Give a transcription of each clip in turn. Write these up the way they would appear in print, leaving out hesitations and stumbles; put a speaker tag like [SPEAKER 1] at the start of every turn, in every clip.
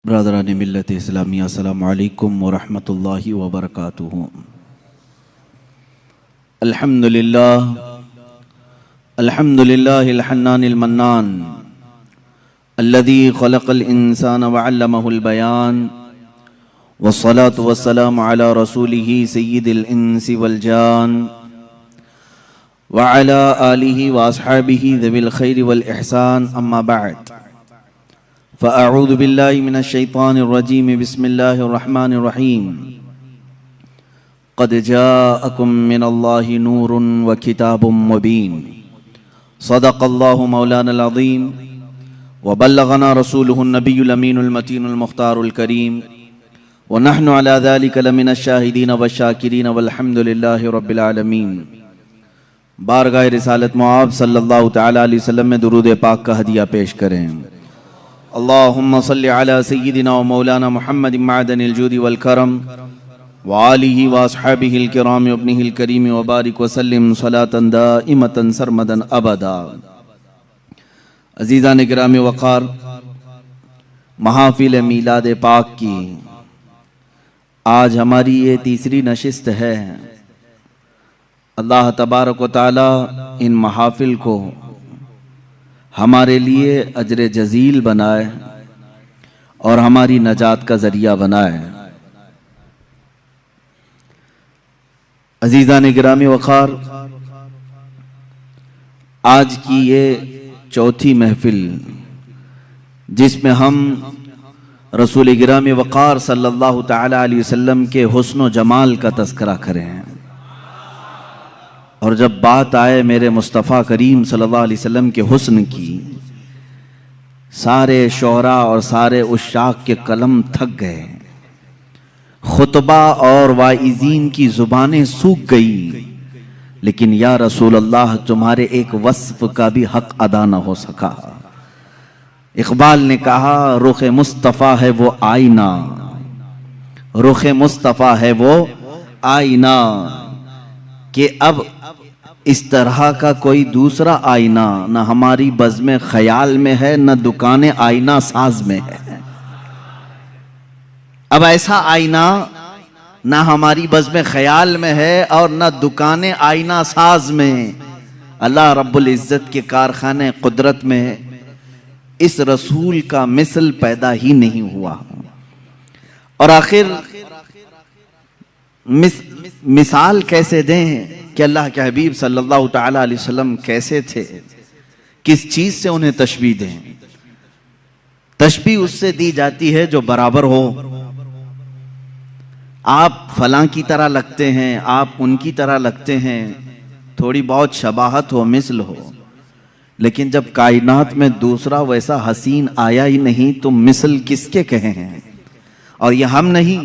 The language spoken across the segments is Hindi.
[SPEAKER 1] ब्रदरान मिल्लत इस्लामिया अस्सलामु अलैकुम व रहमतुल्लाहि व बरकातुहू। अल्हम्दुलिल्लाहिल हन्नानिल मन्नान अल्लज़ी खलक़ल इंसाना व अल्लमहुल बयान वस्सलातु वस्सलामु अला रसूलिही सय्यिदिल इंसी वल जान व अला आलिही व अस्हाबिही ज़िल खैरि वल इहसान अम्मा बअद फ़अऊज़ु बिल्लाहि मिनश शैतानिर रजीम बिस्मिल्लाहिर रहमानिर रहीम। क़द जाअकुम मिनल्लाहि नूरुन व किताबुम मुबीन। सदक़ल्लाहु मौलानल अज़ीम व बल्लगना रसूलुहुन नबियुल अमीनुल मतीनुल मुख्तारुल करीम व नहनु अला ज़ालिका लमिनश शाहिदीन व शाकिरीन वल्हम्दुलिल्लाहि रब्बिल आलमीन। बारगाह रिसालत मुआब सल्लल्लाहु तआला अलैहि वसल्लम में दुरूद पाक का हदिया पेश करें। अल्लाहुम्मा सल्लि अला सय्यिदिना व मौलाना मुहम्मद मअदनिल जूदि वल करम व आलिहि व अस्हाबिहिल किराम व इब्निहिल करीम व बारिक व सल्लिम सलातन दाइमतन सरमदन अबदा। अज़ीज़ान गिरामी वक़ार, महफ़िल मीलाद पाक की आज हमारी ये तीसरी नशिस्त है। अल्लाह तबारक व तआला इन महफ़िल को हमारे लिए अजर जज़ील बनाए और हमारी नजात का ज़रिया बनाए। अज़ीज़ान गिरामी वक़ार, आज की ये चौथी महफिल जिसमें हम रसूल गिरामी वक़ार सल्लल्लाहु तआला अलैहि वसल्लम के हुस्न व जमाल का तज़किरा करें, और जब बात आए मेरे मुस्तफ़ा करीम सल्लल्लाहु अलैहि वसल्लम के हुस्न की, सारे शोहरा और सारे उशाक के कलम थक गए, खुतबा और वाइज़ीन की ज़ुबानें सूख गई, लेकिन या रसूल अल्लाह तुम्हारे एक वस्फ का भी हक अदा न हो सका। इक़बाल ने कहा रुख़ मुस्तफ़ा है वो आईना, रुख़ मुस्तफ़ा है वो आईना, कि अब इस तरह का कोई दूसरा आईना न हमारी बज़्म ख्याल में है, न दुकान आईना साज में है। अब ऐसा आईना न हमारी बज़्म ख्याल में है और न दुकान आईना साज में। अल्लाह रब्बुल इज़्ज़त के कारखाने कुदरत में इस रसूल का मिसल पैदा ही नहीं हुआ। और आखिर मिसाल कैसे दें कि अल्लाह के हबीब सल्लल्लाहु तआला अलैहि वसल्लम कैसे थे, किस चीज से उन्हें तशबीह दें। तशबीह उससे दी जाती है जो बराबर हो। आप फलां की तरह लगते हैं, आप उनकी तरह लगते हैं, थोड़ी बहुत शबाहत हो, मिसल हो, लेकिन जब कायनात में दूसरा वैसा हसीन आया ही नहीं तो मिसल किसके कहे हैं। और ये हम नहीं,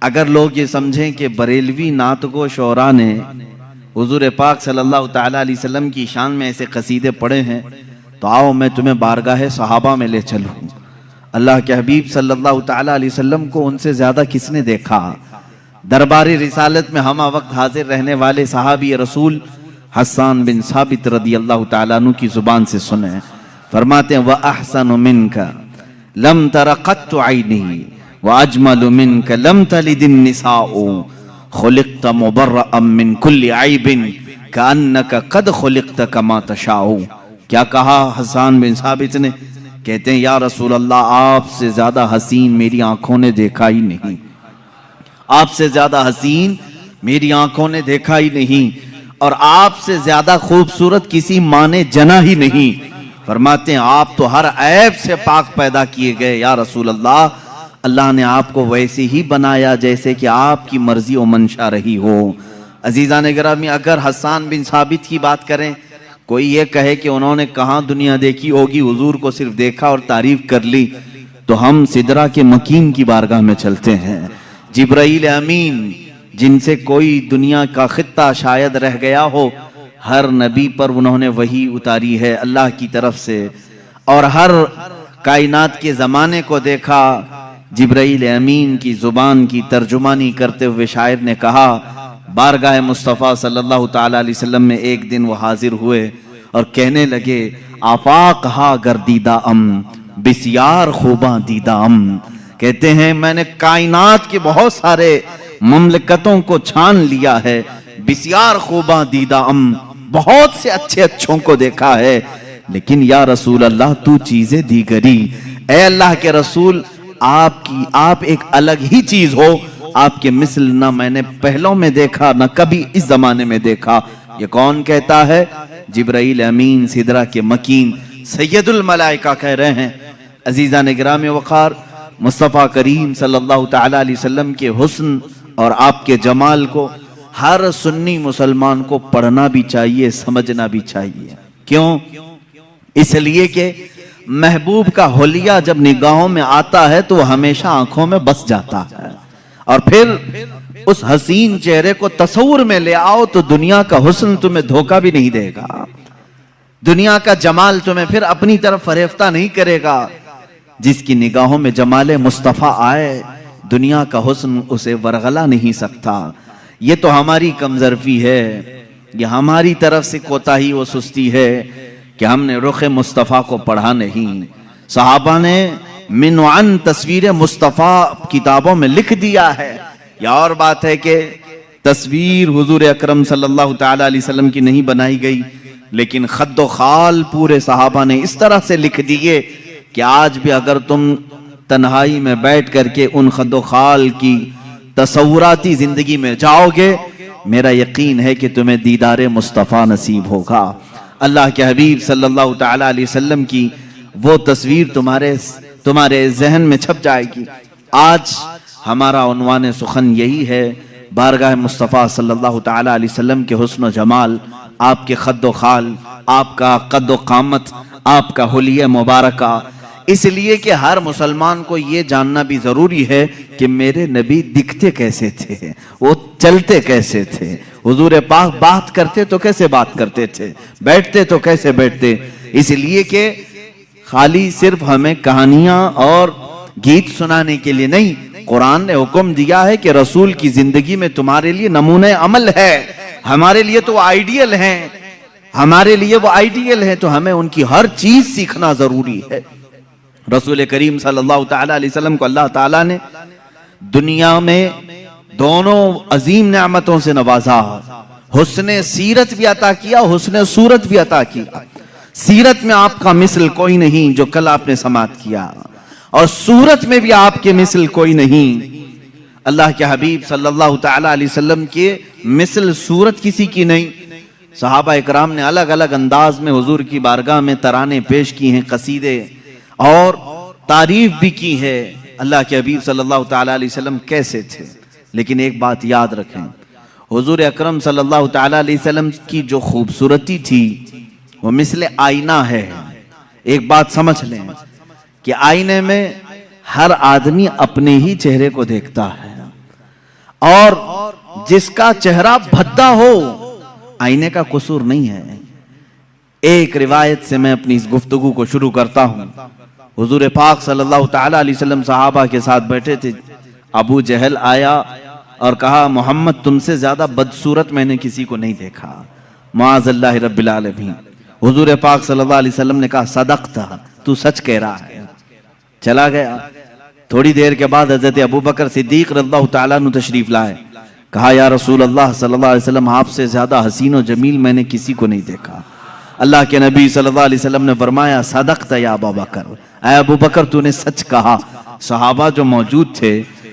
[SPEAKER 1] अगर लोग ये समझें कि बरेलवी नातगो शोरा ने हुजूर पाक सल्लल्लाहु तआला अलैहि वसल्लम की शान में ऐसे कसीदे पढ़े हैं, तो आओ मैं तुम्हें बारगाह सहाबा में ले चलूं। अल्लाह के हबीब सल्लल्लाहु तआला अलैहि वसल्लम को उनसे ज्यादा किसने देखा। दरबारी रिसालत में हम वक्त हाजिर रहने वाले सहाबी रसूल हसन बिन साबित रदियल्लाहु तआला अन्हु की जुबान से सुने, फरमाते हैं व अहसनु मिनका लम तरा क़त्तु ऐनी व अजमलु मिनका लम तलिदिन निसाउ खुलिक़्त मुबर्रअम मिन कुल्लि ऐबिन कअन्नका क़द खुलिक़्त कमा तशाउ। क्या कहा हसन बिन साबित ने? कहते हैं या रसूल अल्लाह, आपसे ज्यादा हसीन मेरी आंखों ने देखा ही नहीं, आपसे ज्यादा हसीन मेरी आंखों ने देखा ही नहीं, और आपसे ज्यादा खूबसूरत किसी माँ ने जना ही नहीं। फरमाते हैं आप तो हर ऐब से पाक पैदा किए गए या रसूल अल्लाह, अल्लाह ने आपको वैसे ही बनाया जैसे कि आपकी मर्जी और मंशा रही हो। अजीज़ान गिरामी, अगर हसन बिन साबित की बात करें, कोई ये कहे कि उन्होंने कहाँ दुनिया देखी होगी, हुजूर को सिर्फ देखा और तारीफ कर ली, तो हम सिदरा के मकीन की बारगाह में चलते हैं। जिब्राइल अमीन, जिनसे कोई दुनिया का खित्ता शायद रह गया हो, हर नबी पर उन्होंने वही उतारी है अल्लाह की तरफ से, और हर कायनात के ज़माने को देखा। जिब्राइल अमीन की ज़ुबान की तर्जुमानी करते हुए शायर ने कहा, बारगाह मुस्तफ़ा सल्लल्लाहु तआला अलैहि वसल्लम में एक दिन वो हाजिर हुए और कहने लगे आफाक हा गर्दीदा अम बिस्यार खूबा दीदाम। कहते हैं मैंने कायनात के बहुत सारे मुमलकतों को छान लिया है, बिस्यार खूबा दीदाम, बहुत से अच्छे अच्छों को देखा है, लेकिन या रसूल अल्लाह तू चीजें दीगरी, ए अल्लाह के रसूल आप एक अलग ही चीज हो, आपके मिसल ना मैंने पहलों में देखा ना कभी इस जमाने में देखा। ये कौन कहता है? जिब्राइल अमीन सिदरा के मकीन सैयदुल मलाइका कह रहे हैं। अजीजा ने गिराम वक़ार मुस्तफ़ा करीम सल्लल्लाहु तआला अलैहि वसल्लम के हुस्न और आपके जमाल को हर सुन्नी मुसलमान को पढ़ना भी चाहिए, समझना भी चाहिए। क्यों? इसलिए कि महबूब का होलिया जब निगाहों में आता है तो हमेशा आंखों में बस जाता है, और फिर उस हसीन चेहरे को तस्वुर में ले आओ तो दुनिया का हुस्न तुम्हें धोखा भी नहीं देगा, दुनिया का जमाल तुम्हें फिर अपनी तरफ फरेफ्ता नहीं करेगा। जिसकी निगाहों में जमाले मुस्तफ़ा आए, दुनिया का हुस्न उसे वरगला नहीं सकता। ये तो हमारी कमजरफी है, ये हमारी तरफ से कोताही व सुस्ती है कि हमने रुख मुस्तफ़ा को पढ़ा नहीं। सहाबा ने मिनवान तस्वीर मुस्तफ़ा किताबों में लिख दिया है। या और बात है कि तस्वीर हुजूर अकरम सल्लल्लाहु तआला अलैहि वसल्लम की नहीं बनाई गई, लेकिन खद्दो खाल पूरे सहाबा ने इस तरह से लिख दिए कि आज भी अगर तुम तन्हाई में बैठ करके उन खद्दो खाल की तसव्वुराती जिंदगी में जाओगे, मेरा यकीन है कि तुम्हें दीदार मुस्तफ़ा नसीब होगा। अल्लाह के हबीब सल्लल्लाहु तआला अलैहि वसल्लम की वो तस्वीर तुम्हारे जहन में छप जाएगी। आज हमारा उन्वान सुखन यही है, बारगाह मुस्तफ़ा सल्लल्लाहु तआला अलैहि वसल्लम के हुस्न जमाल, आपके खद्दो खाल, आपका कद्दो कामत, आपका हुलिया मुबारका। इसलिए कि हर मुसलमान को ये जानना भी जरूरी है कि मेरे नबी दिखते कैसे थे, वो चलते कैसे थे, हुजूर पाक बात करते तो कैसे बात करते थे, बैठते तो कैसे बैठते। इसलिए कि खाली सिर्फ हमें कहानियां और गीत सुनाने के लिए नहीं, कुरान ने हुक्म दिया है कि रसूल की जिंदगी में तुम्हारे लिए नमूने अमल है, हमारे लिए तो आइडियल हैं, हमारे लिए वो आइडियल है, तो हमें उनकी हर चीज सीखना जरूरी है। रसूल करीम सल्लल्लाहु तआला अलैहि वसल्लम को अल्लाह ताला ने दुनिया में दोनों अजीम नेमतों से नवाजा, हुस्ने सीरत भी अता किया, हुस्ने सूरत भी अता किया। सीरत में आपका मिसल कोई नहीं जो कल आपने समात किया, और सूरत में भी आपके मिसल कोई नहीं। अल्लाह के हबीब सल्लल्लाहु तआला अलैहि वसल्लम के मिसल सूरत किसी की नहीं। सहाबा इकराम ने अलग अलग अंदाज में हुजूर की बारगाह में तराने पेश की हैं, कसीदे और तारीफ भी की है। अल्लाह के हबीब सल्लल्लाहु तआला अलैहि वसल्लम कैसे थे, लेकिन एक बात याद रखें, हुजूर अकरम सल्लल्लाहु तआला अलैहि वसल्लम की जो खूबसूरती थी वो मिसले आईना है। एक बात समझ लें कि आईने में हर आदमी अपने ही चेहरे को देखता है, और जिसका चेहरा भद्दा हो आईने का कसूर नहीं है। एक रिवायत से मैं अपनी इस गुफ्तगू को शुरू करता हूं। हुजूर पाक सल्लल्लाहु तआला अलैहि वसल्लम सहाबा के साथ बैठे थे। अबू जहल आया और कहा, मोहम्मद तुमसे ज्यादा बदसूरत मैंने किसी को नहीं देखा, माअज़ल्लाहि रब्बिल आलमीन। हुजूर पाक सल्लल्लाहु अलैहि वसल्लम ने कहा, सदक़ता, तू सच कह रहा है। चला गया। थोड़ी देर के बाद हजरत अबू बकर सिद्दीक रज़ियल्लाहु तआला अन्हु तशरीफ लाए। कहा, या रसूल अल्लाह सल्लल्लाहु अलैहि वसल्लम, आपसे ज्यादा हसीन और जमील मैंने किसी को नहीं देखा। अल्लाह के नबी सल्लल्लाहु अलैहि वसल्लम ने फरमाया, सदक़ता या अबू बकर, ऐ अबू बकर तूने सच कहा। सहाबा जो मौजूद थे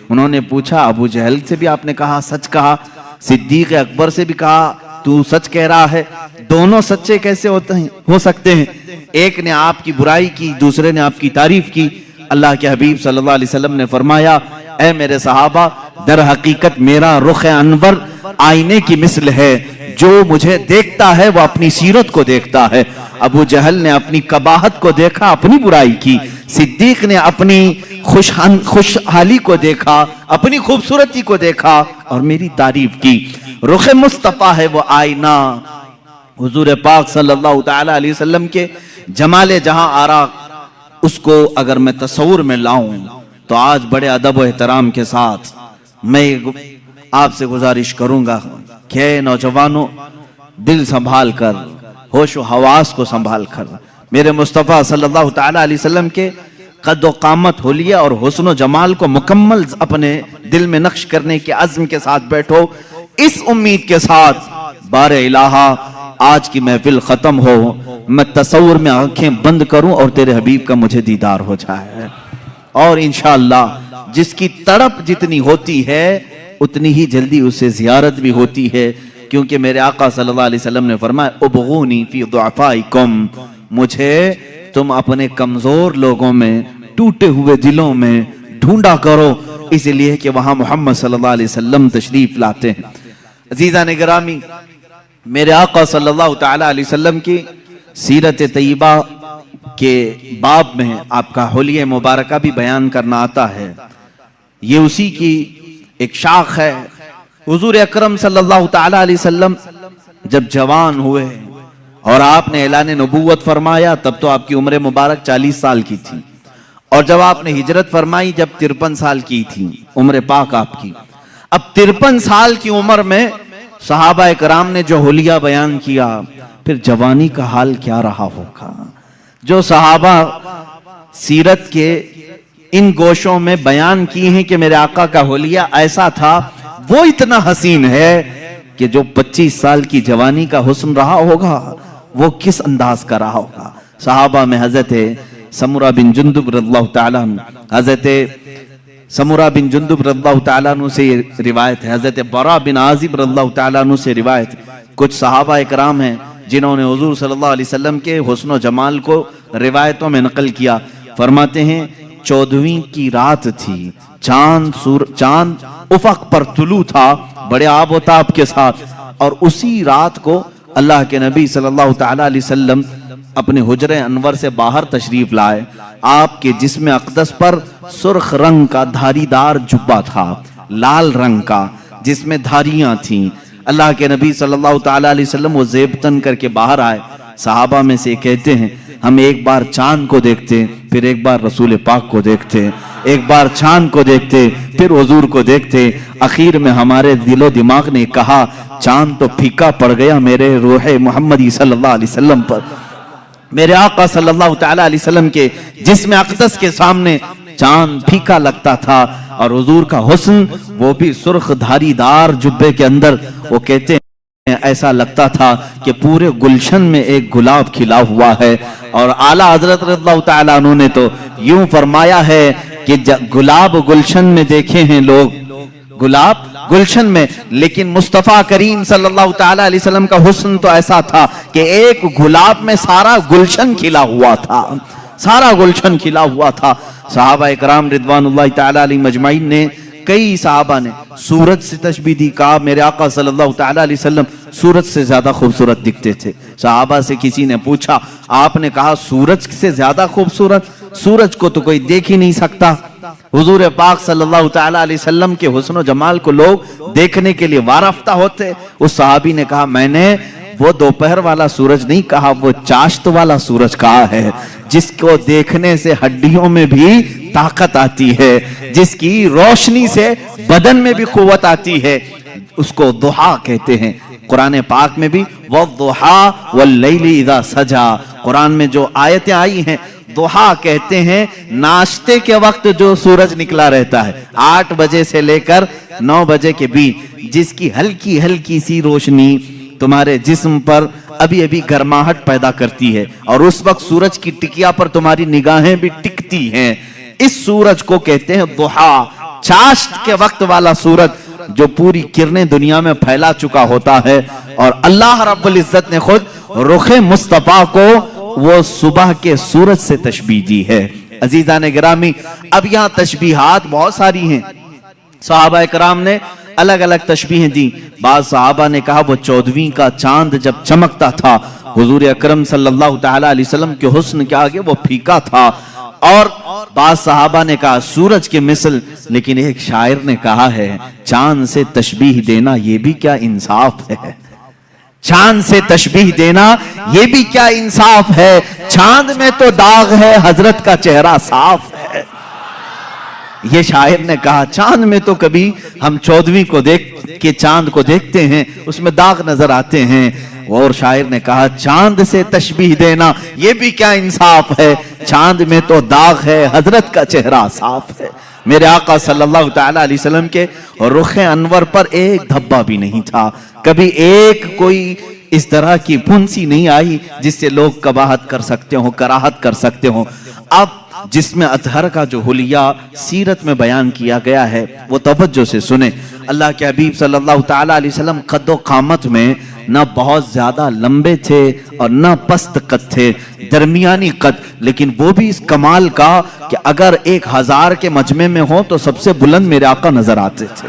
[SPEAKER 1] उन्होंने पूछा, अबू जहल से भी आपने कहा सच कहा, सिद्दीक अकबर से भी कहा तू सच कह रहा है, दोनों सच्चे कैसे होते हैं, हो सकते हैं? एक ने आपकी बुराई की, दूसरे ने आपकी तारीफ की। अल्लाह के हबीब सल्लल्लाहु अलैहि वसल्लम ने फरमाया, ऐ मेरे सहाबा, दर हकीकत मेरा रुख अनवर आईने की मिसल है, जो मुझे देखता है वो अपनी सीरत को देखता है। अबू जहल ने अपनी कबाहत को देखा, अपनी बुराई की। सिद्दीक ने अपनी खुशहाली को देखा, अपनी खूबसूरती को देखा और मेरी तारीफ की। रुख मुस्तफा है वो आईना। हुजूर पाक सल्लल्लाहु तआला अलैहि वसल्लम के जमाले जहां आरा, उसको अगर मैं तस्वुर में लाऊं तो आज बड़े अदब व एहतराम के साथ मैं आपसे गुजारिश करूंगा कि नौजवानों, दिल संभाल कर, होश व हवास को संभाल कर मेरे मुस्तफ़ा सल्लल्लाहु तआला अलैहि वसल्लम के कद कामत होलिया और हुस्न जमाल को मुकम्मल अपने दिल में नक्श करने के अज़्म के साथ बैठो, इस उम्मीद के साथ बारे इलाहा आज की महफिल खत्म हो, मैं तसव्वुर में आंखें बंद करूं और तेरे हबीब का मुझे दीदार हो जाए। और इंशाअल्लाह जिसकी तड़प जितनी होती है उतनी ही जल्दी उसे जियारत भी होती है, क्योंकि मेरे आका सल्लल्लाहु अलैहि वसल्लम ने फरमाया उबगूनी फी दुआफाइकुम, मुझे तुम अपने कमजोर लोगों में, टूटे हुए दिलों में ढूंढा करो, इसलिए कि वहां मोहम्मद सल्लल्लाहु अलैहि वसल्लम तशरीफ लाते हैं। अजीजा ने गिरामी, मेरे आका सल्लल्लाहु तआला अलैहि वसल्लम की सीरत तैयबा के बाब में आपका होलिया मुबारका भी बयान करना आता है। ये उसी की एक शाख है। हुजूर अकरम सल्लल्लाहु तआला अलैहि वसल्लम जब जवान हुए और आपने ऐलान नबूवत फरमाया, तब तो आपकी उम्र मुबारक 40 साल की थी, और जब आपने हिजरत फरमाई जब 53 साल की थी उम्र पाक आपकी। अब 53 साल की उम्र में सहाबा इकराम ने जो होलिया बयान किया, फिर जवानी का हाल क्या रहा होगा। जो सहाबा सीरत के इन गोशों में बयान किए हैं कि मेरे आका का होलिया ऐसा था, वो इतना हसीन है कि जो 25 साल की जवानी का हुस्न रहा होगा वो किस अंदाज का रहा होगा। सहाबा में हजरत समुरा बिन जुंदुब रज़ियल्लाहु ताला अन्हु, हजरत समुरा बिन जुंदुब रज़ियल्लाहु ताला अन्हु से रिवायत है, हजरत बरा बिन आजिब रज़ियल्लाहु ताला अन्हु से रिवायत है। कुछ सहाबा इकराम हैं जिन्होंने हुजूर सल्लल्लाहु अलैहि वसल्लम के हुस्न जमाल को रिवायतों में नकल किया। फरमाते हैं 14वीं की रात थी, चांद उफक पर तुलू था बड़े आबोताब के साथ, और उसी रात को अल्लाह के नबी सल्लल्लाहु तआला अलैहि वसल्लम अपने हुजरे अनवर से बाहर तशरीफ लाए। आपके जिस्म अक़दस पर सुर्ख रंग का धारीदार जुब्बा था, लाल रंग का, जिसमें धारियां थीं। अल्लाह के नबी सल्लल्लाहु तआला अलैहि वसल्लम वो ज़ेबतन करके बाहर आए। सहाबा में से कहते हैं हम एक बार चांद को देखते, फिर एक बार रसूल पाक को देखते, एक बार चांद को देखते, फिर हुजूर को देखते। आखिर में हमारे दिलो दिमाग ने कहा चांद तो फीका पड़ गया मेरे रूहे मोहम्मदी सल्लल्लाहु अलैहि वसल्लम पर। मेरे आका सल्लल्लाहु तआला अलैहि वसल्लम के जिस्म अक़दस के सामने चांद फीका लगता था, और हुजूर का हुस्न वो भी सुर्ख धारीदार जुब्बे के अंदर, वो कहते हैं ऐसा लगता था कि पूरे गुलशन में एक गुलाब खिला हुआ है। और आला हजरत रज़ियल्लाहु तआला अन्हु ने तो यूं फरमाया है कि गुलाब गुलशन में देखे हैं लोग, गुलाब गुलशन में, लेकिन मुस्तफा करीम सल्लल्लाहु तआला अलैहि वसल्लम का हुस्न तो ऐसा था कि एक गुलाब में सारा गुलशन खिला हुआ था, सारा गुलशन खिला हुआ था। सहाबा इकराम रिदवानुल्लाहि तआला अलैहिम अजमाइन ने, कई सहाबा ने सूरज से तशबीह दी, कहा मेरे आका सल्लल्लाहु तआला अलैहि वसल्लम सूरज से ज्यादा खूबसूरत दिखते थे। सहाबा से किसी ने पूछा, आपने कहा सूरज से ज्यादा खूबसूरत, सूरज को तो कोई देख ही नहीं सकता। हुजूर पाक सल्लल्लाहु तआला अलैहि वसल्लम के हुस्न और जमाल को लोग देखने के लिए वारफ्ता होते। उस सहाबी ने कहा मैंने वो दोपहर वाला सूरज नहीं कहा, वो चाश्त वाला सूरज कहा है, जिसको देखने से हड्डियों में भी ताकत आती है, जिसकी रोशनी से बदन में भी कुव्वत आती है, उसको दुहा कहते हैं। कुरान पाक में भी वद्दुहा वल्लैलि इज़ा सजा, कुरान में जो आयतें आई हैं, दुहा कहते हैं नाश्ते के वक्त जो सूरज निकला रहता है 8 बजे से लेकर 9 बजे के बीच, जिसकी हल्की हल्की सी रोशनी तुम्हारे जिस्म पर अभी अभी गर्माहट पैदा करती है, और उस वक्त सूरज की टिकिया पर तुम्हारी निगाहें भी टिकती हैं। इस सूरज को कहते हैं दुहा, चाश्त के वक्त वाला सूरज जो पूरी किरणें दुनिया में फैला चुका होता है। और अल्लाह रब्बुल इज्जत ने खुद रुखे मुस्तफा को वो सुबह के सूरज से तशबीह दी है। अजीजा ने गिरामी, अब यहाँ तशबीहात बहुत सारी हैं, सहाबा इकराम ने अलग अलग तशबीहें दी। बाद सहाबा ने कहा वो 14वीं का चांद जब चमकता था, हुजूर अकरम सल्लल्लाहु तआला अलैहि वसल्लम के हुस्न के आगे वो फीका था। और बाद सहाबा ने कहा सूरज के मिसल, लेकिन एक शायर ने कहा है चांद से तशबीह देना ये भी क्या इंसाफ है, चांद से तशबीह देना ये भी क्या इंसाफ है, चांद में तो दाग है हजरत का चेहरा साफ है। ये शायर ने कहा चांद में तो कभी हम 14वीं को देख के चांद को देखते हैं उसमें दाग नजर आते हैं, और शायर ने कहा, चांद से तशबीह देना ये भी क्या इंसाफ है, चांद में तो दाग है, हजरत का चेहरा साफ है। मेरे आका सल्लल्लाहु ताला अलैहि वसल्लम के रुखे अनवर पर एक धब्बा भी नहीं था, कभी एक कोई इस तरह की फुंसी नहीं आई जिससे लोग कबाहत कर सकते हो, कराहत कर सकते हो। अब जिसमें अतहर का जो हुलिया सीरत में बयान किया गया है वो तवज्जो से सुने। अल्लाह के हबीब सल्लल्लाहु ताला अलैहि वसल्लम कद्दो कामत में न बहुत ज्यादा लंबे थे और न पस्त कद थे, दरमियानी कद, लेकिन वो भी इस कमाल का कि अगर 1000 के मजमे में हो तो सबसे बुलंद मेरे आका नजर आते थे।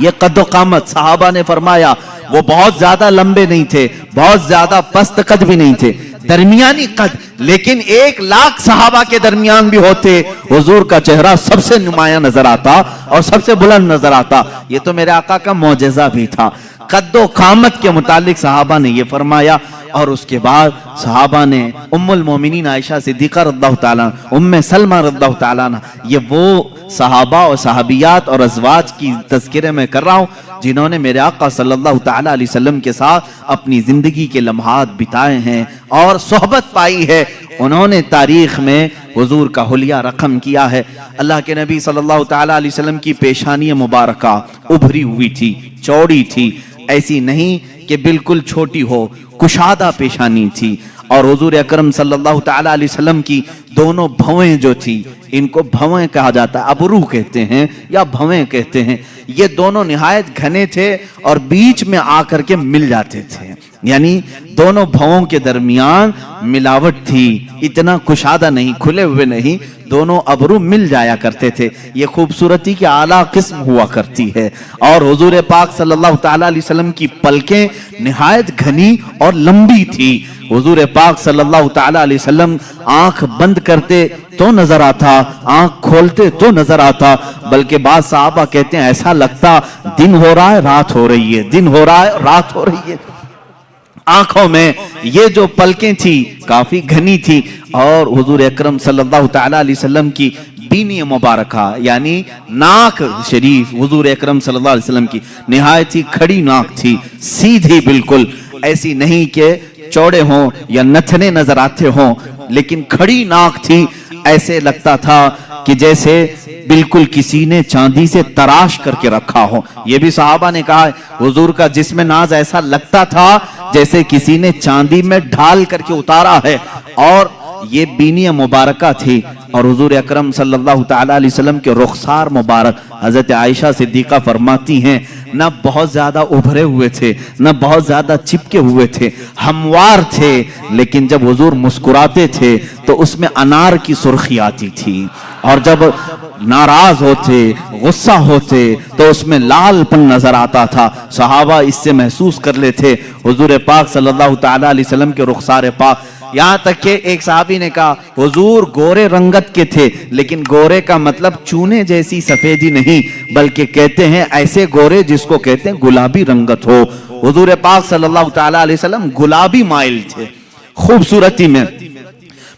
[SPEAKER 1] ये कद्दो कामत सहाबा ने फरमाया वो बहुत ज्यादा लंबे नहीं थे, बहुत ज्यादा पस्त कद भी नहीं थे, दरमियानी कद, लेकिन 1,00,000 सहाबा के दरमियान भी होते, हुजूर का चेहरा सबसे नुमाया नजर आता और सबसे बुलंद नजर आता। ये तो मेरे आका का मौजज़ा भी था। कद्दो कामत के मुतालिक सहाबा ने ये फरमाया। और उसके बाद सहाबा ने उम्मुल मोमिनीन आयशा सिद्दीक़ा रज़ियल्लाहु ताला, उम्मे सलमा रज़ियल्लाहु ताला, ये वो सहाबा और सहाबियात और अज़वाज की तज़किरे में कर रहा हूँ जिन्होंने मेरे आका सल्लल्लाहु ताला अलैहि वसल्लम के साथ अपनी जिंदगी के लम्हात बिताए हैं और सोहबत पाई है। उन्होंने तारीख में हुजूर का हुलिया रकम किया है। अल्लाह के नबी सल्लल्लाहु ताला अलैहि वसल्लम की पेशानी मुबारका उभरी हुई थी, चौड़ी थी, ऐसी नहीं कि बिल्कुल छोटी हो, कुशादा पेशानी थी। और हुजूर अकरम सल्लल्लाहु ताला अलैहि वसल्लम की दोनों भवें जो थी, इनको भवें कहा जाता है, अबरू कहते हैं या भवें कहते हैं, ये दोनों निहायत घने थे और बीच में आकर के मिल जाते थे, यानी दोनों भवों के दरमियान मिलावट थी, इतना कुशादा नहीं, खुले हुए नहीं, दोनों अबरू मिल जाया करते थे। ये खूबसूरती की आला किस्म हुआ करती है। और हुजूर पाक सल्लल्लाहु ताला अलैहि वसल्लम की पलकें निहायत घनी और लंबी थी। हुजूर पाक सल्लल्लाहु ताला अलैहि वसल्लम आंख बंद करते तो नजर आता, आंख खोलते तो नजर आता, बल्कि बाद साहबा कहते हैं ऐसा लगता दिन हो रहा है रात हो रही है, दिन हो रहा है रात हो रही है। आंखों में ये जो पलकें थी काफी घनी थी। और हुजूर अकरम सल्लल्लाहु ताला अलैहि वसल्लम की बीनी मुबारका यानी नाक शरीफ, हुजूर अकरम सल्लल्लाहु अलैहि वसल्लम की निहायत ही खड़ी नाक थी, सीधी बिल्कुल, ऐसी नहीं कि चौड़े हों या नथने नजर आते हों, लेकिन खड़ी नाक थी। ऐसे लगता था कि जैसे बिल्कुल किसी ने चांदी से तराश करके रखा हो। ये भी सहाबा ने कहा हुजूर का जिस्म नाज ऐसा लगता था जैसे किसी ने चांदी में ढाल करके उतारा है। और ये बीनिया मुबारका थी। और हुजूर अकरम सल्लल्लाहु ताला अलैहि वसल्लम के रुखसार मुबारक, हजरत आयशा सिद्दीका फरमाती हैं, न बहुत ज्यादा उभरे हुए थे, न बहुत ज्यादा चिपके हुए थे, हमवार थे, लेकिन जब हुजूर मुस्कुराते थे तो उसमें अनार की सुर्खी आती थी। और जब नाराज होते, गुस्सा होते तो उसमें लालपन नजर आता था। सहाबा इससे महसूस कर लेते हुजूर पाक सल्लल्लाहु ताला अलैहि वसल्लम के रुखसार पाक। यहाँ तक कि एक साहबी ने कहा हुजूर गोरे रंगत के थे, लेकिन गोरे का मतलब चूने जैसी सफेदी नहीं, बल्कि कहते हैं ऐसे गोरे जिसको कहते हैं गुलाबी रंगत हो। हुजूर पाक सल्लल्लाहु ताला अलैहि वसल्लम गुलाबी माइल थे खूबसूरती में,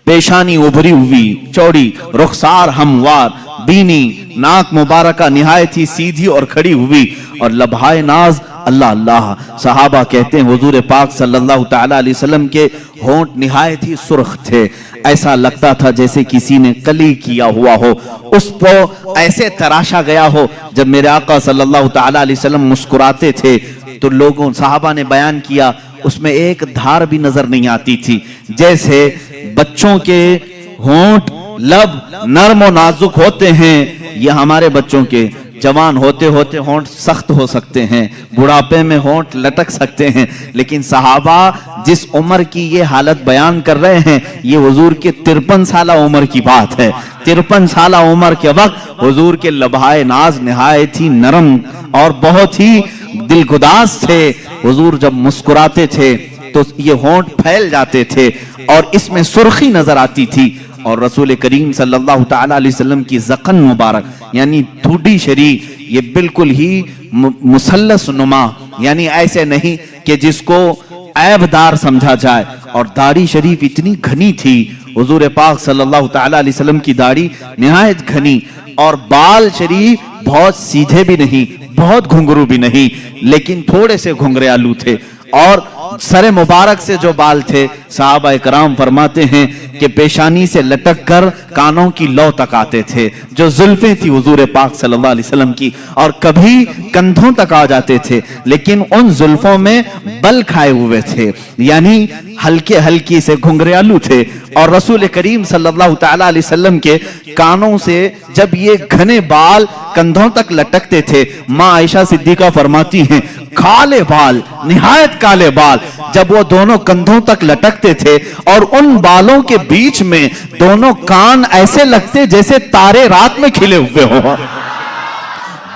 [SPEAKER 1] पेशानी उभरी हुई चौड़ी, रुखसार हमवार, बीनी, नाक मुबारका निहायत ही सीधी और खड़ी हुई, और लबहाए नाज अल्लाह अल्लाह। सहाबा कहते हैं हुजूर पाक सल्लल्लाहु ताला अलैहि वसल्लम के होंठ निहायत ही सुर्ख थे, ऐसा लगता था जैसे किसी ने कली किया हुआ हो, उस पर ऐसे तराशा गया हो। जब मेरे आका सल्लल्लाहु ताला अलैहि वसल्लम मुस्कुराते थे तो लोगों सहाबा ने बयान किया उसमें एक धार भी नजर नहीं आती थी, जैसे बच्चों के होंठ लब नर्म और नाजुक होते हैं, ये हमारे बच्चों के जवान होते होते होंठ सख्त हो सकते हैं, बुढ़ापे में होंठ लटक सकते हैं, लेकिन सहाबा जिस उम्र की ये हालत बयान कर रहे हैं ये हुजूर के 53 साल उम्र की बात है। 53 साल उम्र के वक्त हुजूर के लबहाए नाज निहायत ही नरम और बहुत ही दिलगुदाज थे। हुजूर जब मुस्कुराते थे तो ये होंठ फैल जाते थे और इसमें सुर्खी नजर आती थी। और रसूल करीम सल्लल्लाहु ताला अलैहि वसल्लम की ज़क़न मुबारक यानी ठुड्डी शरीफ, ये बिल्कुल ही मुसल्लस नुमा, यानी ऐसे नहीं कि जिसको ऐबदार समझा जाए। और दाढ़ी शरीफ इतनी घनी थी, हुजूर पाक सल्लल्लाहु ताला अलैहि वसल्लम की दाढ़ी निहायत घनी, और बाल शरीफ बहुत सीधे भी नहीं, बहुत घुंघरू भी नहीं, लेकिन थोड़े से घुंघरालू थे। और सरे मुबारक से जो बाल थे, सहाबा इकराम फरमाते हैं कि पेशानी से लटक कर कानों की लौ तक आते थे। जो जुल्फें थी हुजूर पाक सल्लल्लाहु अलैहि वसल्लम की, और कभी कंधों तक आ जाते थे, लेकिन उन जुल्फों में बल खाए हुए थे, यानी हल्के हल्की से घुंघरालू थे। और रसूल करीम सल्लल्लाहु तआला अलैहि वसल्लम के कानों से जब ये घने बाल कंधों तक लटकते थे, माँ आयशा सिद्दीका फरमाती हैं काले बाल, निहायत काले बाल, जब वो दोनों कंधों तक लटकते थे और उन बालों के बीच में दोनों कान ऐसे लगते जैसे तारे रात में खिले हुए हो।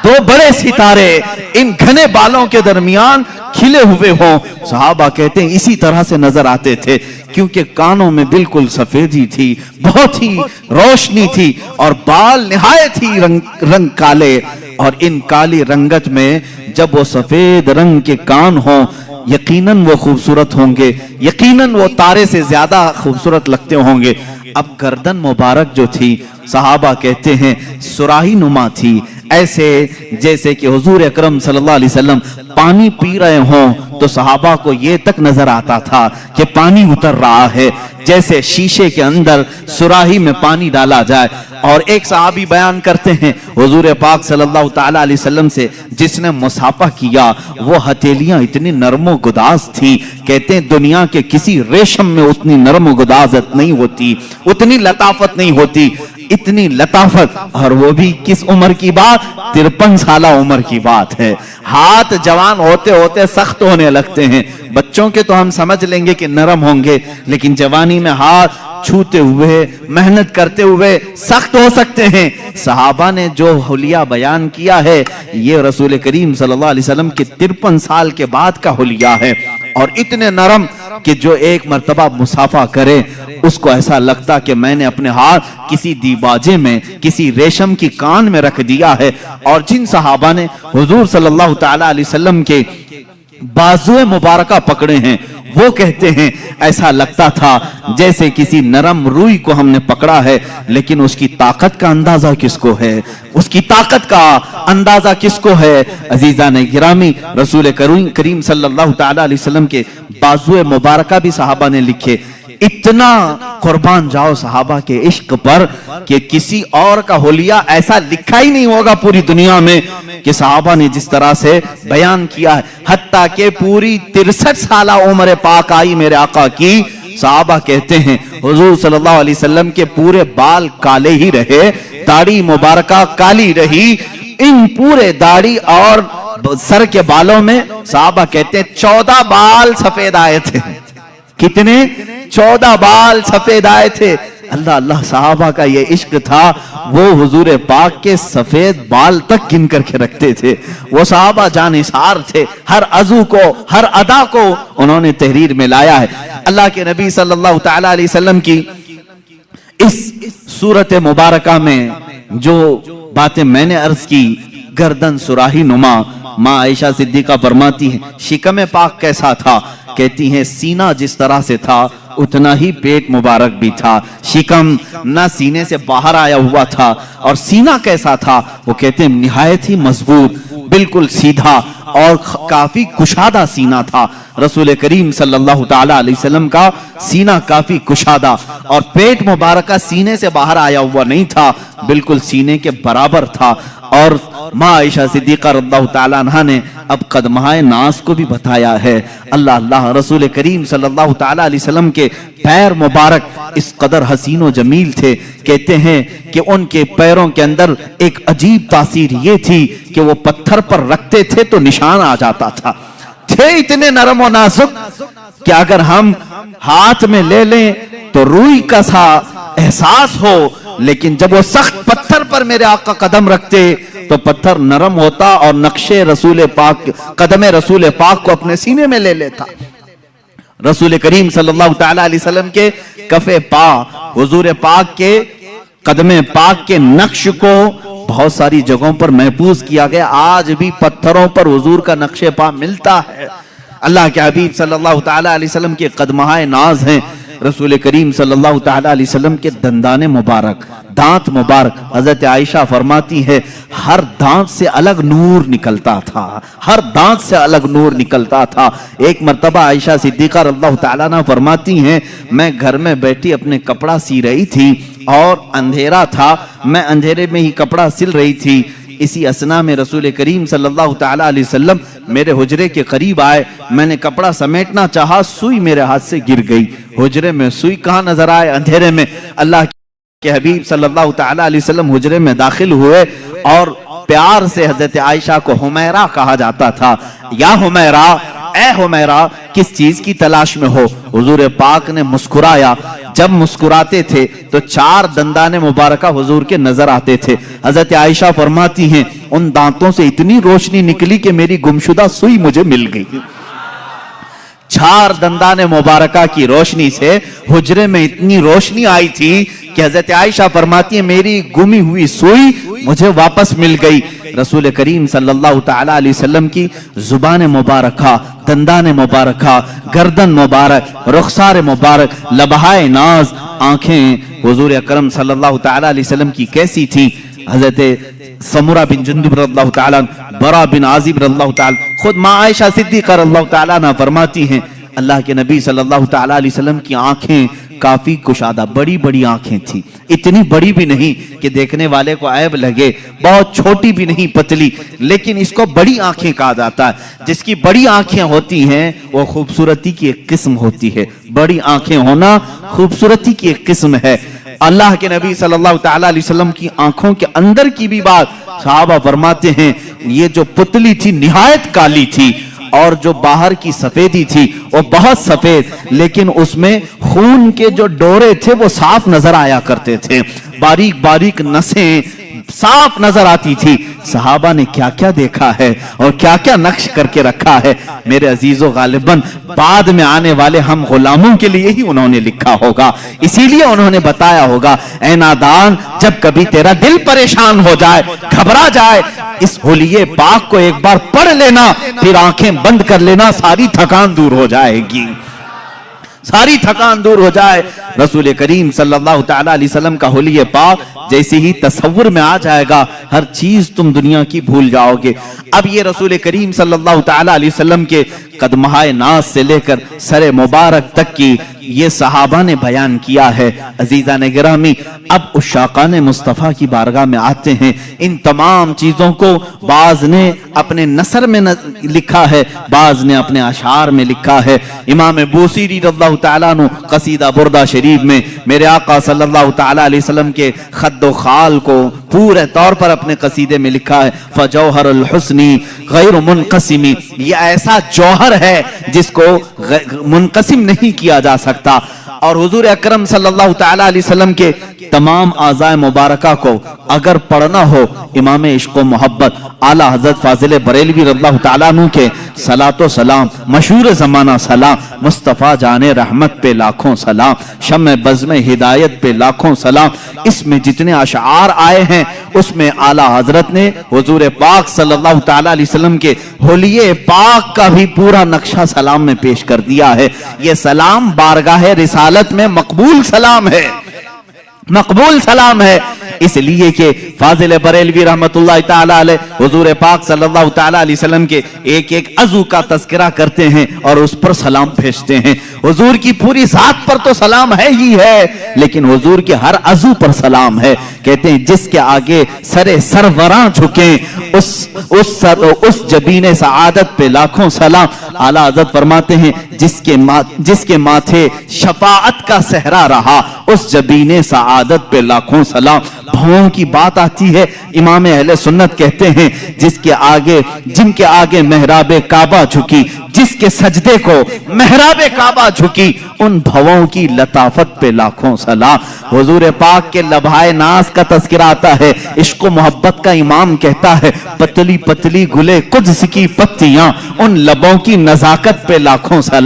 [SPEAKER 1] दो बड़े सितारे इन घने बालों के दरमियान खिले हुए हों। सहाबा कहते हैं इसी तरह से नजर आते थे, क्योंकि कानों में बिल्कुल सफेदी थी, बहुत ही रोशनी थी, और बाल निहायत ही रंग काले। और इन काली रंगत में जब वो सफेद रंग के कान हों, यकीनन वो खूबसूरत होंगे, यकीनन वो तारे से ज्यादा खूबसूरत लगते होंगे। अब गर्दन मुबारक जो थी, सहाबा कहते हैं सुराही नुमा थी, ऐसे जैसे कि हुजूर अकरम सल्लल्लाहु अलैहि वसल्लम पानी पी रहे हों तो सहाबा को ये तक नजर आता था कि पानी उतर रहा है, जैसे शीशे के अंदर सुराही में पानी डाला जाए। और एक सहाबी बयान करते हैं हुजूर पाक सल्लल्लाहु तआला अलैहि वसल्लम से जिसने मुसाफा किया, वो हथेलियां इतनी नरमो गुदाज थी, कहते हैं दुनिया के किसी रेशम में उतनी नरमो गुदाजत नहीं होती, उतनी लताफत नहीं होती, इतनी लताफत। और वो भी किस उम्र की बात, 53 साल उम्र की बात है। हाथ जवान होते होते सख्त होने लगते हैं। बच्चों के तो हम समझ लेंगे कि नरम होंगे, लेकिन जवानी में हाथ छूते हुए, मेहनत करते हुए सख्त हो सकते हैं। सहाबा ने जो हुलिया बयान किया है, ये रसूल करीम सल्लल्लाहु अलैहि वसल्लम के 53 साल के बाद का हुलिया है, और इतने नरम कि जो एक मर्तबा मुसाफा करे उसको ऐसा लगता कि मैंने अपने हाथ किसी दीबाजे में, किसी रेशम की कान में रख दिया है। और जिन सहाबा ने हुजूर सल्लल्लाहु तआला अलैहि वसल्लम के बाजुए मुबारका पकड़े हैं, वो कहते हैं ऐसा लगता था जैसे किसी नरम रूई को हमने पकड़ा है। लेकिन उसकी ताकत का अंदाजा किसको है, उसकी ताकत का अंदाजा किसको है? अजीजा ने गिरामी, रसूल करीम सल्लल्लाहु तआला अलैहि वसल्लम के बाजुए मुबारका भी सहाबा ने लिखे। इतना कुर्बान जाओ सहाबा के इश्क पर कि किसी और का हुलिया ऐसा लिखा ही नहीं होगा पूरी दुनिया में कि सहाबा ने जिस तरह से बयान किया है। हत्ता के पूरी 63 साल उम्र पाक आई मेरे आका की, सहाबा कहते हैं हुजूर सल्लल्लाहु अलैहि वसल्लम के पूरे बाल काले ही रहे, दाढ़ी मुबारका काली रही। इन पूरे दाढ़ी और सर के बालों में सहाबा कहते हैं 14 बाल सफेद आए थे। कितने? 14 बाल सफेद आए थे। अल्लाह अल्लाह, सहाबा का ये इश्क था, वो हुजूर पाक के सफेद बाल तक गिन करके रखते थे। वो सहाबा जानिसार थे, हर अज़ू को, हर अदा को उन्होंने तहरीर में लाया है। अल्लाह के नबी सल्लल्लाहु तआला अलैहि वसल्लम की इस सूरत मुबारका में जो बातें मैंने अर्ज की, गर्दन सुराही नुमा, माँ आयशा सिद्दीका फरमाती है शिकम पाक कैसा था? कहती हैं सीना जिस तरह से था उतना ही पेट मुबारक भी था। शिकम ना सीने से बाहर आया हुआ था, और सीना कैसा था? वो कहते हैं निहायत ही मजबूत, बिल्कुल सीधा और काफी कुशादा सीना था। रसूल करीम सल्लल्लाहु तआला अलैहि वसल्लम का सीना काफी कुशादा, और पेट मुबारक का सीने से बाहर आया हुआ नहीं था, बिल्कुल सीने के बराबर था। और माँ आयशा सिद्दीका रज़ियल्लाहु तआला अन्हा ने अब कदमाए नास को भी बताया है। अल्लाह अल्लाह, रसूल करीम सल्लल्लाहु तआला अलैहि वसल्लम के पैर मुबारक इस कदर हसीन व जमील थे, कहते हैं कि उनके पैरों के अंदर एक अजीब तासीर ये थी कि वो पत्थर पर रखते थे तो निशान आ जाता था। थे इतने नरम और नाजुक कि अगर हम हाथ में ले लें तो रूई का सा एहसास हो, लेकिन जब वो सख्त पत्थर पर मेरे आका कदम रखते तो पत्थर नरम होता और नक्शे रसूल पाक, कदमे रसूल पाक को अपने सीने में ले लेता। रसूल करीम सल्लल्लाहु तआला अलैहि वसल्लम के कफे पा, हुजूर पाक के कदमे पाक के नक्श को बहुत सारी जगहों पर महफूज किया गया। आज भी पत्थरों पर हुजूर का नक्शे पा मिलता है। अल्लाह के हबीब सल्लल्लाहु तआला अलैहि वसल्लम के कदमाए नाज हैं। रसूल करीम सल्लल्लाहु तआला अलैहि वसल्लम के दंदाने मुबारक, दांत मुबारक, हजरत आयशा फरमाती है हर दांत से अलग नूर निकलता था, हर दांत से अलग नूर निकलता था। एक मर्तबा आयशा सिद्दीका रज़ियल्लाहु ताला अन्हा फरमाती हैं मैं घर में बैठी अपने कपड़ा सी रही थी और अंधेरा था, मैं अंधेरे में ही कपड़ा सिल रही थी। इसी असना में रसूल करीम सल्लल्लाहु ताला अलैहि वसल्लम मेरे हुजरे के करीब आए। मैंने कपड़ा समेटना चाहा, सुई मेरे हाथ से गिर गई। हुजरे में सुई कहाँ नजर आए अंधेरे में। अल्लाह के हबीब सल्लल्लाहु ताला अलैहि वसल्लम हुजरे में दाखिल हुए और प्यार से हजरत आयशा को हुमैरा कहा जाता था। या हुमैरा, ए हुमैरा, किस चीज की तलाश में हो? हुजूर पाक ने मुस्कुराया। जब मुस्कुराते थे तो 4 दंदाने मुबारका हुजूर के नजर आते थे। हजरत आयशा फरमाती हैं उन दांतों से इतनी रोशनी निकली कि मेरी गुमशुदा सुई मुझे मिल गई। 4 दंदाने मुबारका की रोशनी से हुजरे में इतनी रोशनी आई थी कि हजरत आयशा फरमाती है मेरी गुमी हुई सुई मुझे वापस मिल गई। रसूल करीम सल्लल्लाहु ताला अलैहि वसल्लम की जुबान मुबारका, दंदान मुबारका, गर्दन मुबारक, रुखसार मुबारक, लबहाए नाज, आंखें हुजूर अकरम सल्लल्लाहु ताला अलैहि वसल्लम की कैसी थी? हजरत समुरा बिन जुंदुब रज़ियल्लाहु ताला, बरा बिन आजिब रज़ियल्लाहु ताला, खुद मां आयशा सिद्दीका रज़ियल्लाहु ताला अन्हा फरमाती हैं अल्लाह के नबी सल्लल्लाहु ताला अलैहि वसल्लम की आंखें काफी कुशादा, बड़ी बड़ी आंखें थी। इतनी बड़ी भी नहीं कि देखने वाले को ऐब लगे, बहुत छोटी भी नहीं पतली, लेकिन इसको बड़ी आंखें कहा जाता है। जिसकी बड़ी आंखें होती हैं वो खूबसूरती की एक किस्म होती है। बड़ी आंखें होना खूबसूरती की एक किस्म है। अल्लाह के नबी सल्लल्लाहु ताला अलैहि वसल्लम की आंखों के अंदर की भी बात सहाबा फरमाते हैं ये जो पुतली थी निहायत काली थी और जो बाहर की सफेदी थी वो बहुत सफेद, लेकिन उसमें खून के जो डोरे थे वो साफ नजर आया करते थे, बारीक बारीक नसें साफ नजर आती थी। सहाबा ने क्या क्या देखा है और क्या क्या नक्श करके रखा है। मेरे अजीजों, गालिबन बाद में आने वाले हम गुलामों के लिए ही उन्होंने लिखा होगा, इसीलिए उन्होंने बताया होगा ऐ नादान, जब कभी तेरा दिल परेशान हो जाए, घबरा जाए, इस हुलिये पाक को एक बार पढ़ लेना, फिर आंखें बंद कर लेना, सारी थकान दूर हो जाएगी, सारी थकान दूर हो जाए। रसूल करीम सल्लल्लाहु ताला अलैहि वसल्लम का हुलिये पाक जैसे ही तसव्वुर में आ जाएगा, हर चीज तुम दुनिया की भूल जाओगे। अब ये रसूल करीम सल्लल्लाहु ताला अलैहि वसल्लम के कदमहाए नाज से लेकर सरे मुबारक तक की ये सहाबा ने बयान किया है। अजीजा ने गिरामी, अब उशाकान मुस्तफ़ा की बारगाह में आते हैं। इन तमाम चीजों को बाज ने अपने नसर में लिखा है, बाज ने अपने अशार में लिखा है। इमाम बूसीरी रज़ियल्लाहु ताला अन्हु कसीदा बुर्दा शरीफ में मेरे आका सल्लल्लाहु ताला अलैहि वसल्लम के खद्दो खाल को पूरे तौर पर अपने कसीदे में लिखा है फजौहरुल हुस्नी गैर मुनक़सिमी, ये ऐसा जौहर है जिसको मुनक़सिम नहीं किया जा सकता। और हुजूर अकरम सल्लल्लाहु ताला अलैहि वसल्लम के तमाम आज़ाए मुबारका को अगर पढ़ना हो, इमाम इश्क़ व मोहब्बत आला हजरत फाजिल बरेलवी रज़ियल्लाहु ताला अन्हु के सलातो सलाम, मशहूर ज़माना सलाम, मुस्तफ़ा जाने रहमत पे लाखों सलाम, शम्मे बज़्म हिदायत पे लाखों सलाम, इसमें जितने अशआर आए हैं उसमें आला हजरत ने हुजूर पाक सल्लल्लाहु ताला अलैहि वसल्लम के हुलिये पाक का भी पूरा नक्शा सलाम में पेश कर दिया है। ये सलाम बारगाह रिसालत में मकबूल सलाम है, मकबूल सलाम है, इसलिए कि फाजिल बरेलवी रहमतुल्लाह ताला अलैह हुजूर पाक सल्लल्लाहु ताला अलैहि वसल्लम के एक एक अज़ू का तज़किरा करते हैं और उस पर सलाम भेजते हैं। हुजूर की पूरी जात पर तो सलाम है ही है, लेकिन हुजूर के हर अज़ू पर सलाम है। कहते हैं जिसके आगे सरे सरवरां झुके उस जबीने सआदत पे लाखों सलाम। आला हज़रत फरमाते हैं जिसके माथे शफाअत का सहरा रहा उस जबीने सआदत पे लाखों सलाम। भावों की बात आती है, इमाम अहले सुन्नत कहते हैं जिनके आगे मेहराबे काबा झुकी, जिसके सजदे को मेहराबे काबा झुकी, उन भवों की लताफत पे लाखों सलाम। हुजूर पाक के लबहाए नाज का तज़किरा आता है, इश्क़ मोहब्बत का इमाम कहता है पतली पतली गुले कुद्स की पत्तियां, उन लबों की नजाकत पे लाखों सलाम।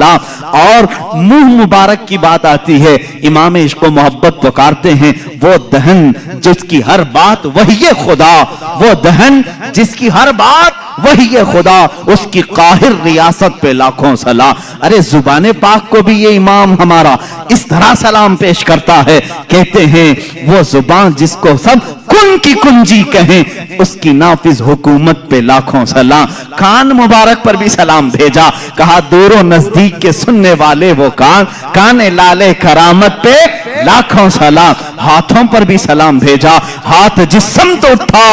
[SPEAKER 1] और मुंह मुबारक की बात आती है, इमाम इश्क़ मोहब्बत पुकारते हैं वो दहन जिसकी हर बात वही खुदा, वो दहन जिसकी हर बात वही ये खुदा, उसकी काहिर रियासत पे लाखों सलाम। अरे जुबान पाक को भी ये इमाम हमारा इस तरह सलाम पेश करता है, कहते हैं वो जुबान जिसको सब कुन की कुंजी कहें, उसकी नाफिज हुकूमत पे लाखों सलाम। कान मुबारक पर भी सलाम भेजा, कहा दूरों नजदीक के सुनने वाले वो कान, काने लाले करामत पे लाखों सलाम। हाथों पर भी सलाम भेजा, हाथ जिस्म तो उठा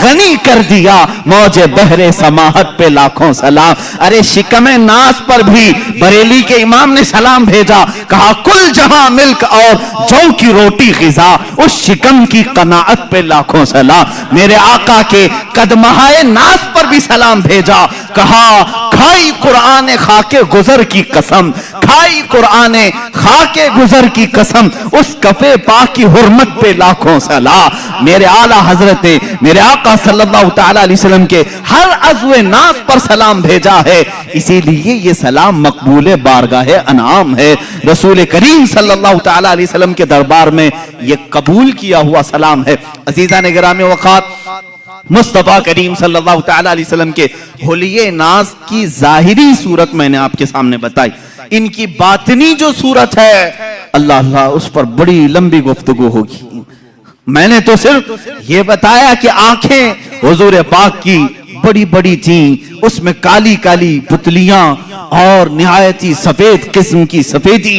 [SPEAKER 1] गनी कर दिया, मौजे बहरे समाहत पे लाखों सलाम। अरे शिकमे नास पर भी बरेली के इमाम ने सलाम भेजा, कहा कुल जहां मिल्क और जौ की रोटी गिजा, उस शिकम की कनाअत पे लाखों सलाम। मेरे आका के कदमहाए नास पर भी सलाम भेजा, कहा खाई कुरान खाके गुजर की कसम, खाई कुरान खाके गुजर की कसम, उस कफे पाक की हुर्मत पे लाखों सलाम। मेरे आला हजरत मेरे आका सल्लल्लाहु तआला अलैहि वसल्लम के हर अज़्वे नास पर सलाम भेजा है, इसीलिए ये सलाम मकबूल बारगाह अनाम है। रसूल करीम सल्लल्लाहु तआला अलैहि वसल्लम के दरबार में ये कबूल किया हुआ सलाम है। अज़ीज़ान गिरामी वक़ात, मुस्तफा करीम सल्लल्लाहु तआला अलैहि वसल्लम के हुलिये नाज की जाहिरी सूरत मैंने आपके सामने बताई, इनकी बातिनी जो सूरत है अल्लाह अल्लाह उस पर बड़ी लंबी गुफ्तगू होगी। मैंने तो सिर्फ ये बताया कि आंखें हुजूर पाक की बड़ी बड़ी थी, उसमें काली काली पुतलियां और निहायती सफेद किस्म की सफेदी,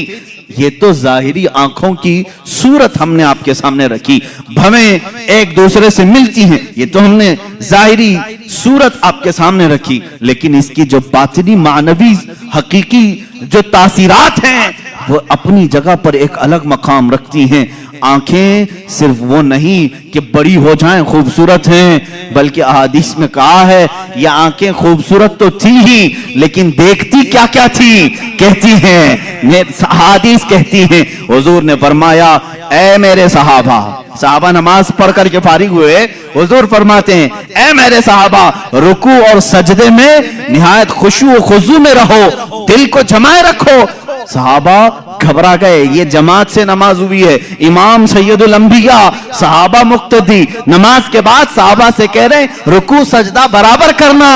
[SPEAKER 1] ये तो जाहिरी आंखों की सूरत हमने आपके सामने रखी। भवें एक दूसरे से मिलती हैं, ये तो हमने जाहिरी सूरत आपके सामने रखी, लेकिन इसकी जो बातिनी मानवी हकीकी जो तासीरात हैं वो अपनी जगह पर एक अलग मकाम रखती हैं। आंखें सिर्फ वो नहीं कि बड़ी हो जाएं खूबसूरत हैं, बल्कि अहादीस में कहा है ये आंखें खूबसूरत तो थी ही, लेकिन देखती क्या क्या थी, कहती हैं अहादीस कहती हैं, हुजूर ने फरमाया ऐ मेरे सहाबा, सहाबा नमाज पढ़ करके फारिग हुए, हुजूर फरमाते हैं ऐ मेरे सहाबा, रुकू और सजदे में निहायत खुशू खुजू में रहो, दिल को जमाए रखो। सहाबा घबरा गए, ये जमात से नमाज हुई है, इमाम सैयदुल अंबिया, सहाबा मुक्तदी, नमाज के बाद सहाबा से कह रहे रुकू सजदा बराबर करना।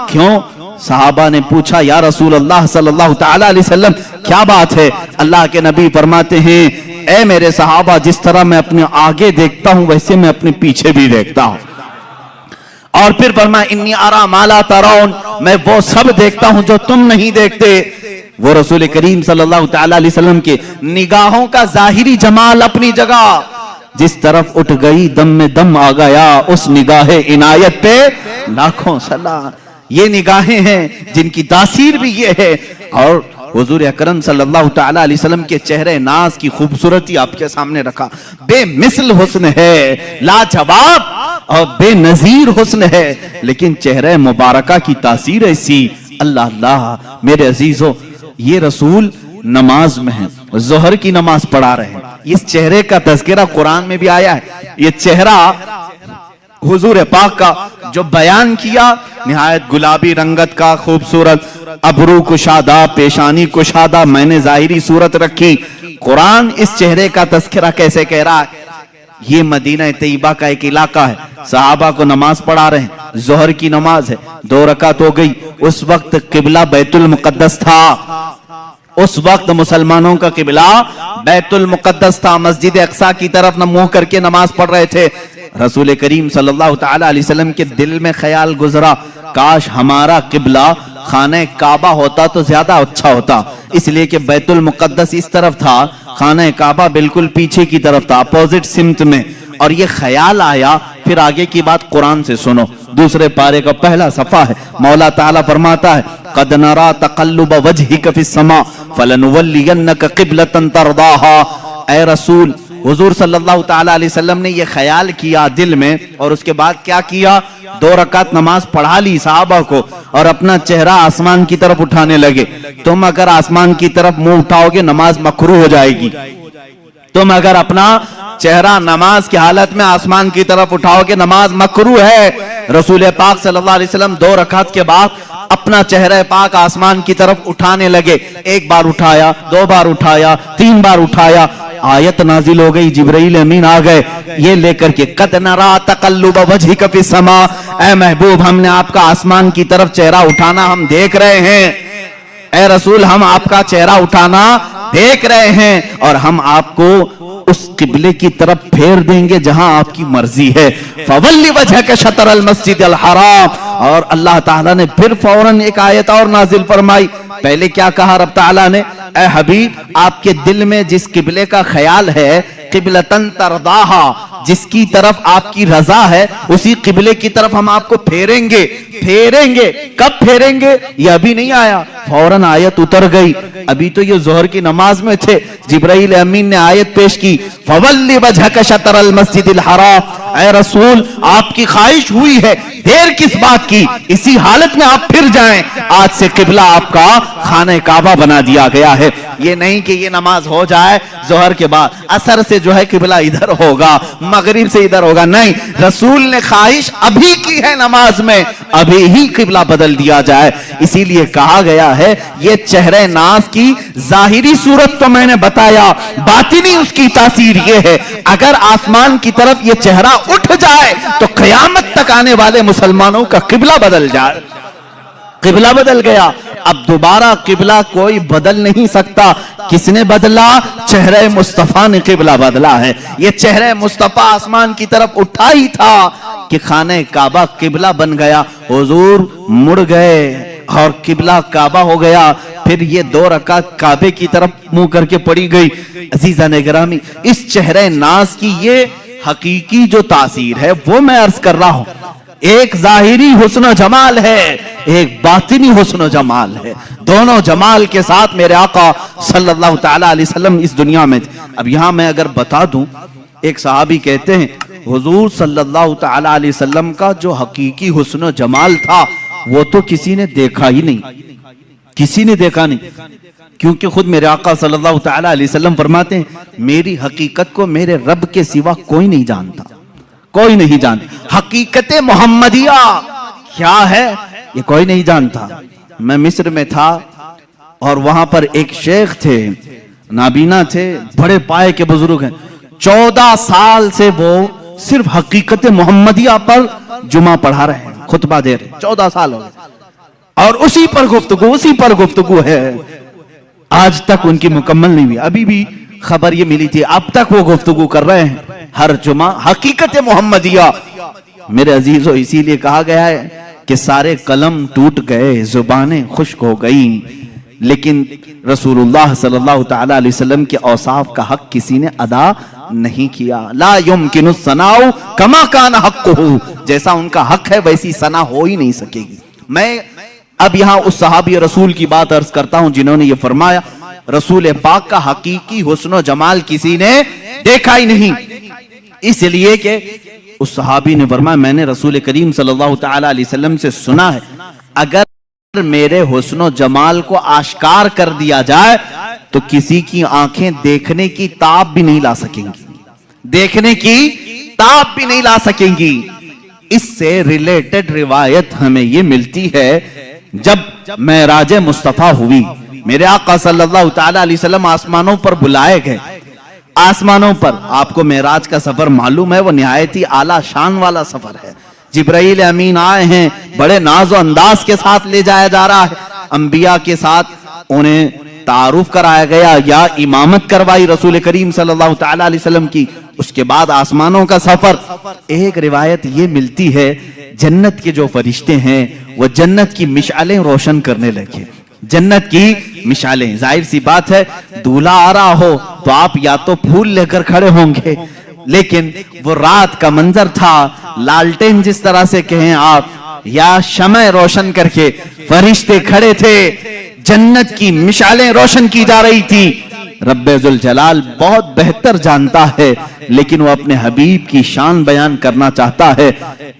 [SPEAKER 1] क्यों? सहाबा ने पूछा या रसूल अल्लाह सल्लल्लाहु तआला अलैहि वसल्लम क्या बात है? अल्लाह के नबी फरमाते हैं ऐ मेरे सहाबा, जिस तरह मैं अपने आगे देखता हूं वैसे मैं अपने पीछे भी देखता हूं। और फिर फरमाया इन्नी अरा माला तराउन, मैं वो सब देखता हूं जो तुम नहीं देखते। वो रसूल करीम सल्लल्लाहु तआला अलैहि वसल्लम के निगाहों का जाहिरी जमाल अपनी जगह, जिस तरफ उठ गई दम में दम आ गया, उस निगाहे इनायत पे लाखों सलाम। ये निगाहें हैं जिनकी तासीर भी ये है। और हुजूर अकरम सल्लल्लाहु तआला अलैहि वसल्लम के चेहरे नाज की खूबसूरती आपके सामने रखा, बेमिसल हुस्न है, लाजवाब और बेनजीर हुस्न है, लेकिन चेहरे मुबारका की तासीर ऐसी, अल्लाह अल्लाह। मेरे अजीजों, ये रसूल नमाज में है, जोहर की नमाज पढ़ा रहे हैं, इस चेहरे का तज़किरा कुरान में भी आया है। ये चेहरा हुजूर पाक का जो बयान किया, निहायत गुलाबी रंगत का खूबसूरत, अबरू कुशादा, पेशानी कुशादा, मैंने जाहिरी सूरत रखी। कुरान इस चेहरे का तज़किरा कैसे कह रहा है? ये मदीना तैयबा का एक इलाका है, सहाबा को नमाज पढ़ा रहे हैं, जोहर की नमाज है, 2 रकात हो गई। उस वक्त किबला बैतुल मुकद्दस था, उस वक्त मुसलमानों का किबला बैतुल मुकद्दस था, मस्जिद अक्सा की तरफ न मुंह करके नमाज पढ़ रहे थे। रसूल करीम सल्लल्लाहु तआला अलैहि वसल्लम के दिल में ख्याल गुजरा, काश हमारा किबला खाने काबा होता तो ज्यादा अच्छा होता, इसलिए कि बैतुल मुकद्दस इस तरफ था, खाने काबा बिल्कुल पीछे की तरफ था, अपोजिट सिमत में। और ये ख्याल आया। फिर आगे की बात कुरान से सुनो, दूसरे पारे का पहला सफा है। मौला ताला फरमाता है कद नरा तक़ल्लुब वजहिक फिस समा फलनुवल्लियन्नक क़िबलतन तरदाहा। ऐ रसूल, हुजूर सल्लल्लाहु तआला अलैहि वसल्लम ने ये ख्याल किया दिल में, और उसके बाद क्या किया? 2 रकात नमाज पढ़ा ली सहाबा को, और अपना चेहरा आसमान की तरफ उठाने लगे। तुम अगर आसमान की तरफ मुंह उठाओगे नमाज मकरूह हो जाएगी। तुम अगर अपना चेहरा नमाज की हालत में आसमान की तरफ उठाओगे नमाज मकरूह है। रसूल पाक सल्लल्लाहु अलैहि वसल्लम 2 रकात के बाद अपना चेहरा पाक आसमान की तरफ उठाने लगे। 1 बार उठाया, 2 बार उठाया, 3 बार उठाया, आयत नाजिल हो गई, जिब्राइल अमीन आ गए, ये लेकर के कद नरा तकल्लुब वजहिक फिस समा, ए महबूब हमने आपका आसमान की तरफ चेहरा उठाना हम देख रहे हैं, ए रसूल हम आपका चेहरा उठाना देख रहे हैं और हम आपको उस किबले की तरफ फेर देंगे जहां आपकी मर्जी है। फवल्ली वजहक शतर अल मस्जिद अल हराम, और अल्लाह ताला ने फिर फौरन एक आयत और नाजिल फरमाई। पहले क्या कहा रब ताला ने, ए हबीब आपके दिल में जिस किबले का ख्याल है, किबलतन तरदाहा, जिसकी तरफ आपकी रजा है, उसी किबले की तरफ हम आपको फेरेंगे। फेरेंगे कब फेरेंगे, ये अभी नहीं आया, फौरन आयत उतर गई। अभी तो ये जोहर की नमाज में थे, जिब्राइल अमीन ने आयत पेश की, फवल्ली वजहक शतर अल मस्जिदिल हराम, ऐ रसूल आपकी ख्वाहिश हुई है, देर किस बात की, इसी हालत में आप फिर जाएं, आज से किबला आपका खाने काबा बना दिया गया है। ये नहीं कि ये नमाज हो जाए जोहर के बाद, असर से जो है किबला इधर होगा, मगरिब से इधर होगा, नहीं, रसूल ने ख्वाहिश अभी की है नमाज में, अभी ही किबला बदल दिया जाए। इसीलिए कहा गया है ये चेहरे नाज की जाहिरी सूरत तो मैंने बताया, बातिनी उसकी तासीर ये है, अगर आसमान की तरफ ये चेहरा उठ जाए तो कयामत तक आने वाले मुसलमानों का किबला बदल जाए। किबला बदल गया, अब दोबारा किबला कोई बदल नहीं सकता। किसने बदला? चेहरे मुस्तफा ने किबला बदला है। ये चेहरे मुस्तफा आसमान की तरफ उठा ही था कि खाने काबा किबला बन गया, हुजूर मुड़ गए और किबला काबा हो गया। फिर ये 2 रकात काबे की तरफ मुंह करके पड़ी गई। अजीजा ने गिरामी, इस चेहरे नाज की ये हकीकी जो तासीर है वो मैं अर्ज कर रहा हूं। एक जाहिरी हुस्न जमाल है, एक बातिनी हुस्न जमाल है, दोनों जमाल के साथ मेरे आका सल्लल्लाहु तआला अलैहि वसल्लम इस दुनिया में थे। अब यहां मैं अगर बता दूं, एक सहाबी कहते हैं हुजूर सल्लल्लाहु तआला अलैहि वसल्लम का जो हकीकी हुस्न जमाल था वो तो किसी ने देखा ही नहीं, किसी ने देखा नहीं, क्योंकि खुद मेरे आका सल्लल्लाहु तआला अलैहि वसल्लम फरमाते हैं मेरी हकीकत को मेरे रब के सिवा कोई नहीं जानता, कोई नहीं जानता। हकीकत मोहम्मदिया क्या है ये कोई नहीं जानता। मैं मिस्र में था और वहां पर एक शेख थे, नाबीना थे, बड़े पाए के बुजुर्ग हैं, 14 साल से वो सिर्फ हकीकत मोहम्मदिया पर जुमा पढ़ा रहे हैं, खुतबा दे रहे, 14 साल हो गए और उसी पर गुफ्तगू है। आज तक उनकी मुकम्मल नहीं हुई, अभी भी खबर ये मिली थी, अब तक वो गुफ्तगू कर रहे हैं हर जुमा हकीकत मोहम्मदिया। मेरे अजीजों, इसीलिए कहा गया है कि सारे कलम टूट गए, जुबानें खुश्क हो गई, लेकिन रसूलुल्लाह सल्लल्लाहु तआला अलैहि वसल्लम के औसाफ का हक किसी ने अदा नहीं किया। ला युमकिनु सनाउ कमा कान हक्कुहु, जैसा उनका हक है वैसी सना हो ही नहीं सकेगी। मैं अब यहां उस सहाबी रसूल की बात अर्ज करता हूं जिन्होंने ये फरमाया रसूल पाक का हकीकी हुस्न जमाल किसी ने देखा ही नहीं, इसलिए कि उस सहाबी ने फरमाया मैंने रसूल करीम सल्लल्लाहु तआला अलैहि वसल्लम से सुना है अगर मेरे हुस्न जमाल को आश्कार कर दिया जाए तो किसी की आंखें देखने की ताब भी नहीं ला सकेंगी, देखने की ताब भी नहीं ला सकेंगी। इससे रिलेटेड रिवायत हमें ये मिलती है, जब मेराज मुस्तफा हुई, मेरे आका सल्लल्लाहु तआला अलैहि वसल्लम आसमानों पर बुलाए गए। आसमानों पर आपको मेराज का सफर मालूम है, वो निहायत ही आला शान वाला सफर है। जिब्राइल अमीन आए हैं, बड़े नाज़ो अंदाज के साथ ले जाया जा रहा है, अंबिया के साथ उन्हें तारुफ कराया गया या इमामत करवाई रसूल करीम सल्लल्लाहु तआला अलैहि वसल्लम की। उसके बाद आसमानों का सफर। एक रिवायत ये मिलती है जन्नत के जो फरिश्ते हैं वो जन्नत की मिशालें रोशन करने लगे, जन्नत की मिशालें। जाहिर सी बात है दूल्हा आ रहा हो तो आप या तो फूल लेकर खड़े होंगे, लेकिन वो रात का मंजर था, लालटेन जिस तरह से कहें आप या शमए रोशन करके फरिश्ते खड़े थे, जन्नत की मिशालें रोशन की जा रही थी। रब्बे जुल जलाल बहुत बेहतर जानता है, लेकिन वो अपने हबीब की शान बयान करना चाहता है।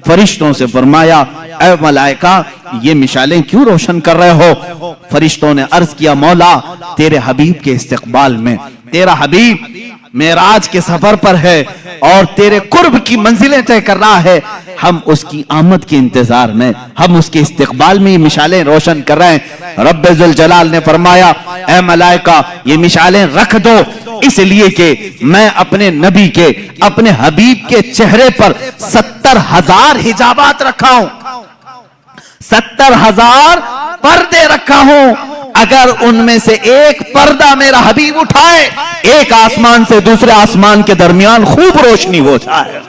[SPEAKER 1] फरिश्तों से फरमाया ऐ मलाइका ये मिशालें क्यों रोशन कर रहे हो? फरिश्तों ने अर्ज किया मौला तेरे हबीब के इस्तकबाल में, तेरा हबीब मेराज के सफर पर है और तेरे कुर्ब की मंजिलें तय कर रहा है, हम उसकी आमद के इंतजार में, हम उसके इस्तकबाल में ये मिशालें रोशन कर रहे हैं। रब्बे जुल जलाल ने फरमाया ऐ मलाइका ये मिशालें रख दो, इसलिए कि मैं अपने नबी के, अपने हबीब के चेहरे पर 70,000 हिजाबात रखा हूं, 70,000 पर्दे रखा हूं। अगर उनमें से एक पर्दा मेरा हबीब उठाए, एक आसमान से दूसरे आसमान के दरमियान खूब रोशनी हो जाए।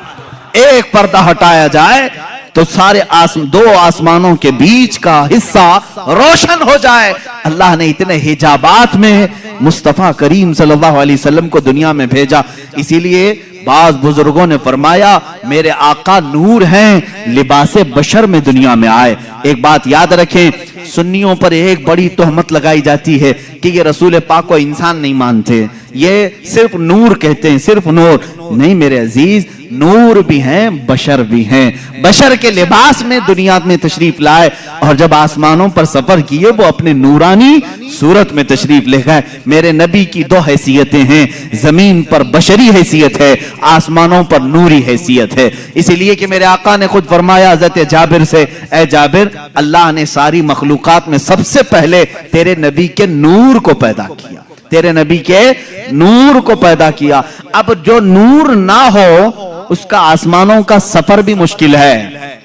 [SPEAKER 1] एक पर्दा हटाया जाए तो सारे दो आसमानों के बीच का हिस्सा रोशन हो जाए। अल्लाह ने इतने हिजाबात में मुस्तफा करीम सल्लल्लाहु अलैहि वसल्लम को दुनिया में भेजा। इसीलिए बाज बुजुर्गों ने फरमाया मेरे आका नूर हैं, लिबासे बशर में दुनिया में आए। एक बात याद रखें, सुन्नियों पर एक बड़ी तोहमत लगाई जाती है कि ये रसूल पाक को इंसान नहीं मानते, ये सिर्फ नूर कहते हैं, सिर्फ नूर। नहीं मेरे अजीज, नूर भी हैं, बशर भी हैं। बशर के लिबास में दुनिया में तशरीफ लाए और जब आसमानों पर सफर किए वो अपने नूरानी सूरत में तशरीफ ले गए। मेरे नबी की दो हैसियतें हैं, जमीन पर बशरी हैसियत है, आसमानों पर नूरी हैसियत है। इसीलिए कि मेरे आका ने खुद फरमाया हज़रत जाबिर से, ए जाबिर, अल्लाह ने सारी मखलूकात में सबसे पहले तेरे नबी के नूर को पैदा किया, तेरे नबी के नूर को पैदा किया। अब जो नूर ना हो उसका आसमानों का सफर भी मुश्किल है।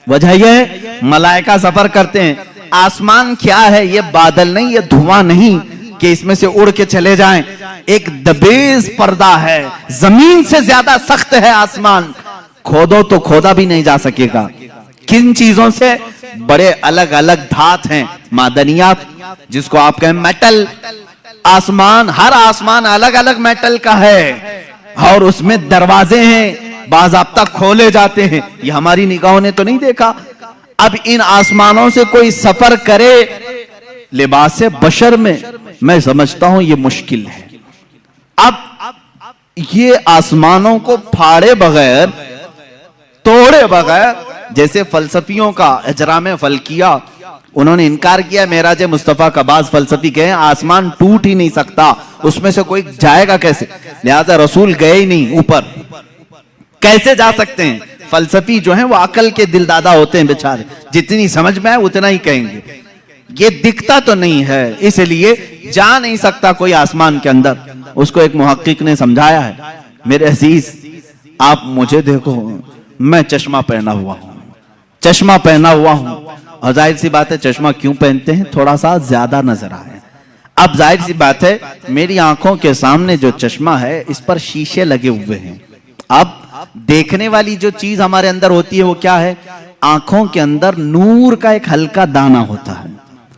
[SPEAKER 1] वजह यह मलाइका सफर करते हैं। आसमान क्या है? ये बादल नहीं, ये धुआं नहीं कि इसमें से उड़ के चले जाएं। एक दबेज पर्दा है, जमीन से ज्यादा सख्त है आसमान, खोदो तो खोदा भी नहीं जा सकेगा। किन चीजों से? बड़े अलग अलग धात हैं, मादनियात, जिसको आप कहें मेटल। आसमान, हर आसमान अलग अलग मेटल का है और उसमें दरवाजे हैं, बाज़ाब्ता खोले जाते हैं। ये हमारी निगाहों ने तो नहीं देखा। अब इन आसमानों से कोई सफर करे लिबासे बशर में, मैं समझता हूं ये मुश्किल है। अब ये आसमानों को फाड़े बगैर, तोड़े बगैर, जैसे फलसफियों का इजराम फल्किया, उन्होंने इनकार किया मेराज मुस्तफा का। बाज फलसफी कहे आसमान टूट ही नहीं सकता, उसमें से कोई जाएगा कैसे? लिहाजा रसूल गए ही नहीं ऊपर, कैसे जा सकते हैं? फलसफी जो है वो अकल के दिलदादा होते हैं बेचारे, जितनी समझ में आए उतना ही कहेंगे। ये दिखता तो नहीं है, इसलिए जा नहीं सकता कोई आसमान के अंदर। उसको एक मुहक्किक ने समझाया है, मेरे अजीज आप मुझे देखो, मैं चश्मा पहना हुआ हूं, चश्मा पहना हुआ हूं, और जाहिर सी बात है चश्मा क्यों पहनते हैं? थोड़ा सा ज्यादा नजर आए। अब जाहिर सी बात है मेरी आंखों के सामने जो चश्मा है इस पर शीशे लगे हुए हैं। अब देखने वाली जो चीज हमारे अंदर होती है वो क्या है? आंखों के अंदर नूर का एक हल्का दाना होता है,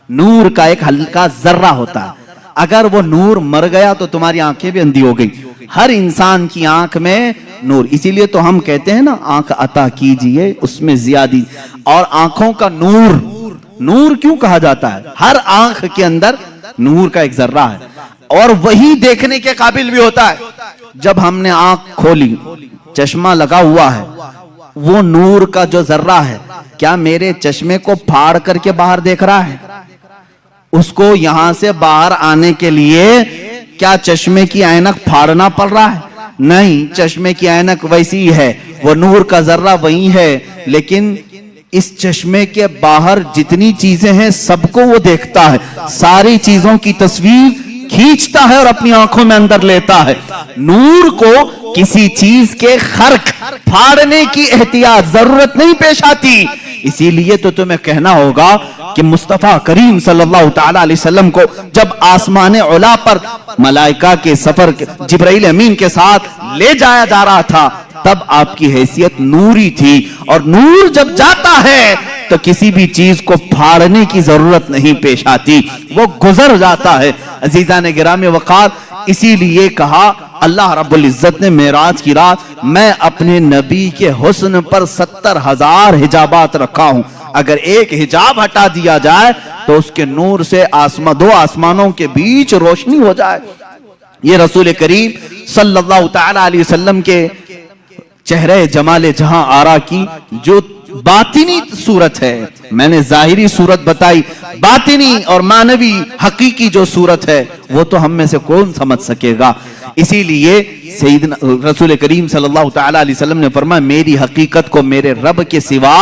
[SPEAKER 1] नूर का एक हल्का जर्रा होता है। अगर वो नूर मर गया तो तुम्हारी आंखें भी अंधी हो गई। हर इंसान की आंख में नूर, इसीलिए तो हम कहते हैं ना आंख अता कीजिए उसमें जियादी। और आंखों का नूर, नूर क्यों कहा जाता है? हर आंख के अंदर नूर का एक जर्रा है और वही देखने के काबिल भी होता है। जब हमने आंख खोली, चश्मा लगा हुआ है, वो नूर का जो जर्रा है क्या मेरे चश्मे को फाड़ करके बाहर देख रहा है? उसको यहां से बाहर आने के लिए क्या चश्मे की ऐनक फाड़ना पड़ रहा है? नहीं, चश्मे की ऐनक वैसी ही है, वो नूर का जर्रा वही है, लेकिन इस चश्मे के बाहर जितनी चीजें हैं सबको वो देखता है, सारी चीजों की तस्वीर खींचता है और अपनी आंखों में अंदर लेता है। नूर को किसी चीज के खर्क फाड़ने की एहतियात जरूरत नहीं पेश आती। इसीलिए तो तुम्हें कहना होगा कि मुस्तफा करीम सल्लल्लाहु तआला अलैहि वसल्लम को जब आसमान उला पर मलाइका के सफर जिब्राइल अमीन के साथ ले जाया जा रहा था, तब आपकी हैसियत नूरी थी। और नूर जब जाता है तो किसी भी चीज को फाड़ने की जरूरत नहीं पेश आती, वो गुजर जाता है। अजीजा ने गिरामी वकार, इसीलिए कहा अल्लाह रब्बुल इज्जत ने मेराज की रात मैं अपने नबी के हुस्न पर 70,000 हिजाबात रखा हूं। अगर एक हिजाब हटा दिया जाए तो उसके नूर से दो आसमानों के बीच रोशनी हो जाए। ये रसूल करीम सल्लल्लाहु तआला अलैहि वसल्लम के चेहरे जमाले जहां आरा की जो बातिनी सूरत है, मैंने जाहिरी सूरत बताई, बातिनी और मानवी हकीकी जो सूरत है वो तो हम में से कौन समझ सकेगा। इसीलिए सैयदना रसूल करीम सल्लल्लाहु तआला अलैहि वसल्लम ने फरमाया मेरी हकीकत को मेरे रब के सिवा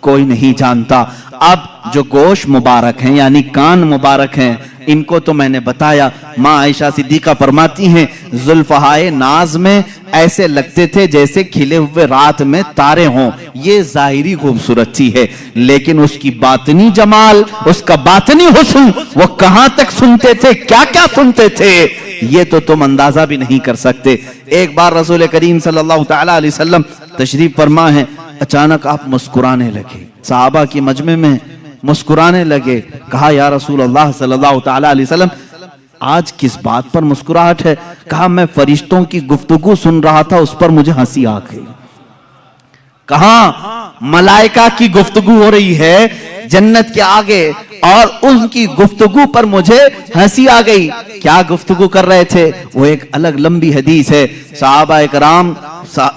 [SPEAKER 1] कोई नहीं जानता। अब जो गोश मुबारक हैं यानी कान मुबारक हैं, इनको तो मैंने बताया। माँ आयशा सिद्दीका फरमाती हैं, जुल्फहाए नाज में ऐसे लगते थे जैसे खिले हुए रात में तारे हों। ये जाहिरी खूबसूरती है, लेकिन उसकी बातनी जमाल, उसका बातनी हुस्न, वो कहां तक सुनते थे, क्या क्या सुनते थे, ये तो तुम अंदाजा भी नहीं कर सकते। एक बार रसूल करीम सल्लल्लाहु तआला अलैहि वसल्लम तशरीफ फरमा है, अचानक आप मुस्कुराने लगे, सहाबा की मजमे में मुस्कुराने लगे। कहा, या रसूल अल्लाह सल्लल्लाहु तआला अलैहि वसल्लम, आज किस बात पर मुस्कुराहट है? कहा, मैं फरिश्तों की गुफ्तगू सुन रहा था, उस पर मुझे हंसी आ गई। कहा, मलाइका की गुफ्तगू हो रही है जन्नत के आगे और उनकी गुफ्तगू पर मुझे हंसी आ गई। क्या गुफ्तगू कर रहे थे? वो एक अलग लंबी हदीस है। सहाबा इकराम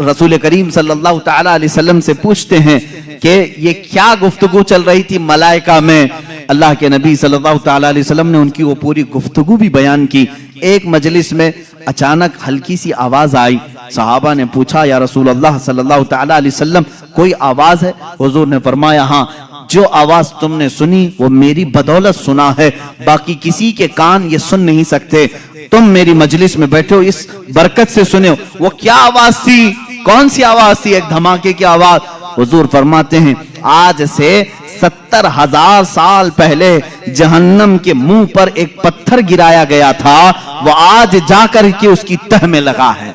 [SPEAKER 1] रसूल करीम सल्लल्लाहु तआला अलैहि वसल्लम से पूछते हैं कि ये क्या गुफ्तगू चल रही थी मलाइका में। अल्लाह के नबी सल्लल्लाहु तआला अलैहि वसल्लम ने उनकी वो पूरी गुफ्तगू भी बयान की। एक मजलिस में अचानक हल्की सी आवाज आई। सहाबा ने पूछा, या रसूल अल्लाह सल्लल्लाहु तआला अलैहि वसल्लम, कोई आवाज है? हुजूर ने फरमाया, हाँ, जो आवाज तुमने सुनी वो मेरी बदौलत सुना है, बाकी किसी के कान ये सुन नहीं सकते। तुम मेरी मजलिस में बैठे हो, इस बरकत से सुने हो। वो क्या आवाज थी? कौन सी आवाज थी? एक धमाके की आवाज। हुजूर फरमाते हैं, आज से 70,000 साल पहले जहन्नम के मुंह पर एक पत्थर गिराया गया था, वो आज जाकर के उसकी तह में लगा है,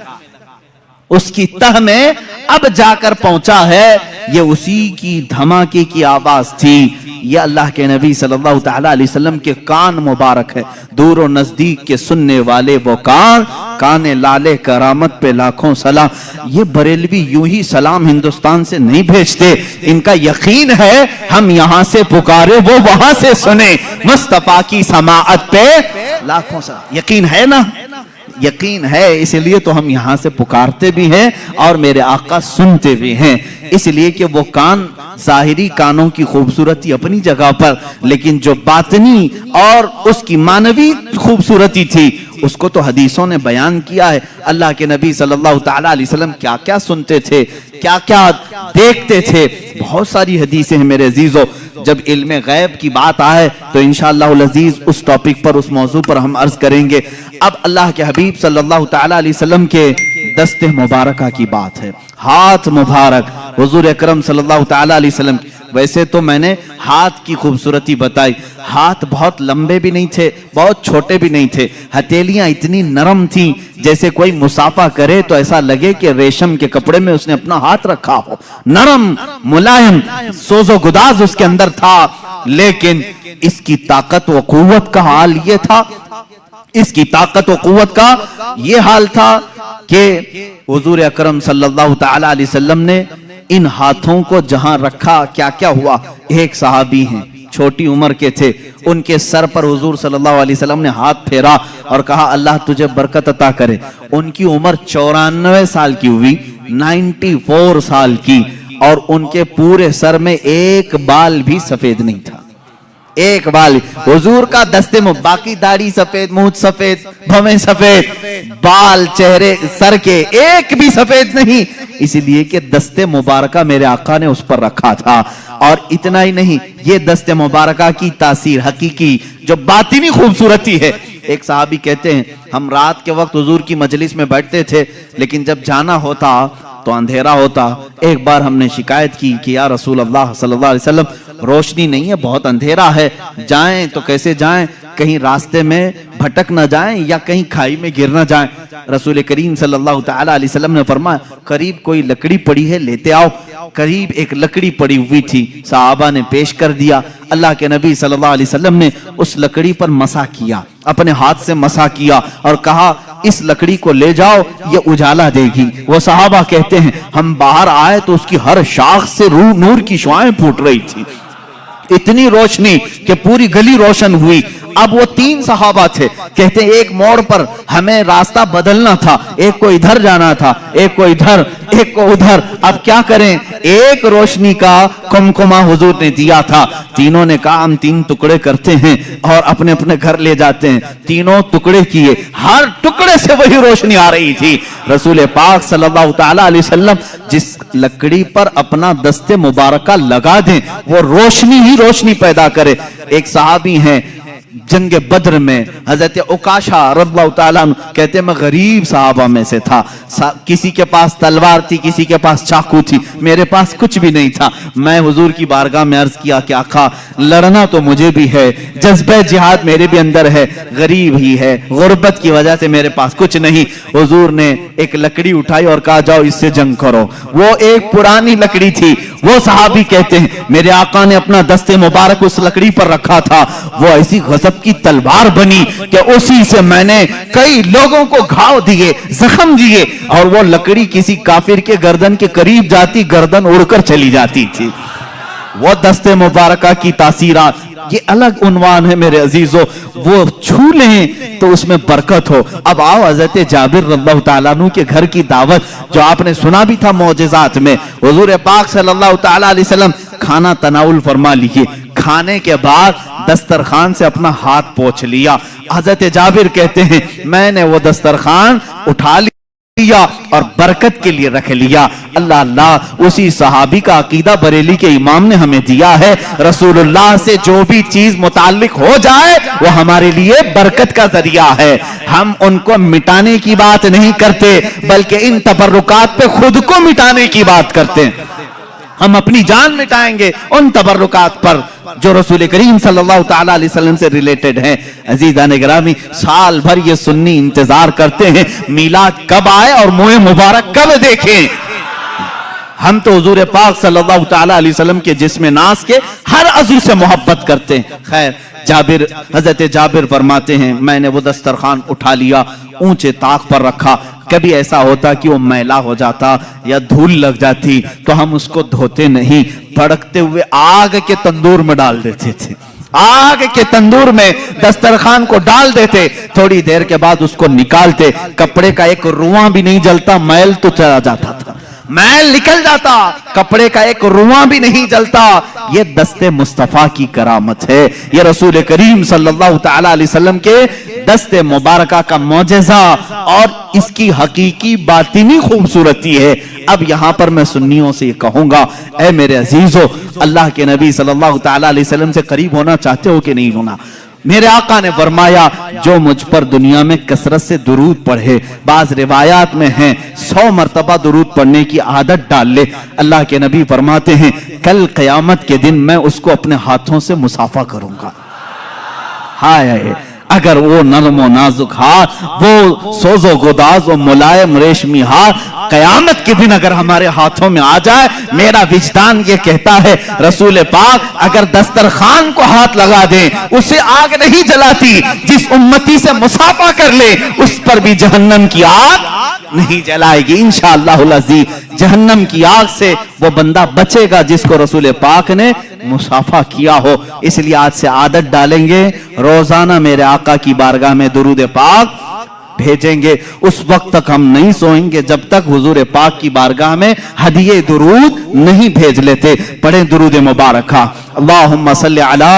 [SPEAKER 1] उसकी तह में अब जाकर पहुंचा है। ये उसी की धमाके की आवाज थी। ये अल्लाह के नबी सल्लल्लाहु तआला अलैहि वसल्लम के कान मुबारक है। दूर और नजदीक के सुनने वाले वो कान, काने लाले करामत पे लाखों सलाम। ये बरेलवी यूं ही सलाम हिंदुस्तान से नहीं भेजते, इनका यकीन है हम यहां से पुकारे वो वहां से सुने। मुस्तफा की समाअत पे लाखों सलाम। यकीन है ना? यकीन है, इसलिए तो हम यहां से पुकारते भी हैं और मेरे आका सुनते भी हैं। इसलिए कि वो कान, जाहिरी कानों की खूबसूरती अपनी जगह पर, लेकिन जो बातनी और उसकी मानवी खूबसूरती थी उसको तो हदीसों ने बयान किया है। अल्लाह के नबी सल्लल्लाहु तआला अलैहि वसल्लम क्या क्या सुनते थे, क्या क्या देखते थे, बहुत सारी हदीसें हैं मेरे अजीजों। जब इल्म गैब की बात आए तो इंशाअल्लाह अज़ीज उस टॉपिक पर, उस मौजू पर हम अर्ज करेंगे। अब अल्लाह के हबीब सल्लल्लाहु तआला अलैहि वसल्लम के दस्ते मुबारका की बात है। हाथ मुबारक हुजूर अकरम सल्लल्लाहु तआला अलैहि वसल्लम। वैसे तो मैंने हाथ की खूबसूरती बताई, हाथ बहुत लंबे भी नहीं थे, बहुत छोटे भी नहीं थे। हथेलियां इतनी नरम थी जैसे कोई मुसाफा करे तो ऐसा लगे कि रेशम के कपड़े में उसने अपना हाथ रखा हो। नरम, मुलायम, सोजो गुदाज उसके अंदर था। लेकिन इसकी ताकत व कुव्वत का हाल ये था, इसकी ताकत व कुव्वत का ये हाल था कि हुजूर अकरम सल्लल्लाहु तआला अलैहि वसल्लम ने इन हाथों को जहां रखा, क्या क्या हुआ। एक सहाबी हैं, छोटी उम्र के थे, उनके सर पर हुजूर सल्लल्लाहु अलैहि वसल्लम ने हाथ फेरा और कहा, अल्लाह तुझे बरकत अता करे। उनकी उम्र 94 साल की हुई, 94 साल की, और उनके पूरे सर में एक बाल भी सफेद नहीं था, एक बाल। हुजूर का दस्ते में बाकी दाढ़ी सफेद, मूंछ सफेद, भवें सफेद, बाल चेहरे सर के एक भी सफेद नहीं, इसलिए कि दस्ते मुबारका मेरे आका ने उस पर रखा था। और इतना ही नहीं, ये दस्ते मुबारका की तासीर हकीकी जो बातिनी खूबसूरती है। एक साहबी कहते हैं, हम रात के वक्त हुजूर की मजलिस में बैठते थे, लेकिन जब जाना होता तो अंधेरा होता। एक बार हमने शिकायत की कि या रसूल अल्लाह सल्लल्लाहु अलैहि वसल्लम, रोशनी नहीं है, बहुत अंधेरा है, जाएं तो कैसे जाएं, कहीं रास्ते में भटक ना जाएं या कहीं खाई में गिर ना जाएं। रसूल करीम सल्लल्लाहु तआला अलैहि वसल्लम ने फरमाया, करीब कोई लकड़ी पड़ी है, लेते आओ। करीब एक लकड़ी पड़ी हुई थी, सहाबा ने पेश कर दिया। अल्लाह के नबी सल्लल्लाहु अलैहि वसल्लम ने उस लकड़ी पर मसा किया, अपने हाथ से मसा किया और कहा, इस लकड़ी को ले जाओ, ये उजाला देगी। वो सहाबा कहते हैं, हम बाहर आए तो उसकी हर शाख से नूर की शुआएं फूट रही थी, इतनी रोशनी कि पूरी गली रोशन हुई। अब वो 3 सहाबा थे, कहते एक मोड़ पर हमें रास्ता बदलना था, एक को इधर जाना था, एक को इधर, एक को उधर। अब क्या करें? एक रोशनी का कुमकुमा हुजूर ने दिया था। तीनों ने कहा, हम 3 टुकड़े करते हैं और अपने अपने घर ले जाते हैं। तीनों टुकड़े किए, हर टुकड़े से वही रोशनी आ रही थी। रसूल पाक सल्लल्लाहु तआला अलैहि वसल्लम जिस लकड़ी पर अपना दस्ते मुबारका लगा दें, वो रोशनी ही रोशनी पैदा करे। एक सहाबी हैं, जंग बद्र में हजरत उकाशा रज़ियल्लाहु ताला अन्हु कहते मैं गरीब साहबा में से था, किसी के पास तलवार थी, किसी के पास चाकू थी, मेरे पास कुछ भी नहीं था। मैं हुजूर की बारगाह में अर्ज किया कि आका लड़ना तो मुझे भी है, जज्बे जिहाद मेरे भी अंदर है, गरीब ही है, गुर्बत की वजह से मेरे पास कुछ नहीं। हुजूर ने एक लकड़ी उठाई और कहा जाओ इससे जंग करो। वो एक पुरानी लकड़ी थी। वो सहाबी कहते हैं मेरे आका ने अपना दस्ते मुबारक उस लकड़ी पर रखा था, वो ऐसी गजब की तलवार बनी कि उसी से मैंने कई लोगों को घाव दिए, जख्म दिए, और वो लकड़ी किसी काफिर के गर्दन के करीब जाती, गर्दन उड़कर चली जाती थी। वो दस्ते मुबारका की तासीरात, ये अलग उन्वान है मेरे अजीजों, वो छू लें तो उसमें बरकत हो। अब आओ हजरत जाबिर रज़ियल्लाहु ताला अन्हु के घर की दावत, जो आपने सुना भी था मौजिज़ात में। हुजूर पाक सल्लल्लाहु ताला अलैहि वसल्लम खाना तनाउल फरमा लिए, खाने के बाद दस्तरखान से अपना हाथ पोंछ लिया। हजरत जाबिर कहते हैं मैंने वो दस्तरखान उठा लिया और बरकत के लिए रख लिया। अल्लाह अल्लाह, उसी सहाबी का अकीदा बरेली के इमाम ने हमें दिया है। रसूलुल्लाह से जो भी चीज मुताल्लिक हो जाए वो हमारे लिए बरकत का जरिया है। हम उनको मिटाने की बात नहीं करते, बल्कि इन तबर्रुकात पे खुद को मिटाने की बात करते हैं। हम अपनी जान मिटाएंगे उन तबर्रुकात पर जो रसूल करीम सल्लल्लाहु ताला अलैहि वसल्लम से रिलेटेड है। अजीज़ान गिरामी, साल भर ये सुन्नी इंतजार करते हैं मीलाद कब आए और मुँह मुबारक कब देखें। हम तो हुजूर पाक सल्लल्लाहु ताला अलैहि वसल्लम के जिस्म नास के हर अज़ू से मोहब्बत करते हैं। खैर, जाबिर, हजरत जाबिर फरमाते हैं मैंने वो दस्तरखान उठा लिया, ऊंचे ताक पर रखा। कभी ऐसा होता कि वो मैला हो जाता या धूल लग जाती तो हम उसको धोते नहीं, भड़कते हुए आग के तंदूर में डाल देते थे। आग के तंदूर में दस्तरखान को डाल देते, थोड़ी देर के बाद उसको निकालते, कपड़े का एक रुआं भी नहीं जलता, मैल तो चला जाता था, मैल निकल जाता, कपड़े का एक रुआं भी नहीं जलता। ये दस्ते मुस्तफा की करामत है, ये रसूल करीम सल्लल्लाहु ताला अलैहि वसल्लम के दस्ते मुबारका का मौजज़ा और इसकी हकीकी बातिनी खूबसूरती है। अब यहाँ पर मैं सुन्नियों से कहूंगा, ऐ मेरे अजीजों, अल्लाह के नबी सल्लल्लाहु ताला अलैहि वसल्लम से करीब होना चाहते हो कि नहीं होना? मेरे आका ने फरमाया जो मुझ पर दुनिया में कसरत से दुरूद पढ़े, बाज रिवायात में है 100 मरतबा दुरूद पढ़ने की आदत डाल ले, अल्लाह के नबी फरमाते हैं कल क़यामत के दिन मैं उसको अपने हाथों से मुसाफा करूंगा। हाय, अगर वो नरम व नाजुक हाथ, वो सोजो गुदाज व मुलायम रेशमी हाथ कयामत के दिन अगर हमारे हाथों में आ जाए, मेरा विजदान ये कहता है रसूल पाक अगर दस्तरखान को हाथ लगा दे उसे आग नहीं जलाती, जिस उम्मती से मुसाफा कर ले उस पर भी जहन्नम की आग नहीं जलाएगी। इंशाअल्लाहुल अज़ीज़ जहन्नम की आग से वो बंदा बचेगा जिसको रसूल पाक ने मुसाफा किया हो। इसलिए आज से आदत डालेंगे, रोजाना मेरे आका की बारगाह में दुरूद पाक भेजेंगे। उस वक्त तक हम नहीं सोएंगे जब तक हुजूर पाक की बारगाह में हदिये दुरूद नहीं भेज लेते। पढ़े दुरूद मुबारक। अल्लाहुम्मा सल्ली अला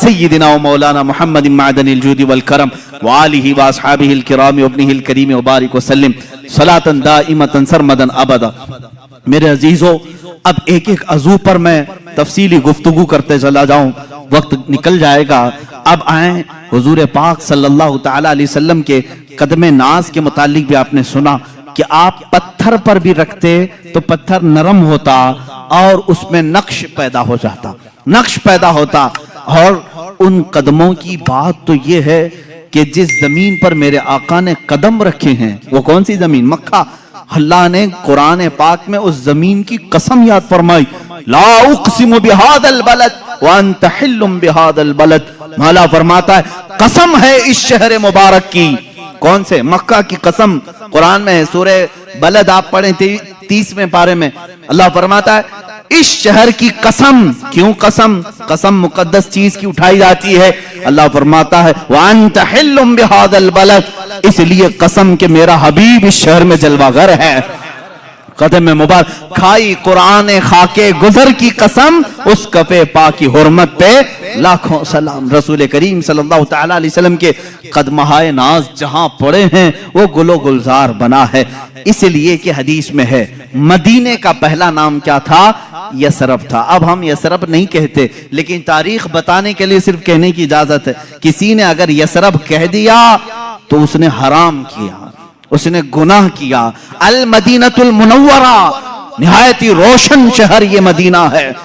[SPEAKER 1] सय्यिदिना व मौलाना मुहम्मद मादनिल जूदी वल करम व आलिहि व अस्हाबिहिल किराम व इब्निहिल करीम व बारिक व सल्लिम सलातन दाइमतन सरमदन अबदा। मेरे अजीजों, अब एक एक अज़ू पर मैं तफसीली गुफ्तगू करते चला जाऊं, वक्त निकल जाएगा। अब आए हुजूर पाक सल्लल्लाहु ताला अलैहि वसल्लम के कदमे नाज के मुतालिक भी आपने सुना कि आप पत्थर पर भी रखते तो पत्थर नरम होता और उसमें नक्श पैदा हो जाता, नक्श पैदा होता। और उन कदमों की बात तो ये है कि जिस जमीन पर मेरे आका ने कदम रखे हैं वो कौन सी जमीन? मक्का। अल्लाह ने कुरान पाक में उस जमीन की कसम याद फरमाई, ला उक़सिमु बिहादल बलद व अंत हिल्लुम बिहादल बलद। मौला फरमाता है कसम है इस शहर मुबारक की। कौन से? मक्का की कसम कुरान में है, सूरे बलद आप पढ़े 30वें पारे में। अल्लाह फरमाता है इस शहर की कसम। क्यों कसम? कसम मुकद्दस चीज की उठाई जाती है। अल्लाह फरमाता है वअन्त हिल्लुम बिहादल बलद, इसलिए कसम के मेरा हबीब इस शहर में जलवागर है। कदम मुबारक खाई कुरान खाके गुजर की कसम, उस कफे पा की हुर्मत पे लाखों सलाम। रसूल करीम सल्लल्लाहु तआला अलैहि वसल्लम के कदमहाए नाज जहां पड़े हैं वो गुलो गुलजार बना है। इसलिए कि हदीस में है मदीने का पहला नाम क्या था? यसरब था। अब हम यसरब नहीं कहते, लेकिन तारीख बताने के लिए सिर्फ कहने की इजाजत है। किसी ने अगर यसरब कह दिया तो उसने हराम किया, उसने गुनाह किया। अल मदीनतुल मुनव्वरा, निहायत ही रोशन शहर ये मदीना है।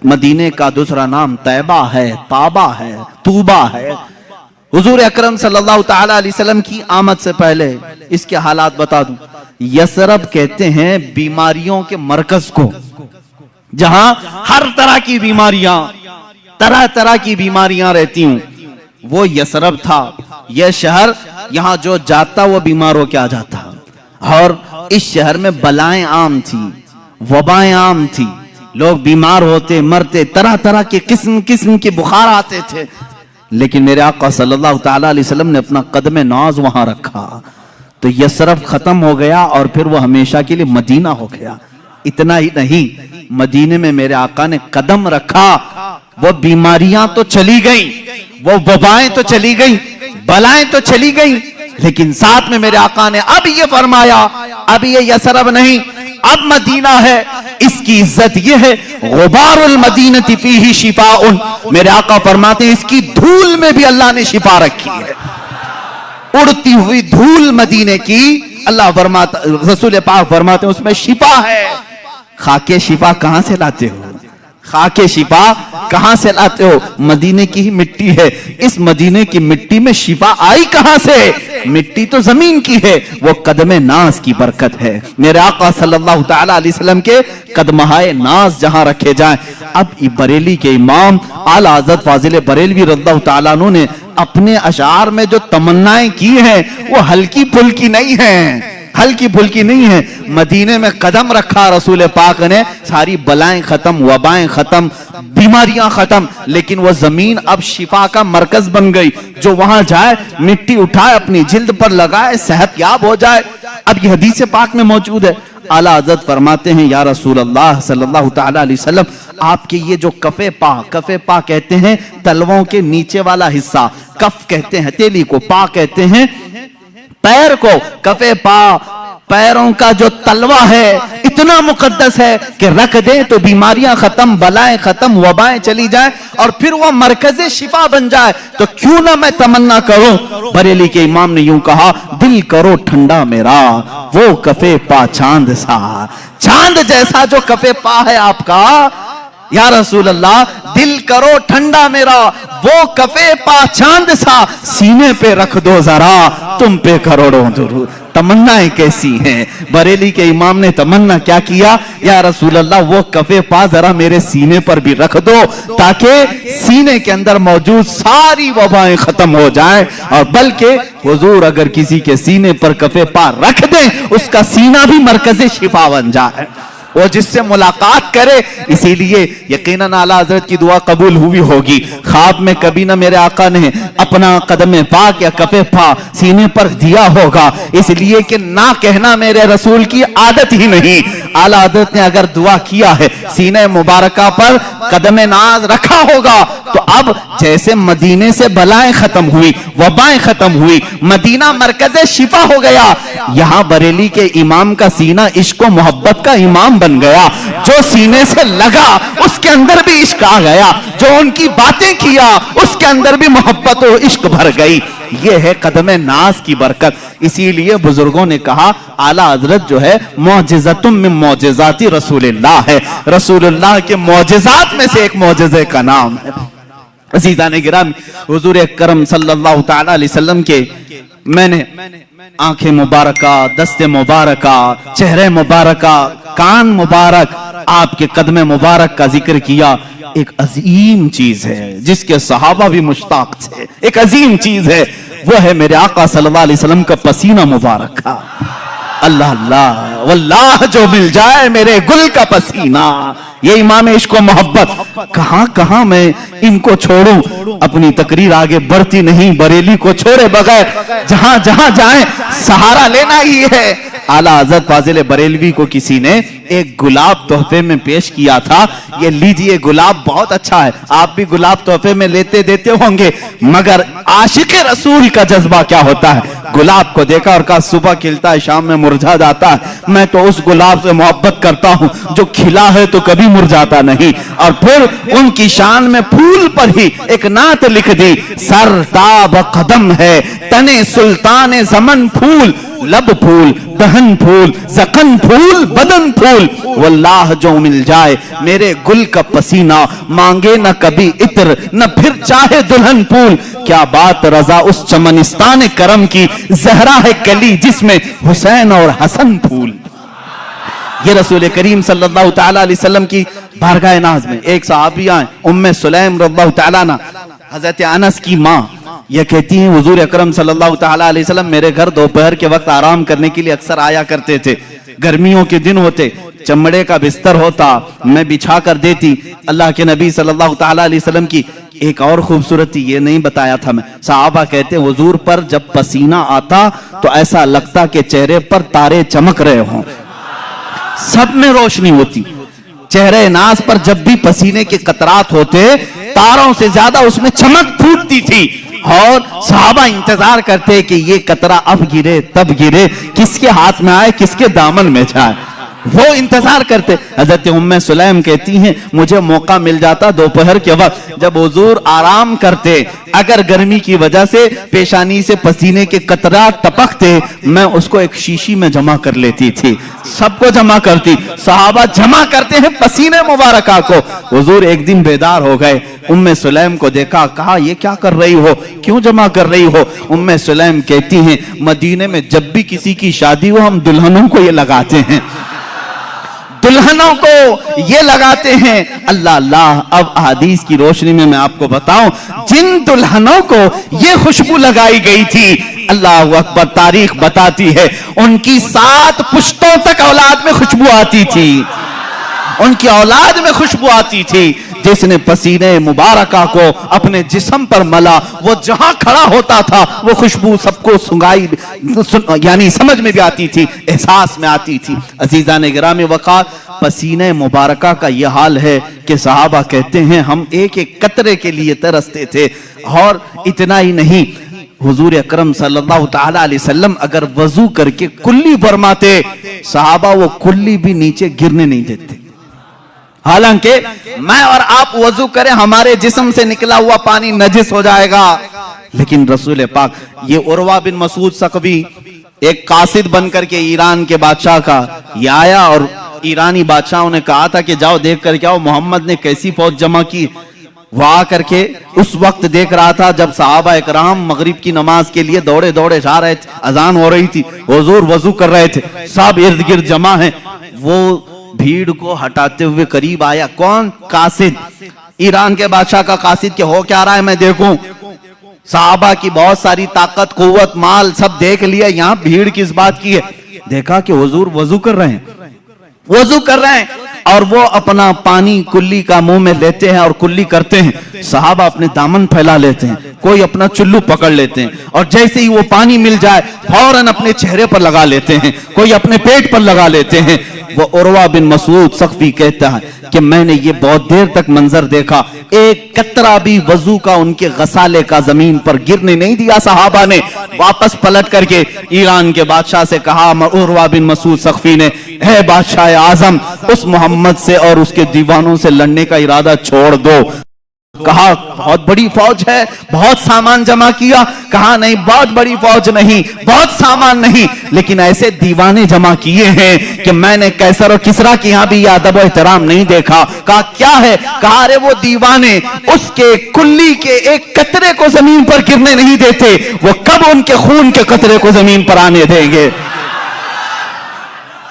[SPEAKER 1] मदीने का दूसरा नाम तैबा है, ताबा है, तूबा है। हुजूर अकरम सल्लल्लाहु तआला अलैहि वसल्लम की आमद से पहले इसके हालात बता दूं। यसरब कहते हैं बीमारियों के मरकज को, जहां हर तरह की बीमारियां, तरह तरह की बीमारियां रहती हूं, वो यसरब था। यह शहर यहां जो जाता वो बीमार हो के आ जाता। और इस शहर में बलाएं आम थी, वबाएं आम थी, लोग बीमार होते, मरते, तरह तरह के किस्म किस्म के बुखार आते थे। लेकिन मेरे आका सल्लल्लाहु तआला अलैहि वसल्लम ने अपना कदम नाज वहां रखा तो यसरब खत्म हो गया और फिर वो हमेशा के लिए मदीना हो गया। इतना ही नहीं, मदीने में मेरे आका ने कदम रखा, वो बीमारियां तो चली गई, वो वबाएं तो चली गई, बलाएं तो चली गई, लेकिन साथ में मेरे आका ने अब ये फरमाया, अब ये यसरब नहीं, अब मदीना है। इसकी इज्जत ये है, गुबारुल मदीनति फीही शिफाउन। मेरे आका फरमाते हैं इसकी धूल में भी अल्लाह ने शिफा रखी है। उड़ती हुई धूल मदीने की अल्लाह फरमाता, रसूल पाक फरमाते हैं उसमें शिफा है। खाके शिफा कहां से लाते हो? खाके शिफा कहां से लाते हो? मदीने की ही मिट्टी है। इस मदीने की मिट्टी में शिफा आई कहां से? मिट्टी तो जमीन की है, वो कदमे नाज की बरकत है। मेरे आका सल्लल्लाहु तआला अलैहि वसल्लम के कदमहाए नाज जहां रखे जाएं। अब बरेली के इमाम आला हज़रत फाजिल बरेलवी रज़ियल्लाहु तआला अन्हु ने अपने अशार में जो तमन्नाएं की हैं वो हल्की फुल्की नहीं है, हल्की फुल्की नहीं है। मदीने में कदम रखा रसूल पाक ने, सारी बलाएं खत्म, वबाएं खत्म, बीमारियां खत्म, लेकिन वो जमीन अब शिफा का मरकज बन गई। जो वहां जाए मिट्टी उठाए अपनी जिल्द पर लगाए, सेहतयाब हो जाए। अब ये हदीस पाक में मौजूद है। आला हज़रत फरमाते हैं या रसूल अल्लाह सल्लल्लाहु तआला अलैहि वसल्लम, आपके ये जो कफे पा कहते हैं तलवों के नीचे वाला हिस्सा, कफ कहते हैं हथेली को, पा कहते हैं पैर को, कफे पा पैरों का जो तलवा है इतना मुकद्दस है कि रख दे तो बीमारियां खत्म, बलाएं खत्म, वबाएं चली जाए और फिर वह मरकज़े शिफा बन जाए। तो क्यों ना मैं तमन्ना करूं। बरेली के इमाम ने यूं कहा, दिल करो ठंडा मेरा वो कफे पा चांद सा, चांद जैसा जो कफे पा है आपका या रसूल अल्लाह, दिल करो ठंडा मेरा वो कफे पा चांद सा, सीने पे रख दो जरा तुम पे करोड़ों दुरूद। तमन्नाएं कैसी हैं। बरेली के इमाम ने तमन्ना क्या किया, या रसूल अल्लाह वो कफे पा जरा मेरे सीने पर भी रख दो ताकि सीने के अंदर मौजूद सारी वबाएं खत्म हो जाएं। और बल्कि हुजूर अगर किसी के सीने पर कफे पा रख दें उसका सीना भी मरकज़े शिफा बन जाए, वो जिससे मुलाकात करे। इसीलिए यकीनन आला हज़रत की दुआ कबूल हुई होगी। ख्वाब में कभी ना मेरे आका ने अपना कदम पाक या कफे पा सीने पर दिया होगा, इसलिए कि ना कहना मेरे रसूल की आदत ही नहीं। आला हज़रत ने अगर दुआ किया है, सीने मुबारका पर कदम नाज रखा होगा, तो अब जैसे मदीने से बलाएं खत्म हुई, वबाएं खत्म हुई, मदीना मरकज़े शिफा हो गया, यहां बरेली के इमाम का सीना इश्क व मोहब्बत का इमाम बन गया। जो सीने से लगा उसके अंदर भी इश्क आ गया, जो उनकी बातें किया उसके अंदर भी मोहब्बत और इश्क भर गई। ये है कदम नाज की बरकत। इसीलिए बुजुर्गों ने कहा आला हजरत जो है मौजिज़तुम मिन मौजिज़ाति रसूलिल्लाह है, रसूलुल्लाह के मौजिज़ात में से एक मौजिज़े का नाम है। अज़ीज़ान गिरामी, हुजूर अकरम सल्लल्लाहु तआला अलैहि वसल्लम के मैंने आंखें मुबारका, दस्ते मुबारका, चेहरे मुबारका, कान मुबारक, आपके कदम मुबारक का जिक्र किया। एक अजीम चीज है जिसके सहाबा भी मुश्ताक थे, एक अजीम चीज है, वो है मेरे आका सल्लल्लाहु अलैहि वसल्लम का पसीना मुबारक का। अल्लाह अल्लाह वल्लाह जो मिल जाए मेरे गुल का पसीना, ये इमाम इश्क व मोहब्बत। कहां कहां मैं इनको छोड़ूं, अपनी तकरीर आगे बढ़ती नहीं, बरेली को छोड़े बगैर जहां जहां जाएं सहारा लेना ही है। आला हज़रत फाजिल बरेलवी को किसी ने एक गुलाब तोहफे में पेश किया था, ये लीजिए गुलाब बहुत अच्छा है, आप भी गुलाब तोहफे में लेते देते होंगे, मगर आशिक रसूल का जज्बा क्या होता है? गुलाब को देखा और कहा सुबह खिलता है शाम में मुरझा जाता है, मैं तो उस गुलाब से मोहब्बत करता हूं जो खिला है तो कभी मुरझाता नहीं। और फिर उनकी शान में फूल पर ही एक नात लिख दी, सरताब कदम है तने सुल्तान ज़मन फूल, लब फूल दहन फूल जखन फूल बदन फूल, वल्लाह जो मिल जाए मेरे गुल का पसीना, मांगे न कभी इत्र न फिर चाहे दुल्हन फूल। क्या बात रजा उस चमनिस्तान करम की, जहरा है कली जिसमें हुसैन और हसन फूल। ये रसूल करीम सल्लल्लाहु तआला अलैहि वसल्लम की बारगाह नाज में एक सहाबी आए, उम्मे सुलैम रज़ियल्लाहु तआला अन्हा, हजरत अनस की माँ, ये कहती हैं हुजूर अकरम सल्लल्लाहु तआला अलैहि वसल्लम मेरे घर दोपहर के वक्त आराम करने के लिए अक्सर आया करते थे। गर्मियों के दिन होते, चमड़े का बिस्तर होता, मैं बिछा कर देती। अल्लाह के नबी सल्लल्लाहु तआला अलैहि वसल्लम की एक और खूबसूरती ये नहीं बताया था मैं, सहाबा कहते हुजूर पर जब पसीना आता तो ऐसा लगता कि चेहरे पर तारे चमक रहे हों, सब में रोशनी होती। चेहरे नाज पर जब भी पसीने के कतरात होते, तारों से ज्यादा उसमें चमक फूटती थी, और सहाबा इंतजार करते कि ये कतरा अब गिरे तब गिरे, किसके हाथ में आए किसके दामन में जाए, वो इंतजार करते। हजरत उम्मे सुलैम कहती हैं मुझे मौका मिल जाता दोपहर के वक्त जब हुजूर आराम करते, अगर गर्मी की वजह से पेशानी से पसीने के कतरात टपकते, मैं उसको एक शीशी में जमा कर लेती थी, सबको जमा करती। सहाबा जमा करते हैं पसीने मुबारका को। हुजूर एक दिन बेदार हो गए, उम्मे सुलैम को देखा, कहा ये क्या कर रही हो, क्यों जमा कर रही हो? उम्मे सुलैम कहती हैं मदीने में जब भी किसी की शादी हो हम दुल्हनों को ये लगाते हैं, दुल्हनों को ये लगाते हैं। अल्लाह अल्लाह, अब हदीस की रोशनी में मैं आपको बताऊं, जिन दुल्हनों को ये खुशबू लगाई गई थी, अल्लाह अकबर, तारीख बताती है उनकी 7 पुश्तों तक औलाद में खुशबू आती थी, उनकी औलाद में खुशबू आती थी। जिसने पसीने मुबारका को अपने जिस्म पर मला, वो जहां खड़ा होता था वो खुशबू सबको सुंगाई, यानी समझ में भी आती थी, एहसास में आती थी। अजीजान गिरामी वक़ार, पसीने मुबारका का यह हाल है कि सहाबा कहते हैं हम एक एक कतरे के लिए तरसते थे। और इतना ही नहीं, हुजूर अकरम सल्लल्लाहु तआला अलैहि वसल्लम अगर वजू करके कुल्ली फरमाते, सहाबा वो कुल्ली भी नीचे गिरने नहीं देते। हालांकि मैं और आप वजू करें, हमारे जिस्म से निकला हुआ पानी नजिस हो जाएगा, लेकिन रसूल पाक, ये उर्वा बिन मसूद सकवी एक कासिद बनकर के ईरान के बादशाह का ये आया, और ईरानी बादशाहों ने कहा था कि जाओ देख करके आओ मोहम्मद ने कैसी फौज जमा की। वो आकर के उस वक्त देख रहा था जब सहाबा इकराम मगरिब की नमाज के लिए दौड़े दौड़े जा रहे थे, अजान हो रही थी, हुजूर वजू कर रहे थे, सब इर्द गिर्द जमा है। वो भीड़ को हटाते हुए करीब आया, कौन? कासिद, ईरान के बादशाह का कासिद, के हो क्या रहा है मैं देखूं। सहाबा की बहुत सारी ताकत कुव्वत माल सब देख लिया, यहाँ भीड़ किस बात की है? देखा कि हुजूर वजू कर रहे हैं, वजू कर रहे हैं, और वो अपना पानी कुल्ली का मुंह में लेते हैं और कुल्ली करते हैं। सहाबा अपने दामन फैला लेते हैं, कोई अपना चुल्लू पकड़ लेते हैं, और जैसे ही वो पानी मिल जाए फौरन अपने चेहरे पर लगा लेते हैं, कोई अपने पेट पर लगा लेते हैं। वो उर्वा बिन मसूद सकफी कहता है कि मैंने ये बहुत देर तक मंजर देखा, एक कतरा भी वजू का उनके गसाले का जमीन पर गिरने नहीं दिया। सहाबा ने वापस पलट करके ईरान के बादशाह से कहा, उर्वा बिन मसूद सकफी ने, है बादशाह आजम, उस मोहम्मद से और उसके दीवानों से लड़ने का इरादा छोड़ दो। कहा बहुत बड़ी फौज है, बहुत सामान जमा किया। कहा नहीं, बहुत बड़ी फौज नहीं, बहुत सामान नहीं, लेकिन ऐसे दीवाने जमा किए हैं कि मैंने कैसर और किसरा के यहाँ भी अदब और एहतराम नहीं देखा। कहा क्या है? कहा अरे वो दीवाने उसके कुल्ली के एक कतरे को जमीन पर गिरने नहीं देते, वो कब उनके खून के कतरे को जमीन पर आने देंगे?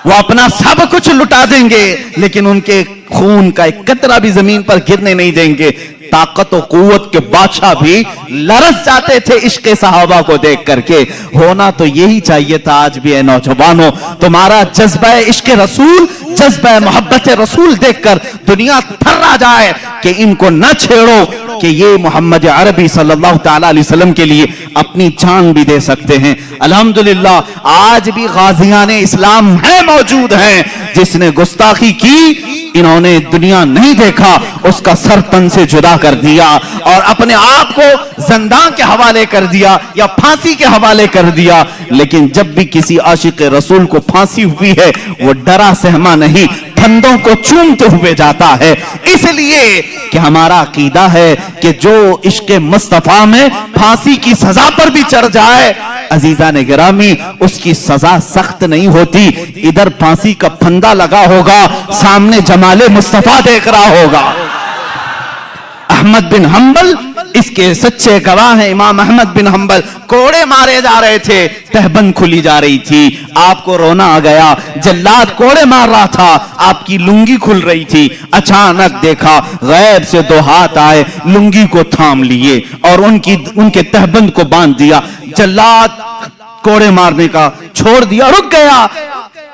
[SPEAKER 1] वो अपना सब कुछ लुटा देंगे, लेकिन उनके खून का एक कतरा भी जमीन पर गिरने नहीं देंगे। ताकत और कुव्वत के बादशाह भी लरस जाते थे इश्क सहाबा को देख करके। होना तो यही चाहिए था। आज भी है नौजवानों, तुम्हारा जज्बा इश्क रसूल, जज्बा मोहब्बत रसूल देखकर दुनिया थर्रा जाए कि इनको न छेड़ो, कि ये मोहम्मद अरबी सल्लल्लाहु तआला अलैहि वसल्लम के लिए अपनी जान भी दे सकते हैं। अल्हम्दुलिल्लाह आज भी गाजियान इस्लाम है मौजूद हैं, जिसने गुस्ताखी की इन्होंने दुनिया नहीं देखा, उसका सर तन से जुदा कर दिया और अपने आप को जिंदान के हवाले कर दिया या फांसी के हवाले कर दिया। लेकिन जब भी किसी आशिक रसूल को फांसी हुई है, वो डरा सहमा नहीं, फंदों को चूमते हुए जाता है। इसलिए कि हमारा अकीदा है कि जो इश्क मुस्तफा में फांसी की सजा पर भी चढ़ जाए, अजीजा ने गिरामी, उसकी सजा सख्त नहीं होती। इधर फांसी का फंदा लगा होगा, सामने जमाले मुस्तफा देख रहा होगा। अहमद बिन हंबल इसके सच्चे गवाह हैं। इमाम अहमद बिन हंबल कोड़े मारे जा रहे थे, तहबंद खुली जा रही थी, आपको रोना आ गया। जल्लाद कोड़े मार रहा था, आपकी लुंगी खुल रही थी। अचानक देखा गैब से दो हाथ आए, लुंगी को थाम लिए और उनके तहबंद को बांध दिया। जल्लाद कोड़े मारने का छोड़ दिया, रुक गया।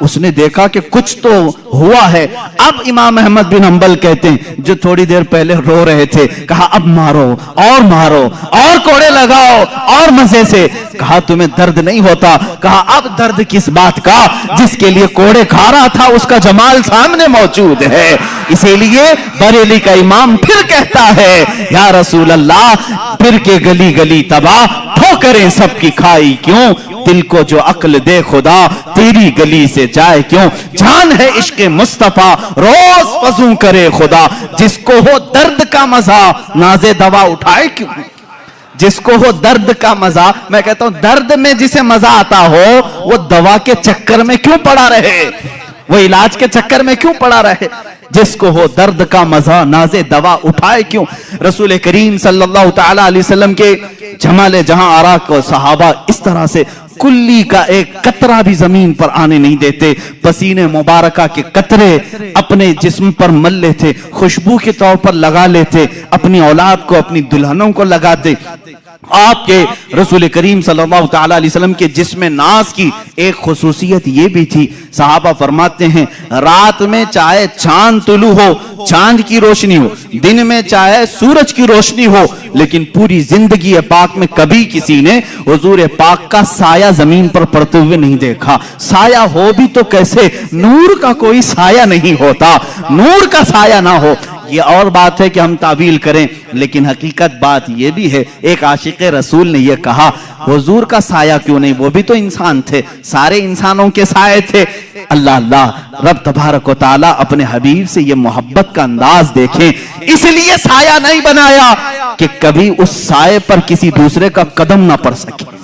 [SPEAKER 1] उसने देखा कि कुछ तो हुआ है। अब इमाम अहमद बिन हंबल कहते हैं, जो थोड़ी देर पहले रो रहे थे, कहा अब मारो और कोड़े लगाओ और मजे से। कहा तुम्हें दर्द नहीं होता? कहा अब दर्द किस बात का, जिसके लिए कोड़े खा रहा था उसका जमाल सामने मौजूद है। इसीलिए बरेली का इमाम फिर कहता है, या रसूल अल्लाह, फिर के गली गली तबाह, ठोकरें सबकी खाई क्यों, दिल को जो अक्ल दे खुदा, तेरी गली से जाए क्यों। जान है इश्क मुस्तफा, रोज वजू करे खुदा, जिसको हो दर्द का मजा, नाज़े दवा उठाए क्यों। जिसको हो दर्द का मजा, मैं कहता हूं दर्द में जिसे मजा आता हो, वो दवा के चक्कर में क्यों पड़ा रहे, वो इलाज के चक्कर में क्यों पड़ा रहे। जिसको हो दर्द का मजा, नाज़े दवा उठाए क्यों। रसूल करीम सल्लल्लाहु तआला अलैहि वसल्लम के जमाले जहां आरा को सहाबा इस तरह से कुल्ली का एक कतरा भी जमीन पर आने नहीं देते, पसीने मुबारका के कतरे अपने जिस्म पर मल लेते, खुशबू के तौर पर लगा लेते, अपनी औलाद को, अपनी दुल्हनों को लगाते। आपके रसूल करीम सल्लल्लाहु तआला अलैहि वसल्लम के जिस्म नाज की एक खुसूसियत ये भी थी, सहाबा फरमाते हैं, रात में चाहे चांद तुलू हो, चांद की रोशनी हो, दिन में चाहे सूरज की रोशनी हो, लेकिन पूरी जिंदगी पाक में कभी किसी ने हुजूर पाक का साया जमीन पर पड़ते हुए नहीं देखा। साया हो भी तो कैसे, नूर का कोई साया नहीं होता, नूर का साया ना हो। ये और बात है कि हम तावील करें, लेकिन हकीकत बात ये भी है, एक आशिक रसूल ने ये कहा, हुजूर का साया क्यों नहीं, वो भी तो इंसान थे, सारे इंसानों के साए थे। अल्लाह अल्लाह, रब तबारक व तआला अपने हबीब से ये मोहब्बत का अंदाज देखें, इसलिए साया नहीं बनाया कि कभी उस साए पर किसी दूसरे का कदम ना पड़ सके,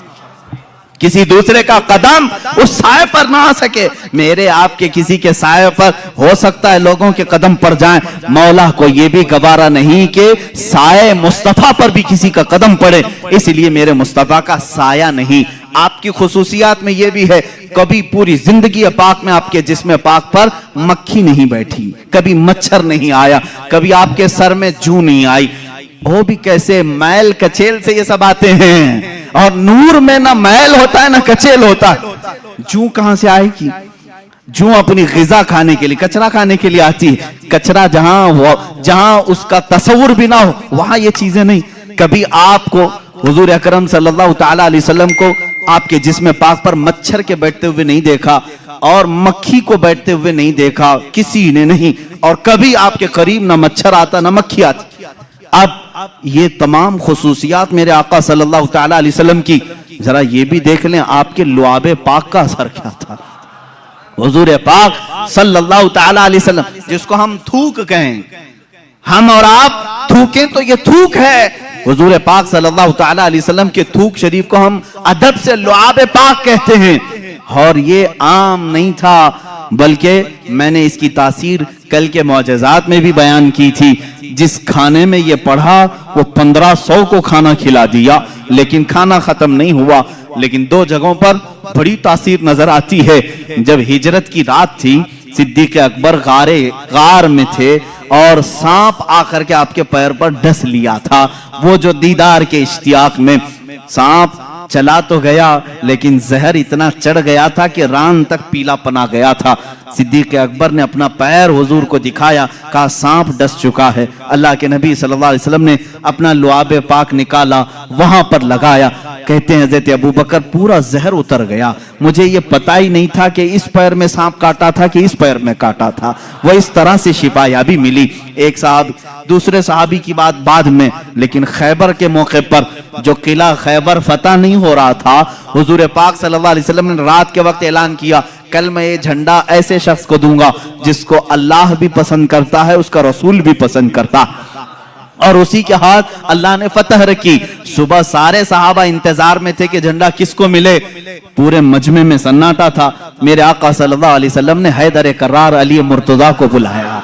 [SPEAKER 1] किसी दूसरे का कदम उस साए पर ना आ सके। मेरे आपके किसी के साए पर हो सकता है लोगों के कदम पड़ जाएं, मौला को यह भी गवारा नहीं कि साए मुस्तफा पर भी किसी का कदम पड़े, इसलिए मेरे मुस्तफा का साया नहीं। आपकी खुसूसियात में यह भी है, कभी पूरी जिंदगी पाक में आपके जिस्म पाक पर मक्खी नहीं बैठी, कभी मच्छर नहीं आया, कभी आपके सर में जू नहीं आई। वो भी कैसे, मैल कचेल से ये सब आते हैं, और नूर में ना मैल होता है ना कचेल होता है। जू कहां से आएगी, जू अपनी ग़िज़ा खाने के लिए, कचरा खाने के लिए आती है। कचरा जहां उसका तस्वुर भी ना हो, वहां ये चीजें नहीं। कभी आपको हुजूर अकरम सल्लल्लाहु तआला अलैहि वसल्लम को आपके जिस्म पाक पर मच्छर के बैठते हुए नहीं देखा और मक्खी को बैठते हुए नहीं देखा, किसी ने नहीं। और कभी आपके करीब ना मच्छर आता ना मक्खी आती। अब ये तमाम खुसूसियात मेरे आका सल्लल्लाहु तआला अलैहि वसल्लम की, जरा ये भी देख लें आपके लुआबे पाक का असर क्या था। हुजूर पाक सल्लल्लाहु तआला अलैहि वसल्लम, जिसको हम थूक कहें, हम और आप थूकें तो ये थूक है। हुजूर पाक सल्लल्लाहु तआला अलैहि वसल्लम के थूक शरीफ को हम अदब से लुआबे पाक कहते हैं। और ये आम नहीं था, बल्कि मैंने इसकी तासीर कल के मौजज़ात में भी बयान की थी। जिस खाने में ये पढ़ा वो 1500 को खाना खिला दिया, लेकिन खाना खत्म नहीं हुआ। लेकिन दो जगहों पर बड़ी तासीर नजर आती है। जब हिजरत की रात थी, सिद्दीक अकबर गार में थे और सांप आकर के आपके पैर पर डस लिया था। वो जो दीदार के इश्तियाक में, सांप चला तो गया लेकिन जहर इतना चढ़ गया था कि रान तक पीला पना गया था। सिद्दीक अकबर ने अपना पैर हुजूर को दिखाया, कहा सांप डस चुका है। अल्लाह के नबी सल्लल्लाहु अलैहि वसल्लम ने अपना लुआब पाक निकाला, वहां पर लगाया। कहते हैं हज़रत अबू बकर पूरा जहर उतर गया, मुझे ये पता ही नहीं था कि इस पैर में सांप काटा था कि इस पैर में काटा था। वह इस तरह से शिफायाबी मिली। एक साहब दूसरे सहाबी की बात बाद में, लेकिन खैबर के मौके पर जो किला खैबर फतह नहीं हो रहा था, हुजूर पाक सल्लल्लाहु अलैहि वसल्लम ने रात के वक्त ऐलान किया, कल मैं ये झंडा ऐसे शख्स को दूंगा जिसको अल्लाह भी पसंद करता है, उसका रसूल भी पसंद करता, और उसी के हाथ अल्लाह ने फतह रखी। सुबह सारे सहाबा इंतजार में थे कि झंडा किसको मिले। पूरे मजमे में सन्नाटा था। मेरे आका सल्लल्लाहु अलैहि वसल्लम ने हैदर करार अली मुर्तजा को बुलाया।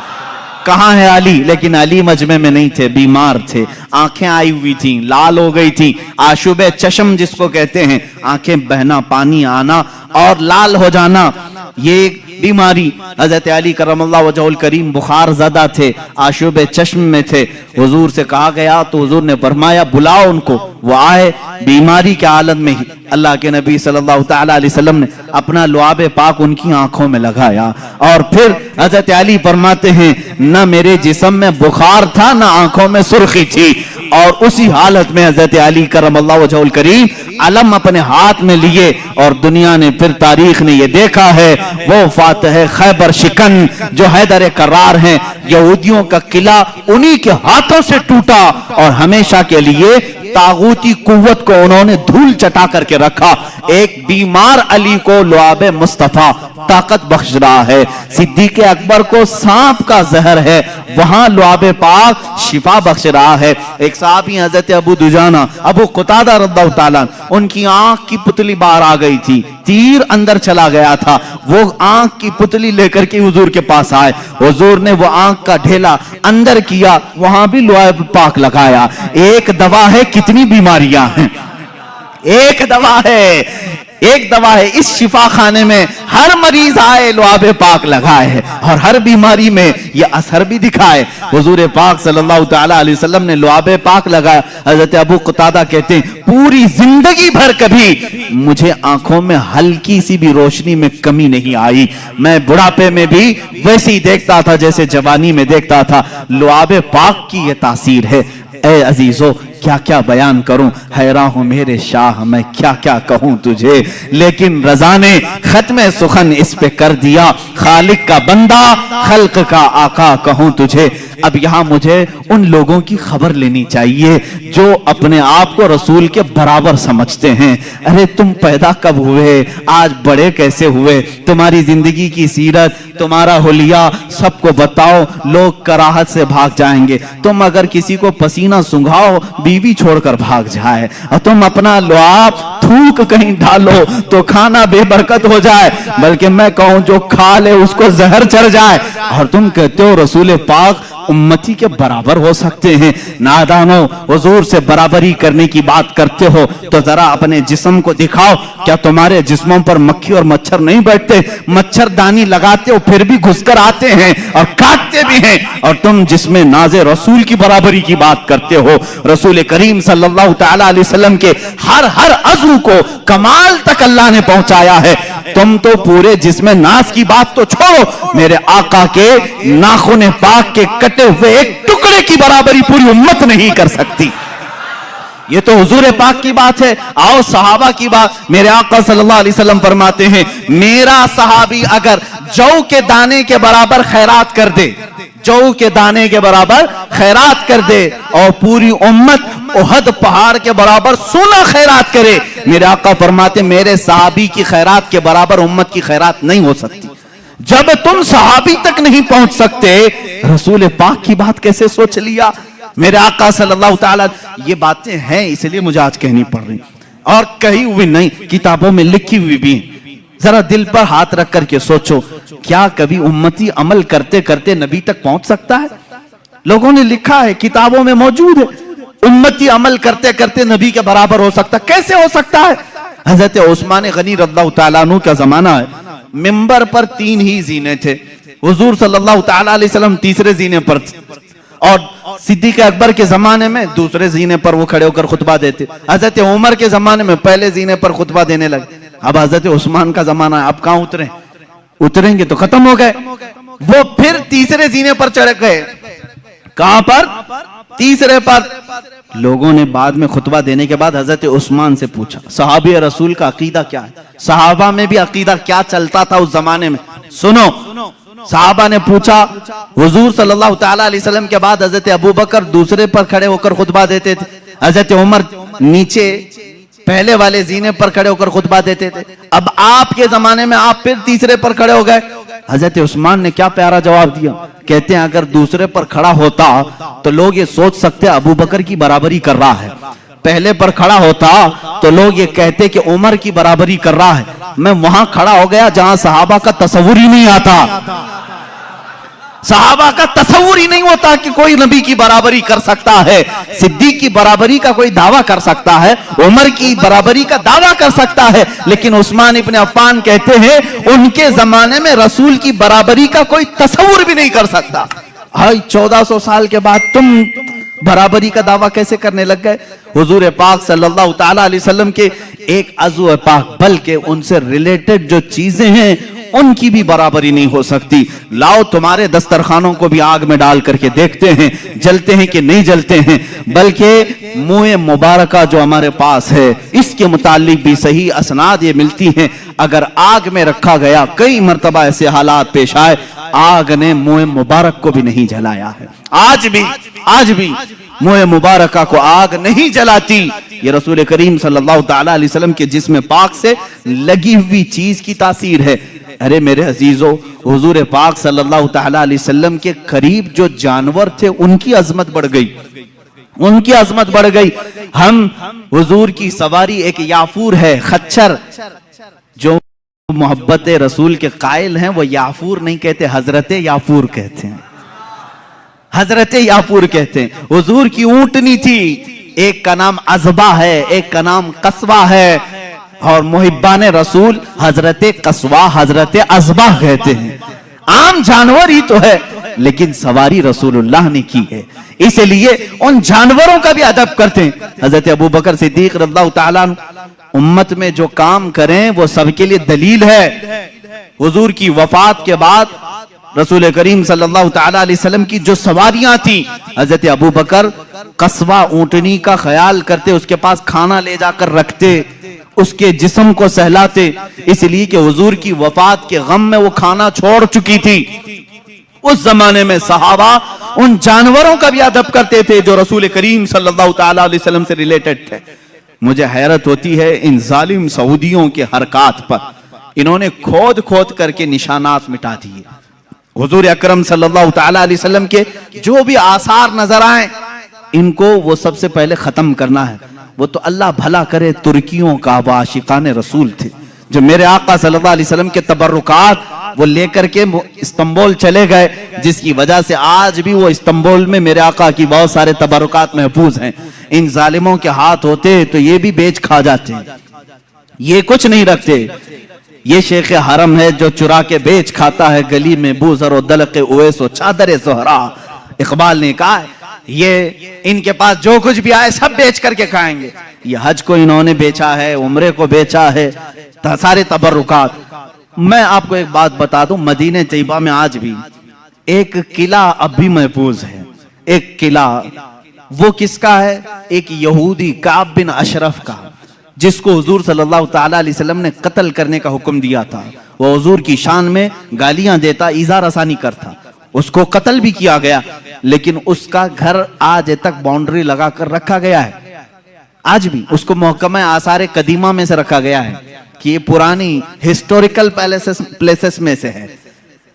[SPEAKER 1] कहाँ है अली? लेकिन अली मजमे में नहीं थे, बीमार थे, आंखें आई हुई थी, लाल हो गई थी, आशुबे चश्म जिसको कहते हैं, आंखें बहना, पानी आना और लाल हो जाना, ये बीमारी। हजरत अली करमल्लाहु वजहुल करीम बुखार ज़दा थे, आशुबे चश्म में थे। हुजूर से कहा गया तो हुजूर ने फरमाया बुलाओ उनको। वो आए, बीमारी के हालत में ही अल्लाह के नबी सल्लल्लाहु तआला अलैहि वसल्लम ने अपना लुआब पाक उनकी आंखों में लगाया। और फिर हजरत अली फरमाते हैं न मेरे जिस्म में बुखार था न आंखों में सुर्खी थी, और उसी हालत में हजरत अली करमल्लाहु वजहुल करीम अलम अपने हाथ में लिए, और दुनिया ने फिर तारीख ने ये देखा है वो फातह खैबर शिकन जो हैदर करार हैं, यहूदियों का किला उन्हीं के हाथों से टूटा, और हमेशा के लिए तागूती कुव्वत को उन्होंने धूल चटा करके रखा। एक बीमार अली को लुआब मुस्तफा ताकत बख्श रहा है। सिद्दीक अकबर को सांप का जहर है, वहां लुआब पाक शिफा बख्श रहा है। एक साहबी हजरत अबू दुजाना अबू कुतादा रज़ियल्लाहु ताला, उनकी आंख की पुतली बाहर आ गई थी, तीर अंदर चला गया था, वो आंख की पुतली लेकर के हुजूर के पास आए। हुजूर ने वो आंख का ढेला अंदर किया, वहां भी लुआब पाक लगाया। एक दवा है, कितनी बीमारियां हैं, एक दवा है, एक दवा है। इस शिफा खाने में हर मरीज आए लुआब पाक लगाए, और हर बीमारी में ये असर भी दिखाए। हुजूर पाक सल्लल्लाहु तआला अलैहि वसल्लम ने लुआब पाक लगाया। हजरत अबू कुतादा कहते हैं पूरी जिंदगी भर कभी मुझे आंखों में हल्की सी भी रोशनी में कमी नहीं आई, मैं बुढ़ापे में भी वैसे ही देखता था जैसे जवानी में देखता था। लुआब पाक की ये तासीर है। ए अजीजों, क्या क्या बयान करूं, हैरान हूं मेरे शाह, मैं क्या क्या कहूं तुझे। लेकिन रजा ने खत्म सुखन इस पे कर दिया, खालिक का बंदा खल्क का आका कहूं तुझे। अब यहाँ मुझे उन लोगों की खबर लेनी चाहिए जो अपने आप को रसूल के बराबर समझते हैं। अरे तुम पैदा कब हुए, आज बड़े कैसे हुए, तुम्हारी जिंदगी की सीरत, तुम्हारा हुलिया सबको बताओ, लोग कराहत से भाग जाएंगे। तुम अगर किसी को पसीना सुंघाओ, बीवी छोड़कर भाग जाए, और तुम अपना लुआब थूक कहीं डालो तो खाना बेबरकत हो जाए, बल्कि मैं कहूं जो खा ले उसको जहर चढ़ जाए, और तुम कहते हो रसूल पाक उम्मती के बराबर हो सकते हैं। नादानो, हुजूर से बराबरी करने की बात करते हो तो जरा अपने जिस्म को दिखाओ, क्या तुम्हारे जिस्मों पर मक्खी और मच्छर नहीं बैठते? मच्छरदानी लगाते हो फिर भी घुसकर आते हैं और काटते भी हैं, और तुम जिसमें नाज़े रसूल की बराबरी की बात करते हो। रसूल करीम सल्लल्लाहु तआला अलैहि वसल्लम के हर अज़्व को कमाल तक अल्लाह ने पहुंचाया है। तुम तो पूरे जिस्म नास की बात तो छोड़ो, मेरे आका के नाखून पाक के कटे हुए एक टुकड़े की बराबरी पूरी उम्मत नहीं कर सकती। ये तो हुजूर पाक की बात है। आओ सहाबा की बात। मेरे आका सल्लल्लाहु अलैहि वसल्लम फरमाते हैं मेरा सहाबी अगर जौ के दाने के बराबर खैरात कर दे, जौ के दाने के बराबर खैरात कर दे, और पूरी उम्मत उहद पहाड़ के बराबर सोना खैरात करे, मेरे आका फरमाते मेरे सहाबी की खैरात के बराबर उम्मत की खैरात नहीं हो सकती। जब तुम सहाबी तक नहीं पहुंच सकते, रसूल पाक की बात कैसे सोच लिया? मेरे आका सल्लल्लाहु तआला, ये बातें हैं इसलिए मुझे आज कहनी पड़ रही, और कही हुई नहीं, किताबों में लिखी हुई भी। जरा दिल पर हाथ रख करके सोचो, क्या कभी उम्मती अमल करते करते नबी तक पहुंच सकता है? लोगों ने लिखा है, किताबों में मौजूद है, उम्मती अमल करते करते नबी के बराबर हो सकता, कैसे हो सकता है? हजरत उस्मान गनी रज़ियल्लाहु तआला अन्हु का जमाना है, मिंबर पर 3 ही जीने थे, हुजूर सल्लल्लाहु तआला अलैहि वसल्लम तीसरे जीने पर थे, और सिद्दीक अकबर के जमाने में दूसरे जीने पर वो खड़े होकर खुतबा देते, हजरत उमर के जमाने में पहले जीने पर खुतबा देने लगे, अब हजरत उस्मान का जमाना है, अब कहां उतरे? उतरेंगे तो खत्म हो गए। वो फिर तीसरे जीने पर चढ़ गए। कहां पर? तीसरे पर। लोगों ने बाद में खुतबा देने के बाद हजरत उस्मान से पूछा, सहाबी रसूल का अकीदा क्या है? सहाबा में भी अकीदा क्या चलता था उस जमाने में, सुनो। सहाबा ने पूछा, हुजूर सल्लल्लाहु तआला अलैहि वसल्लम के बाद हजरत अबू बकर दूसरे पर खड़े होकर खुतबा देते थे, हजरत उमर नीचे पहले वाले जीने पर खड़े होकर खुतबा देते थे। अब आपके जमाने में आप फिर तीसरे पर खड़े हो गए। हजरत उस्मान ने क्या प्यारा जवाब दिया। कहते हैं अगर दूसरे पर खड़ा होता तो लोग ये सोच सकते अबू बकर की बराबरी कर रहा है, पहले पर खड़ा होता तो लोग ये कहते कि उमर की बराबरी कर रहा है। मैं वहां खड़ा हो गया जहां सहाबा का तस्वुर ही नहीं आता। सहाबा का तस्वुर ही नहीं होता कि कोई नबी की बराबरी कर सकता है, सिद्दीक की बराबरी का कोई दावा कर सकता है, उमर की बराबरी का दावा कर सकता है। लेकिन उस्मान इब्न अफ़्फ़ान कहते हैं उनके जमाने में रसूल की बराबरी का कोई तस्वुर भी नहीं कर सकता। हाय 1400 साल के बाद तुम बराबरी का दावा कैसे करने लग गए? हुजूर पाक सल्लल्लाहु तआला अलैहि वसल्लम के एक अज़्व पाक, बल्कि उनसे रिलेटेड जो चीजें हैं उनकी भी बराबरी नहीं हो सकती। लाओ तुम्हारे दस्तरखानों को भी आग में डाल करके देखते हैं जलते हैं कि नहीं जलते हैं। बल्कि मुँह मुबारका जो हमारे पास है इसके मुतालिक भी सही असनाद ये मिलती हैं। अगर आग में रखा गया, कई मर्तबा ऐसे हालात पेश आए, आग ने मुँह मुबारक को भी नहीं जलाया है। आज भी मुँह मुबारका को आग नहीं जलाती। ये रसूल करीम सल्लल्लाहु तआला अलैहि वसल्लम के जिस्म पाक से लगी हुई चीज की तासीर है। अरे मेरे अजीजों, हुजूर पाक सल्लल्लाहु तआला अलैहि वसल्लम के करीब जो जानवर थे उनकी अजमत बढ़ गई, उनकी अजमत बढ़ गई। हम हुजूर की सवारी एक याफूर है, खच्चर, जो मोहब्बत रसूल के कायल हैं वो याफूर नहीं कहते, हजरत याफूर कहते हैं, हजरत याफूर कहते हैं। हुजूर की ऊंटनी थी, एक का नाम अज़बा है, एक का नाम कस्वा है, और मुहिब्बान रसूल हजरत कस्वा हजरत अज़बा कहते हैं। आम जानवर ही तो है, लेकिन सवारी रसूलुल्लाह ने की है, इसलिए उन जानवरों का भी अदब करते हैं। हजरत अबू बकर सिद्दीक रज़ियल्लाहु ताला उम्मत में जो काम करें वो सबके लिए दलील है। हुजूर की वफात के बाद रसूल करीम सल्लल्लाहु तआला अलैहि वसल्लम की जो सवारियां थी, हजरत अबू बकर कस्वा ऊंटनी का ख्याल करते, उसके पास खाना ले जाकर रखते, उसके जिस्म को सहलाते, इसलिए कि हुजूर की वफात के गम में वो खाना छोड़ चुकी थी। उस जमाने में सहाबा उन जानवरों का भी अदब करते थे जो रसूल करीम सल्लल्लाहु तआला अलैहि वसल्लम से रिलेटेड थे। मुझे हैरत होती है इन जालिम सऊदियों के हरकत पर, इन्होंने खोद खोद करके निशानात मिटा दिए। हुजूर अकरम सल्लल्लाहु तआला अलैहि वसल्लम के जो भी आसार नजर आए इनको वो सबसे पहले खत्म करना है। वो तो अल्लाह भला करे तुर्कियों का आशिकान रसूल थे, जो मेरे आका सल्लल्लाहु अलैहि वसल्लम के तबर्रुकात वो लेकर के इस्तांबुल चले गए, जिसकी वजह से आज भी वो इस्तांबुल में मेरे आका की बहुत सारे तबर्रुकात महफूज हैं। इन जालिमों के हाथ होते तो ये भी बेच खा जाते, ये कुछ नहीं रखते। ये शेख हरम है जो चुरा के बेच खाता है, गली में बूजर और दलके उवैस और चादर ज़ोहरा। इकबाल ने कहा ये इनके पास जो कुछ भी आए सब बेच करके खाएंगे। ये हज को इन्होंने बेचा है, उम्रे को बेचा है, सारे तबर्रुकात। मैं आपको एक बात बता दूं, मदीने तैयबा में आज भी एक किला अब भी महफूज है। एक किला, वो किसका है? एक यहूदी काब बिन अशरफ का, जिसको हुजूर सल्लल्लाहु तआला अलैहि वसल्लम ने कत्ल करने का हुक्म दिया था। वो हुजूर की शान में गालियां देता, इज़ा रसानी करता, उसको कत्ल भी किया गया। लेकिन उसका घर आज तक बाउंड्री लगाकर रखा गया है, आज भी उसको महकमा आसार कदीमा में से रखा गया है कि ये पुरानी हिस्टोरिकल प्लेसेस में से है,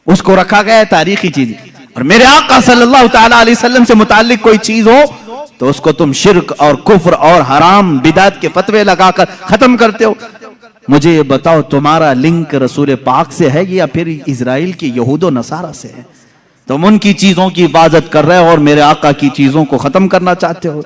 [SPEAKER 1] उसको रखा गया है, तारीखी चीज। और मेरे आका सल्लल्लाहु तआला अलैहि वसल्लम से मुताल्लिक कोई चीज हो तो उसको तुम शिर्क और कुफ्र और हराम बिदात के फतवे लगाकर खत्म करते हो। मुझे ये बताओ, तुम्हारा लिंक रसूल पाक से है या फिर इजराइल की यहूदो नसारा से है? तुम उनकी चीजों की हिफाजत कर रहे हो और मेरे आका की चीजों को खत्म करना चाहते हो।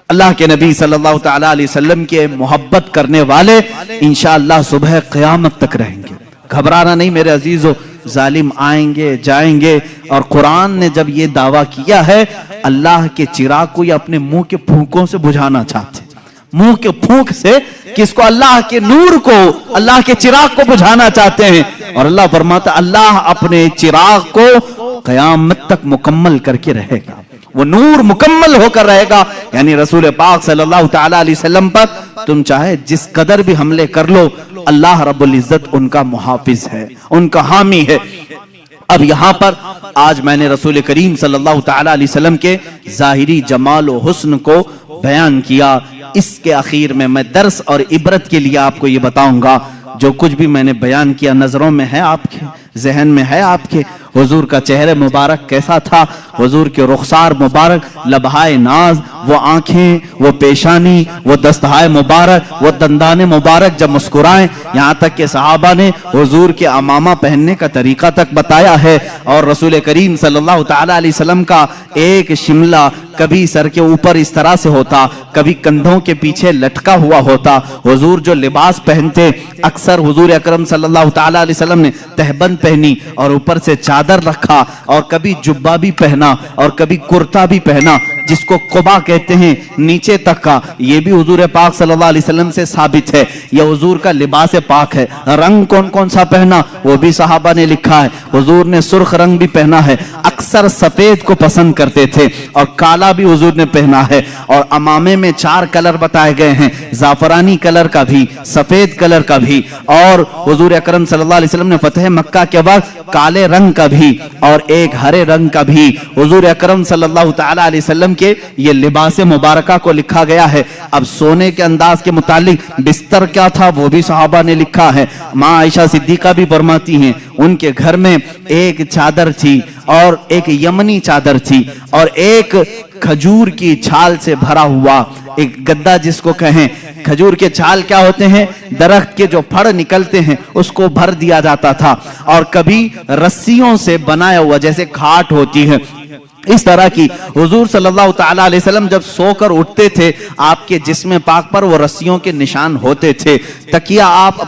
[SPEAKER 1] अल्लाह के नबी सल्लल्लाहु तआला अलैहि वसल्लम के मोहब्बत करने वाले इंशाअल्लाह सुबह क़यामत तक रहेंगे। घबराना नहीं मेरे अजीजों, जालिम आएंगे जाएंगे। और कुरान ने जब ये दावा किया है, अल्लाह के चिराग को ये अपने मुंह के फूंकों से बुझाना चाहते, मुंह के फूंक से किसको? अल्लाह के नूर को, अल्लाह के चिराग को बुझाना चाहते हैं। और अल्लाह फरमाता अल्लाह अपने चिराग को क़यामत तक मुकम्मल करके रहेगा, वो नूर मुकम्मल होकर रहेगा। यानी रसूल पाक सल्लल्लाहु तआला अलैहि वसल्लम पर तुम चाहे जिस कदर भी हमले कर लो, अल्लाह रब्बुल इज्जत उनका मुहाफिज है, उनका हामी है। अब यहां पर आज मैंने रसूल करीम सल्लल्लाहु तआला अलैहि वसल्लम के ज़ाहिरी जमाल और हुस्न को बयान किया। इसके आखिर में मैं दर्स और इबरत के लिए आपको ये बताऊंगा, जो कुछ भी मैंने बयान किया नजरों में है, आपके जहन में है, आपके हुजूर का चेहरे मुबारक कैसा था, हुजूर के रुखसार मुबारक, लबहाए नाज, वो आंखें, वो पेशानी, वो दस्तहाए मुबारक, वो दंदाने मुबारक जब मुस्कुराएं, यहाँ तक के सहाबा ने हुजूर के अमामा पहनने का तरीका तक बताया है। और रसूल करीम सल्लल्लाहु तआला अलैहि वसल्लम का एक शिमला कभी सर के ऊपर इस तरह से होता, कभी कंधों के पीछे लटका हुआ होता। हुजूर जो लिबास पहनते, अक्सर हुजूर अकरम सल्लल्लाहु तआला अलैहि वसल्लम ने तहबंद पहनी और ऊपर से चादर रखा, और कभी जुब्बा भी पहना और कभी कुर्ता भी पहना, जिसको कुबा कहते हैं, नीचे तक का। ये भी हुजूर पाक सल्लल्लाहु अलैहि वसल्लम से साबित है, यह हुजूर का लिबास पाक है। रंग कौन कौन सा पहना वो भी सहाबा ने लिखा है। हुजूर ने सुर्ख रंग भी पहना है, अक्सर सफेद को पसंद करते थे, और काला भी हुजूर ने पहना है। और अमामे में 4 कलर बताए गए हैं, जाफरानी कलर का भी, सफेद कलर का भी, और हुजूर अकरम सल्लल्लाहु अलैहि वसल्लम ने फतह मक्का के वक्त काले रंग का भी और एक हरे रंग का भी हुजूर अकरम सल्लल्लाहु तआला अलैहि वसल्लम के ये लिबास मुबारका को लिखा गया है। अब सोने के अंदाज के मुतालिक बिस्तर क्या था वो भी सहाबा ने लिखा है। माँ आयशा सिद्दीका भी फरमाती हैं उनके घर में एक चादर थी, और एक यमनी चादर थी, और एक खजूर की छाल से भरा हुआ एक गद्दा, जिसको कहें। खजूर के छाल क्या होते हैं? दरख्त के जो फड़ निकलते हैं उसको भर दिया जाता था, और कभी रस्सियों से बनाया हुआ जैसे खाट होती है, इस तरह की। हुजूर सल्लल्लाहु तआला अलैहि वसल्लम जब सोकर उठते थे, आपके जिस्म पाक पर वो रस्सियों के निशान होते थे। तकिया आप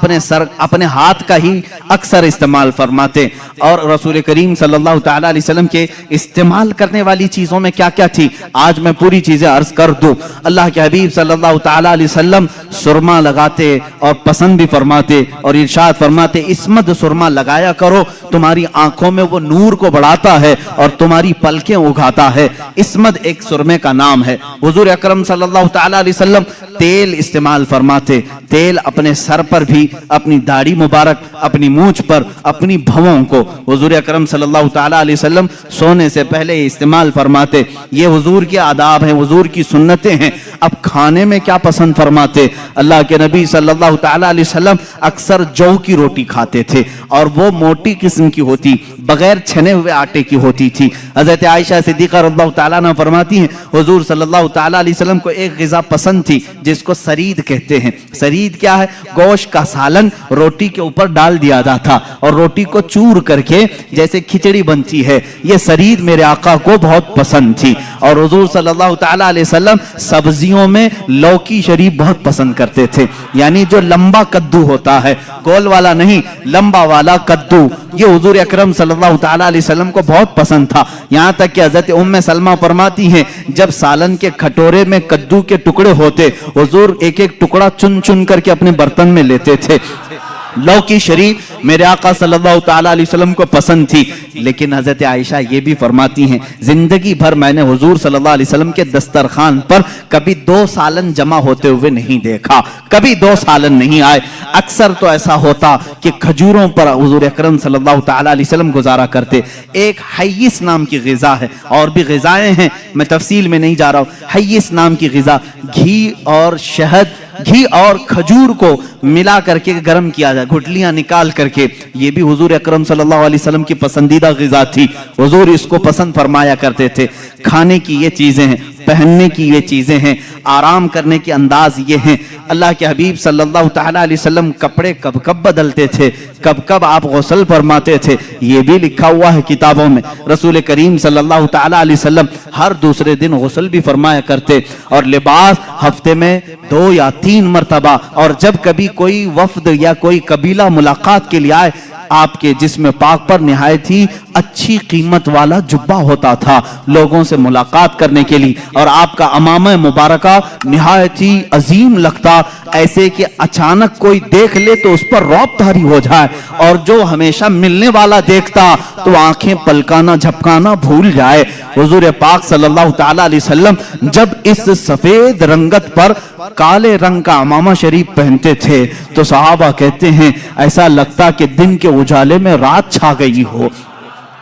[SPEAKER 1] अपने हाथ का ही अक्सर इस्तेमाल फरमाते। और रसूल करीम सल्लल्लाहु तआला अलैहि वसल्लम के इस्तेमाल करने वाली चीजों में क्या क्या थी, आज मैं पूरी चीजें अर्ज कर दूं। अल्लाह के हबीब सल्लल्लाहु तआला अलैहि वसल्लम सुरमा लगाते और पसंद भी फरमाते, और इरशाद फरमाते इस्मत सुरमा लगाया करो, तुम्हारी आंखों में वो नूर को बढ़ाता है और तुम्हारी पलकें उगाता है। इस्मत एक सुरमे का नाम है। हुजूर अकरम सल्लल्लाहु तआला अलैहि वसल्लम तेल इस्तेमाल फरमाते, तेल अपने सर पर भी, अपनी दाढ़ी मुबारक, अपनी मूंछ पर, अपनी भवों को हुजूर अकरम सल्लल्लाहु तआला अलैहि वसल्लम सोने से पहले इस्तेमाल फरमाते। ये हुजूर के आदाब हैं, हुजूर की सुन्नतें हैं। अब खाने में क्या पसंद फरमाते? अल्लाह के नबी सल्लल्लाहु तआला अलैहि वसल्लम अक्सर जौ की रोटी खाते थे, और वो मोटी किस्म की होती, बगैर छने हुए आटे की होती थी। हजरत आयशा सिद्दीका रज़ियल्लाहु तआला अन्हा फरमाती हैं हुजूर सल्लल्लाहु तआला अलैहि वसल्लम को एक ग़िज़ा पसंद थी, जिसको सरीद कहते हैं। सरीद क्या है? गोश्त का सालन रोटी के ऊपर डाल दिया जाता, और रोटी को चूर करके जैसे खिचड़ी बनती है, ये सरीद मेरे आका को बहुत पसंद थी। और हुजूर सल्लल्लाहु तआला अलैहि वसल्लम सब्जियों में लौकी शरीफ बहुत पसंद करते थे, यानी जो लंबा कद्दू होता है, गोल वाला नहीं, लंबा वाला कद्दू, ये हुजूर अकरम सल्लल्लाहु तआला अलैहि वसल्लम को बहुत पसंद था। यहाँ तक कि हज़रत उम्मे सलमा फरमाती हैं जब सालन के खटोरे में कद्दू के टुकड़े होते, हुजूर एक एक टुकड़ा चुन चुन करके अपने बर्तन में लेते थे। लौकी शरीफ मेरे आका सल्लल्लाहु तआला अलैहि वसल्लम को पसंद थी। लेकिन हजरत आयशा ये भी फरमाती हैं जिंदगी भर मैंने हुजूर सल्लल्लाहु अलैहि वसल्लम के दस्तरखान पर कभी 2 सालन जमा होते हुए नहीं देखा, कभी 2 सालन नहीं आए। अक्सर तो ऐसा होता कि खजूरों पर हुजूर अकरम सल्लल्लाहु तआला अलैहि वसल्लम गुजारा करते। एक हय्यिस नाम की ग़िज़ा है, और भी ग़िज़ाएं हैं, मैं तफसील में नहीं जा रहा हूँ। हय्यिस नाम की ग़िज़ा, घी और शहद, घी और खजूर को मिला करके गर्म किया जाए, गुठलियां निकाल करके, ये भी हुजूर अकरम सल्लल्लाहु अलैहि वसल्लम की पसंदीदा ग़िज़ा थी। हुजूर इसको पसंद फरमाया करते थे। खाने की ये चीजें हैं, पहनने की ये चीजें हैं, आराम करने के अंदाज ये हैं। अल्लाह के हबीब सल्लल्लाहु तआला अलैहि वसल्लम कपड़े कब कब बदलते थे, कब कब आप गुस्ल फरमाते थे, ये भी लिखा हुआ है किताबों में। रसूल करीम सल्लल्लाहु तआला अलैहि वसल्लम हर दूसरे दिन गुस्ल भी फरमाया करते, और लिबास हफ्ते में 2 या 3 मरतबा। और जब कभी कोई वफ्द या कोई कबीला मुलाकात के लिए आए, आपके जिस्म पाक पर निहायत ही अच्छी कीमत वाला जुब्बा होता था लोगों से मुलाकात करने के लिए, और आपका अमामा मुबारका निहायत ही अजीम लगता, ऐसे कि अचानक कोई देख ले तो उस पर रौब तारी हो जाए, और जो हमेशा मिलने वाला देखता तो आंखें पलकाना झपकाना भूल जाए। हुजूर पाक सल्लल्लाहु तआला अलैहि वसल्लम जब इस सफेद रंगत पर काले रंग का अमामा शरीफ पहनते थे तो सहाबा कहते हैं ऐसा लगता कि दिन के उजाले में रात छा गई हो।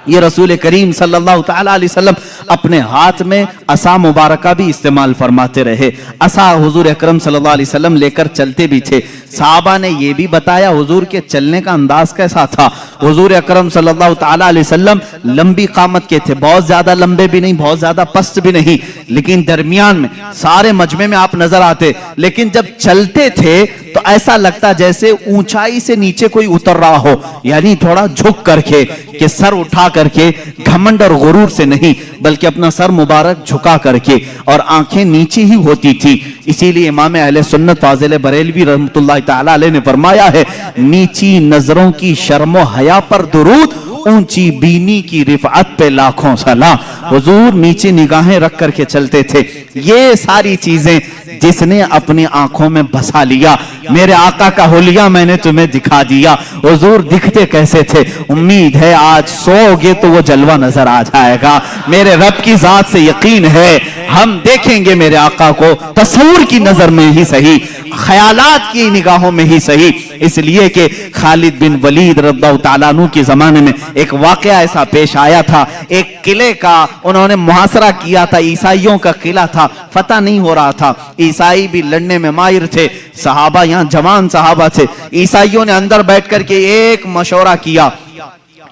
[SPEAKER 1] ये रसूल करीम सल्लल्लाहु तआला अलैहि वसल्लम अपने हाथ में असा मुबारका भी इस्तेमाल फरमाते रहे। असा हुजूर अकरम सल्लल्लाहु अलैहि वसल्लम लेकर चलते भी थे। साहबा ने ये भी बताया हुजूर के चलने का अंदाज कैसा था। हुजूर अकरम सल्लल्लाहु तआला अलैहि वसल्लम लंबी कामत के थे, बहुत ज्यादा लंबे भी नहीं, बहुत ज्यादा पस्त भी नहीं, लेकिन दरमियान में सारे मजमे में आप नजर आते। लेकिन जब चलते थे तो ऐसा लगता जैसे ऊंचाई से नीचे कोई उतर रहा हो, यानी थोड़ा झुक करके, कि सर उठा करके, घमंड और गुरूर से नहीं, बल्कि अपना सर मुबारक झुका करके, और आंखें नीचे ही होती थी। इसीलिए इमाम अहले सुन्नत फाजिल बरेलवी रहमतुल्लाह तआला अलैह ने फरमाया है, नीची नजरों की शर्मो हया पर दुरूद, ऊंची बीनी की रिफअत पे लाखों सलाम। हुजूर नीचे निगाहें रख करके चलते थे। ये सारी चीजें जिसने अपनी आंखों में बसा लिया, मेरे आका का हुलिया मैंने तुम्हें दिखा दिया। हुजूर दिखते कैसे थे? उम्मीद है आज सोओगे तो वो जलवा नजर आ जाएगा। मेरे रब की जात से यकीन है हम देखेंगे मेरे आका को, तस्वीर की नजर में ही सही, ख्यालात की निगाहों में ही सही। इसलिए कि खालिद बिन वलीद रज़ियल्लाहु ताला अन्हु के जमाने में एक वाकया ऐसा पेश आया था। एक किले का उन्होंने मुहासरा किया था, ईसाइयों का किला था, फतह नहीं हो रहा था, ईसाई भी लड़ने में माहिर थे, सहाबा यहाँ जवान सहाबा थे। ईसाइयों ने अंदर बैठ करके एक मशवरा किया,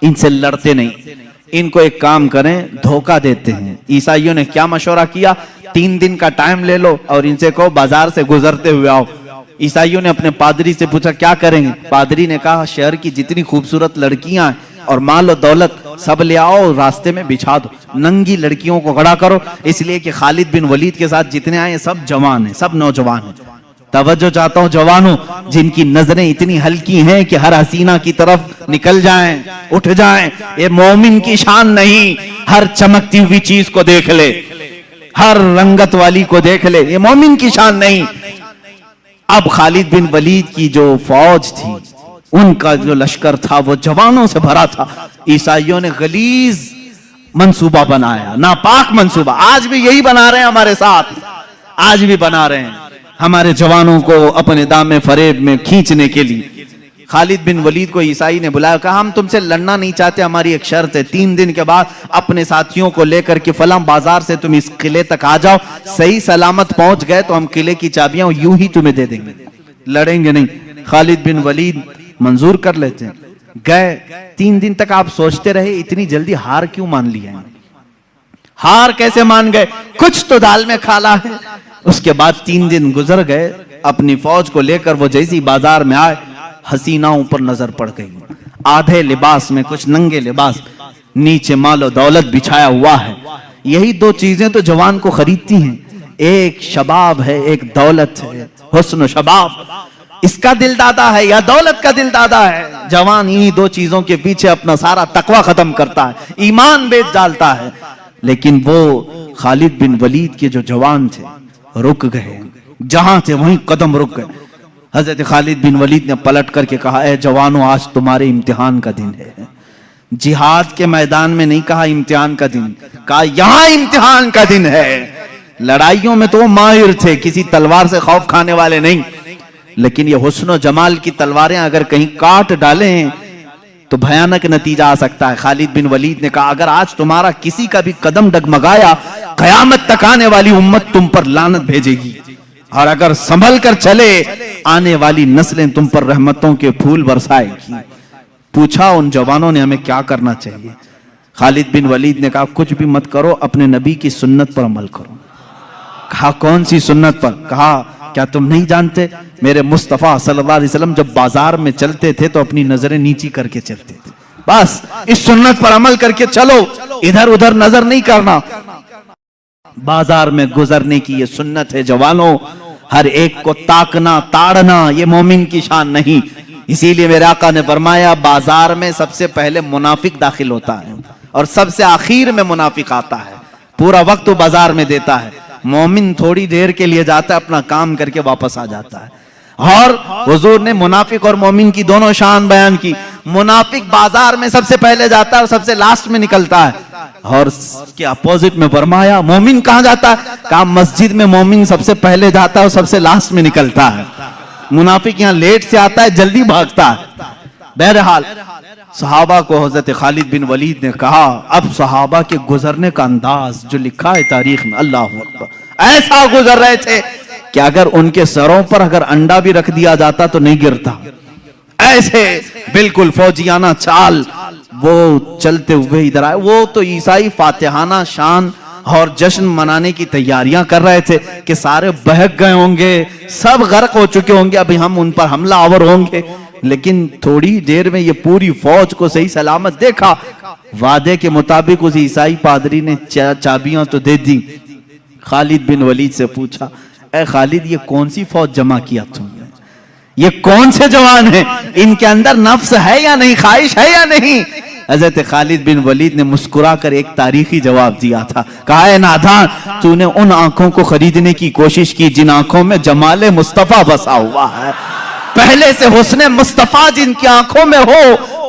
[SPEAKER 1] इनसे लड़ते नहीं, इनको एक काम करें, धोखा देते हैं। ईसाइयों ने क्या मशवरा किया? 3 दिन का टाइम ले लो और इनसे कहो बाजार से गुजरते हुए आओ। ईसाइयों ने अपने पादरी से पूछा क्या करेंगे? पादरी ने कहा शहर की जितनी खूबसूरत लड़कियां हैं और माल और दौलत सब ले आओ, रास्ते में बिछा दो, नंगी लड़कियों को खड़ा करो। इसलिए कि खालिद बिन वलीद के साथ जितने आए सब जवान हैं, सब नौजवान हैं। तवज्जो चाहता हूं जवानों, जिनकी नजरें इतनी हल्की हैं कि हर हसीना की तरफ निकल जाएं, उठ जाएं। ये मोमिन की शान नहीं, हर चमकती हुई चीज को देख ले, हर रंगत वाली को देख ले, ये मोमिन की शान नहीं। अब खालिद बिन वलीद की जो फौज थी, उनका जो लश्कर था वो जवानों से भरा था। ईसाइयों ने गलीज मंसूबा बनाया, नापाक मंसूबा। आज भी यही बना रहे हैं हमारे साथ, आज भी बना रहे हैं हमारे जवानों को अपने दामे फरेब में खींचने के लिए। खालिद बिन वलीद को ईसाई ने बुलाया, कहा हम तुमसे लड़ना नहीं चाहते, हमारी एक शर्त है, 3 दिन के बाद अपने साथियों को लेकर के फलां बाजार से तुम इस किले तक आ जाओ, सही सलामत पहुंच गए तो हम किले की चाबियां यूं ही तुम्हें दे देंगे, लड़ेंगे नहीं। खालिद बिन वलीद मंजूर कर लेते हैं। गए, 3 दिन तक आप सोचते रहे इतनी जल्दी हार क्यों मान लिया? हार कैसे मान गए? कुछ तो दाल में खाला है। उसके बाद 3 दिन गुजर गए, अपनी फौज को लेकर वो जैसी बाजार में आए, हसीनाओं पर नजर पड़ गई, आधे लिबास में, कुछ नंगे लिबास, नीचे माल और दौलत बिछाया हुआ है। यही 2 चीजें तो जवान को खरीदती हैं, एक शबाब है, एक दौलत है। हुस्न शबाब, इसका दिल दादा है या दौलत का दिल दादा है? जवान इन्हीं 2 चीजों के पीछे अपना सारा तकवा खत्म करता है, ईमान बेच डालता है। लेकिन वो खालिद बिन वलीद के जो जवान थे रुक गए, जहां थे वहीं कदम रुक गए। हजरत खालिद बिन वलीद ने पलट करके कहा, ए जवानों, आज तुम्हारे इम्तिहान का दिन है। जिहाद के मैदान में नहीं कहा इम्तिहान का दिन, कहा यहां इम्तिहान का दिन है। लड़ाइयों में तो वो माहिर थे, किसी तलवार से खौफ खाने वाले नहीं, लेकिन ये हुस्न जमाल की तलवारें अगर कहीं काट डालें तो भयानक नतीजा आ सकता है। खालिद बिन वलीद ने कहा, अगर आज तुम्हारा किसी का भी कदम डगमगाया, कयामत तक आने वाली उम्मत तुम पर लानत भेजेगी, और अगर संभल कर चले आने वाली नस्लें तुम पर रहमतों के फूल बरसाएगी। पूछा उन जवानों ने, हमें क्या करना चाहिए? खालिद बिन वलीद ने कहा, कुछ भी मत करो, अपने नबी की सुन्नत पर अमल करो। कहा कौन सी सुन्नत पर? कहा क्या तुम नहीं जानते, मेरे मुस्तफा सल्लल्लाहु अलैहि वसल्लम जब बाजार में चलते थे तो अपनी नजरें नीची करके चलते थे। बस इस सुन्नत पर अमल करके चलो, इधर उधर नजर नहीं करना। बाजार में गुजरने की ये सुन्नत है जवानों, हर एक को ताकना ताड़ना ये मोमिन की शान नहीं। इसीलिए मेरे आका ने फरमाया, बाजार में सबसे पहले मुनाफिक दाखिल होता है। और सबसे आखिर में मुनाफिक आता है। पूरा वक्त वो बाजार में देता है, मोमिन थोड़ी देर के लिए जाता है, अपना काम करके वापस आ जाता है। और हुजूर ने मुनाफिक और मोमिन की दोनों शान बयान की। मुनाफिक बाजार में सबसे पहले जाता है और सबसे लास्ट में निकलता है, और उसके अपोजिट में फरमाया मोमिन कहां जाता है? कहा मस्जिद में मोमिन सबसे पहले जाता है और सबसे लास्ट में निकलता है। मुनाफिक यहां लेट से आता है, जल्दी भागता है। बहरहाल सहाबा को हजरत खालिद बिन वलीद ने कहा, अब सहाबा के गुजरने का अंदाज जो लिखा है तारीख में, अल्लाह अकबर, ऐसा गुजर रहे थे कि अगर उनके सरों पर अगर अंडा भी रख दिया जाता तो नहीं गिरता। ऐसे बिल्कुल फौजियाना चाल वो चलते हुए इधर आए। वो तो ईसाई फातिहाना शान और जश्न मनाने की तैयारियां कर रहे थे कि सारे बहक गए होंगे, सब गर्क हो चुके होंगे, अभी हम उन पर हमला आवर होंगे। लेकिन थोड़ी देर में ये पूरी फौज को सही सलामत देखा। वादे के मुताबिक उस ईसाई पादरी ने चाबियां तो दे दी। खालिद बिन वलीद से पूछा, ए खालिद, ये कौन सी फौज जमा किया तुमने? ये कौन से जवान हैं? इनके अंदर नफ्स है या नहीं, ख्वाहिश है या नहीं? हजरत खालिद बिन वलीद ने मुस्कुराकर एक तारीखी जवाब दिया था। कहा, है नादान, तूने उन आंखों को खरीदने की कोशिश की जिन आंखों में जमाले मुस्तफा बसा हुआ है। पहले से हुस्ने मुस्तफा जिनकी आंखों में हो,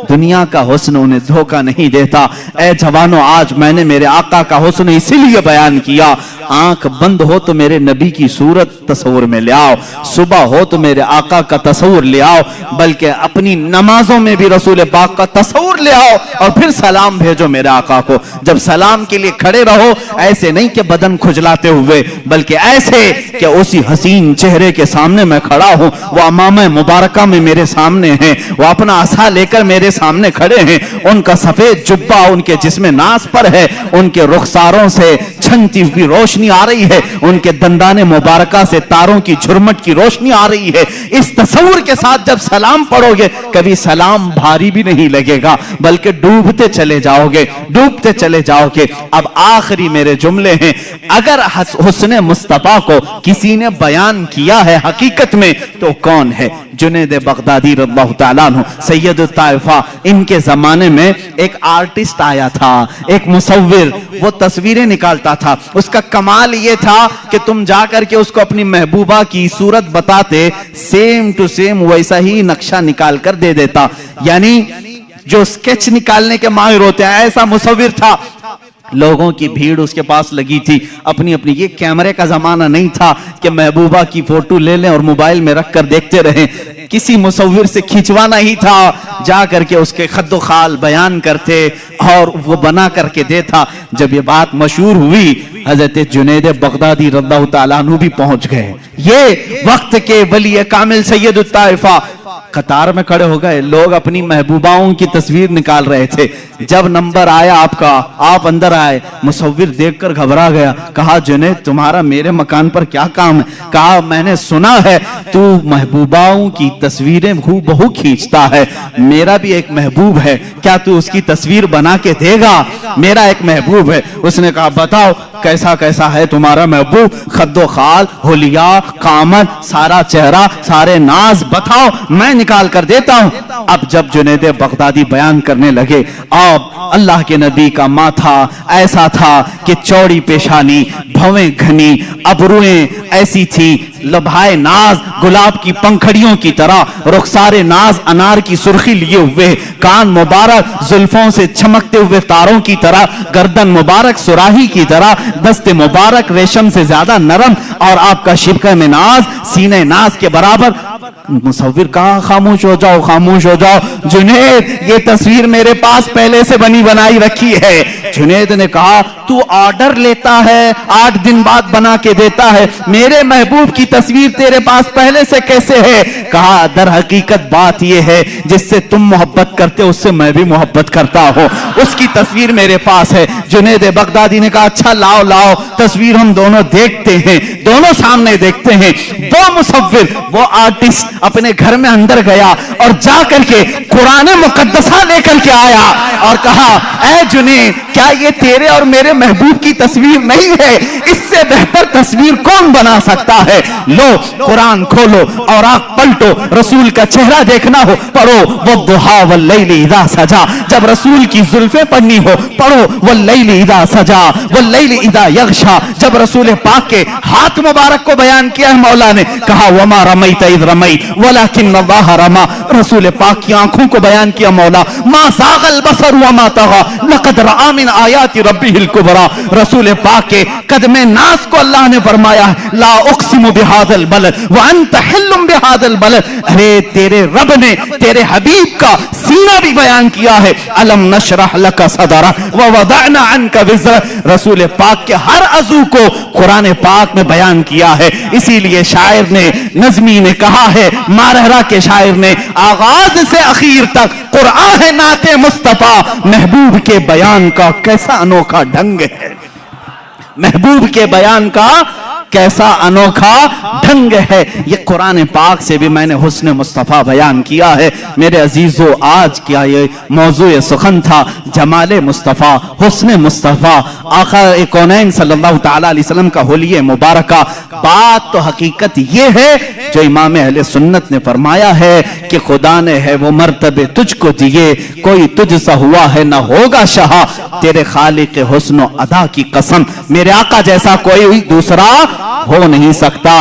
[SPEAKER 1] दुनिया का हुस्न उन्हें धोखा नहीं देता। ए जवानों, आज मैंने मेरे आका का हुस्न इसीलिए बयान किया, आंख बंद हो तो मेरे नबी की सूरत तस्वुर में ले आओ, सुबह हो तो मेरे आका का तस्वुर ले आओ, बल्कि अपनी नमाजों में भी रसूल पाक का तस्वुर ले आओ और फिर सलाम भेजो मेरे आका को। जब सलाम के लिए खड़े रहो, ऐसे नहीं कि बदन खुजलाते हुए, बल्कि ऐसे कि उसी हसीन चेहरे के सामने मैं खड़ा हूं, वो अमामा मुबारका में मेरे सामने है, वो अपना असा लेकर मेरे सामने खड़े हैं, उनका सफेद जुब्बा उनके जिस्म नास पर है, उनके रुखसारों से छनती हुई रोशनी आ रही है, उनके दंदाने मुबारका से तारों की झुरमट की रोशनी आ रही है। इस तस्वुर के साथ जब सलाम पढ़ोगे, कभी सलाम भारी भी नहीं लगेगा, बल्कि डूबते चले जाओगे, डूबते चले जाओगे। अब आखिरी मेरे जुमले हैं, अगर हुस्ने मुस्तफा को किसी ने बयान किया है हकीकत में तो कौन है? जुनैद बगदादी रज़ियल्लाहु ताला अन्हु, सैयद ताइफा। इनके जमाने में एक आर्टिस्ट आया था, एक मुसव्विर, वो तस्वीरें निकालता था। उसका कमाल ये था कि तुम जाकर के उसको अपनी महबूबा की सूरत बताते, सेम टू सेम वैसा ही नक्शा निकाल कर दे देता। यानी जो स्केच निकालने के माहिर होते हैं, ऐसा मुसव्विर था। लोगों की भीड़ उसके पास लगी थी। अपनी अपनी, ये कैमरे का जमाना नहीं था कि महबूबा की फोटो ले लें और मोबाइल में रख कर देखते रहें। किसी मुसव्विर से खिंचवाना ही था, जा करके उसके खद्दो खाल बयान करते और वो बना करके देता। जब ये बात मशहूर हुई, हजरत जुनैद बगदादी रज़ियल्लाहु ताला अन्हु भी पहुंच गए। ये वक्त के वली कामिल सैयद ताइफा कतार में खड़े हो गए। लोग अपनी महबूबाओं की तस्वीर निकाल रहे थे। जब नंबर आया आपका, आप अंदर आए, मुसव्विर देखकर घबरा गया। कहा, जुनैद, तुम्हारा मेरे मकान पर क्या काम है? कहा, मैंने सुना है तू महबूबाओं की तस्वीरें हूबहू खींचता है, मेरा भी एक महबूब है, क्या तू उसकी तस्वीर बना के देगा? मेरा एक महबूब है। उसने कहा, बताओ कैसा कैसा है तुम्हारा महबूब? खद्दो खाल, हुलिया, कामत, सारा चेहरा, सारे नाज बताओ, मैं निकाल कर देता हूं। अब जब जुनैद बगदादी बयान करने लगे, अब अल्लाह के नबी का माथा ऐसा था कि चौड़ी पेशानी, भवें घनी, अबरुएं ऐसी थी, लभाए नाज गुलाब की पंखड़ियों की तरह, रुखसारे नाज अनार की सुर्खी लिए हुए, कान मुबारक जुल्फों से चमकते हुए तारों की तरह, गर्दन मुबारक सुराही की तरह, दस्ते मुबारक रेशम से ज्यादा नरम, और आपका शिबका में नाज सीने नाज के बराबर। मुसव्विर कहा, खामोश हो जाओ, खामोश हो जाओ। जुनैद, ये तस्वीर मेरे पास पहले से बनी बनाई रखी है। जुनैद ने कहा, तू ऑर्डर लेता है, 8 दिन बाद बना के देता है, मेरे महबूब की तस्वीर तेरे पास पहले से कैसे है? कहा, दर हकीकत बात यह है, जिससे तुम मोहब्बत करते हो उससे मैं भी मोहब्बत करता हूं, उसकी तस्वीर मेरे पास है। जुनैद बगदादी ने कहा, अच्छा लाओ लाओ तस्वीर, हम दोनों देखते हैं, दोनों सामने देखते हैं। वो मुसव्विर, वो आर्टिस्ट अपने घर में अंदर गया और जा करके कुरान मुकद्दसा लेकर के आया और कहा, ऐ जुनैद, क्या ये तेरे और मेरे महबूब की तस्वीर नहीं है? इससे बेहतर तस्वीर कौन बना सकता है? लो कुरान खोलो और आंख पलटो, रसूल का चेहरा देखना हो पढ़ो वद्दुहा वल्लैलि इज़ा सजा। जब रसूल की जुल्फें पढ़नी हो पढ़ो वल्लैलि इज़ा सजा वल्लैलि इज़ा यग़शा। जब रसूल पाक के हाथ मुबारक को बयान किया है मौला ने, कहा वमा रमैत इज़ रमैत वलाकिन्नल्लाह रमा। रसूल पाक की आंखों को बयान किया मौला, मा ज़ाग़ल बसर वमा तग़ा लक़द रआ मिन आयाति रब्बिहिल कुबरा। रसूल पाक के कदमे नास को अल्लाह ने फरमाया ला उक़सिमु बिहाज़ल बलद व अंत हिल्लुम बिहाज़ल बलद। अरे तेरे रब ने तेरे हबीब का सीना भी बयान किया है, अलम नशरह लका सदरक व वदअना अन्का विज़रक। रसूल पाक के हर अज़ू को कुरान पाक में बयान किया है। इसीलिए शायर ने, नज़मी ने कहा है, मारहरा के शायर ने, आगाज से आखिर तक कुरान है नाते मुस्तफा। महबूब के बयान का कैसा अनोखा ढंग है, महबूब के बयान का कैसा अनोखा ढंग है। ये कुरान पाक से भी मैंने हुस्न मुस्तफ़ा बयान किया है। मेरे अजीजों, आज क्या ये मौज़ूए सुखन था, जमाले मुस्तफ़ा, हुस्न मुस्तफ़ा, आका कौनैन सल्लल्लाहु तआला अलैहि वसल्लम का हुलिये मुबारका। बात तो हकीकत ये है जो इमाम अहले सुन्नत ने फरमाया है कि खुदा ने है वो मर्तबे तुझको दिए, कोई तुझसा हुआ है ना होगा शाह। तेरे खालिक हुस्न अदा की कसम, मेरे आका जैसा कोई दूसरा हो नहीं सकता।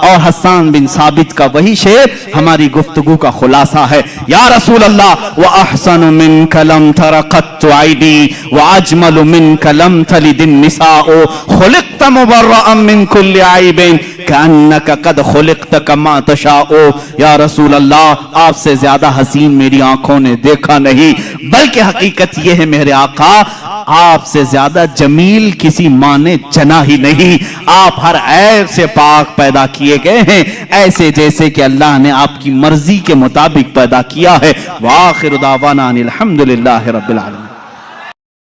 [SPEAKER 1] और हसन बिन साबित का वही शेर हमारी गुफ्तगू का खुलासा है। या रसूल अल्लाह व अहसनु मिन कलम तरक़त आइदी व अजमल मिन कलम तलिदिन निसाओ खुलिक़त मुबर्रअन मिन कुल्लि आइबिन कअन्नका कद खुलिक़त कमा तशाओ। या रसूल अल्लाह, आपसे ज्यादा हसीन मेरी आंखों ने देखा नहीं, बल्कि हकीकत यह है मेरे आका, आपसे ज्यादा जमील किसी माँ ने जना ही नहीं। आप हर ऐब से पाक पैदा किए गए हैं, ऐसे जैसे कि अल्लाह ने आपकी मर्जी के मुताबिक पैदा किया है। वाखिर दावाना अनिल हम्दुलिल्लाहि रब्बिल आलमीन।